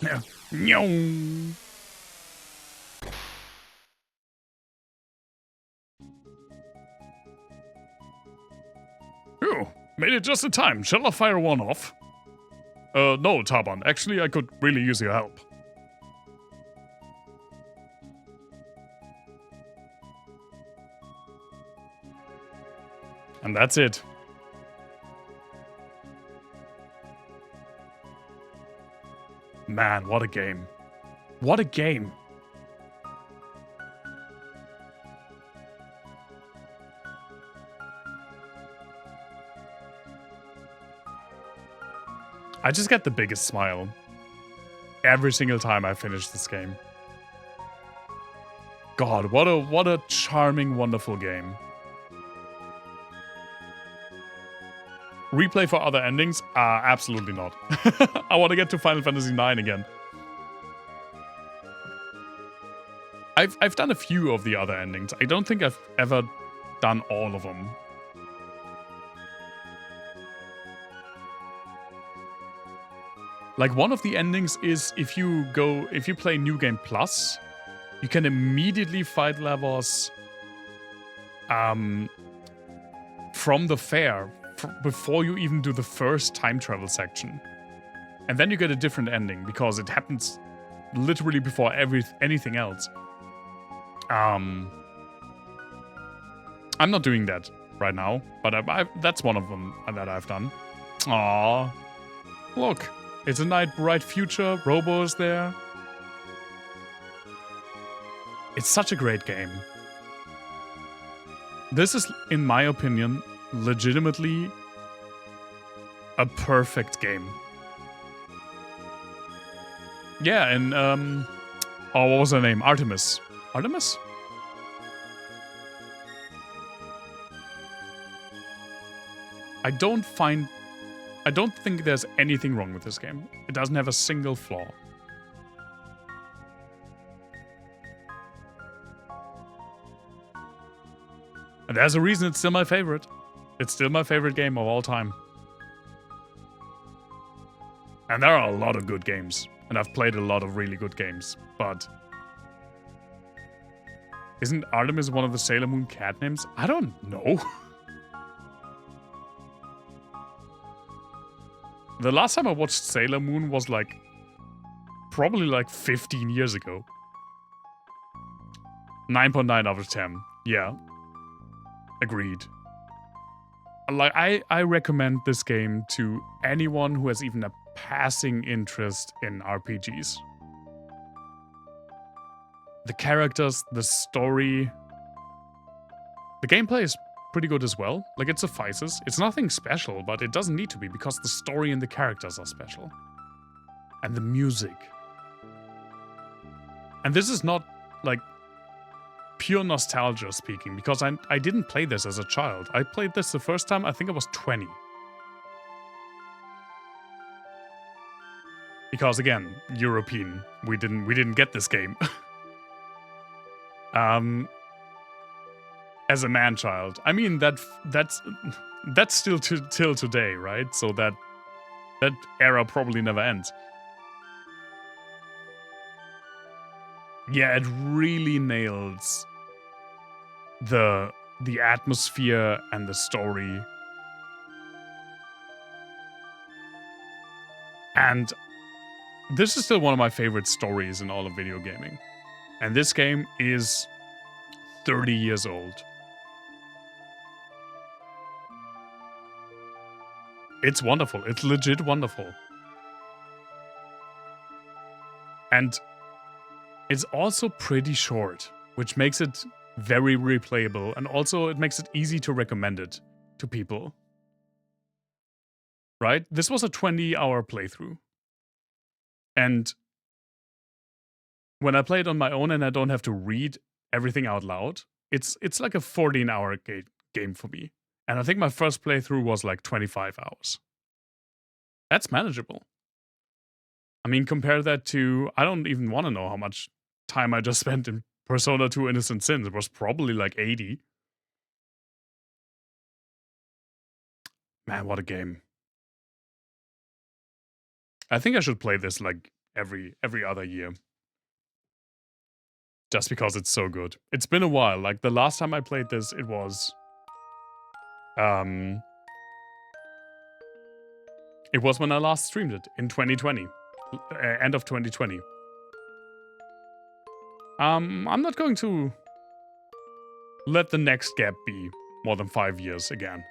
No. Oh, made it just in time. Shall I fire one off? No, Taban. Actually, I could really use your help. And that's it. Man, what a game. What a game. I just get the biggest smile every single time I finish this game. God, what a charming, wonderful game. Replay for other endings? Absolutely not. I want to get to Final Fantasy IX again. I've done a few of the other endings. I don't think I've ever done all of them. Like, one of the endings is if you play New Game Plus, you can immediately fight Lavos from the fair before you even do the first time travel section. And then you get a different ending because it happens literally before anything else. I'm not doing that right now, but that's one of them that I've done. Aww. Look. It's a night bright future, Robo's there. It's such a great game. This is, in my opinion, legitimately a perfect game. Yeah, and, oh, what was her name? Artemis. Artemis? I don't think there's anything wrong with this game. It doesn't have a single flaw. And there's a reason it's still my favorite. It's still my favorite game of all time. And there are a lot of good games. And I've played a lot of really good games. But isn't Artemis one of the Sailor Moon cat names? I don't know. The last time I watched Sailor Moon was probably 15 years ago. 9.9 out of 10. Yeah. Agreed. I recommend this game to anyone who has even a passing interest in RPGs. The characters, the story. The gameplay is pretty good as well. It suffices. It's nothing special, but it doesn't need to be because the story and the characters are special. And the music. And this is not pure nostalgia speaking, because I didn't play this as a child. I played this the first time, I think I was 20. Because again, European. We didn't get this game. As a man-child. I mean, that's still till today, right? So that era probably never ends. Yeah, it really nails the atmosphere and the story. And this is still one of my favorite stories in all of video gaming. And this game is 30 years old. It's wonderful. It's legit wonderful. And It's also pretty short, which makes it very replayable, and also it makes it easy to recommend it to people. Right? This was a 20-hour playthrough. And when I play it on my own and I don't have to read everything out loud, it's like a 14-hour game for me. And I think my first playthrough was like 25 hours. That's manageable. I mean, compare that to, I don't even want to know how much time I just spent in Persona 2 Innocent Sins. It was probably like 80. Man, what a game. I think I should play this like every other year. Just because it's so good. It's been a while. Like the last time I played this, it was when I last streamed it in 2020. End of 2020. I'm not going to let the next gap be more than 5 years again.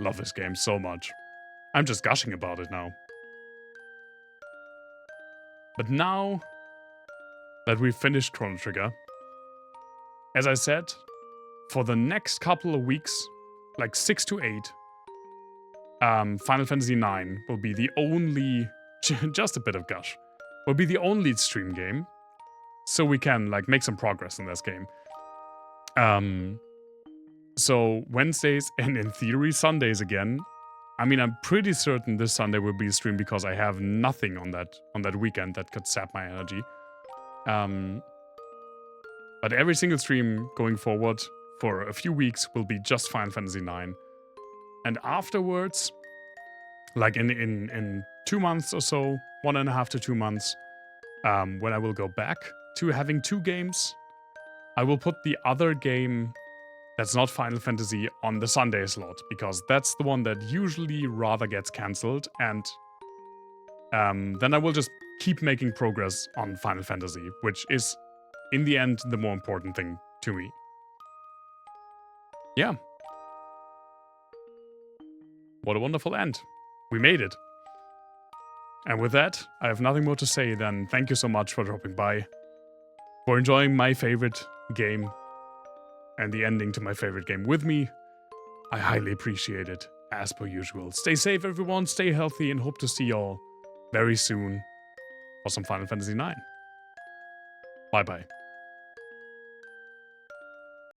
Love this game so much. I'm just gushing about it now. But now that we've finished Chrono Trigger, as I said, for the next couple of weeks, like 6 to 8, Final Fantasy IX will be the only, just a bit of gush, will be the only stream game, so we can like make some progress in this game. So Wednesdays and in theory Sundays again. I mean, I'm pretty certain this Sunday will be a stream because I have nothing on that weekend that could sap my energy. But every single stream going forward for a few weeks will be just Final Fantasy IX. And afterwards, like in 2 months or so, 1.5 to 2 months, when I will go back to having 2 games, I will put the other game that's not Final Fantasy on the Sunday slot, because that's the one that usually rather gets cancelled, and then I will just keep making progress on Final Fantasy, which is, in the end, the more important thing to me. Yeah. What a wonderful end. We made it. And with that, I have nothing more to say than thank you so much for dropping by, for enjoying my favorite game, and the ending to my favorite game with me. I highly appreciate it, as per usual. Stay safe, everyone, stay healthy, and hope to see y'all very soon for some Final Fantasy IX. Bye-bye.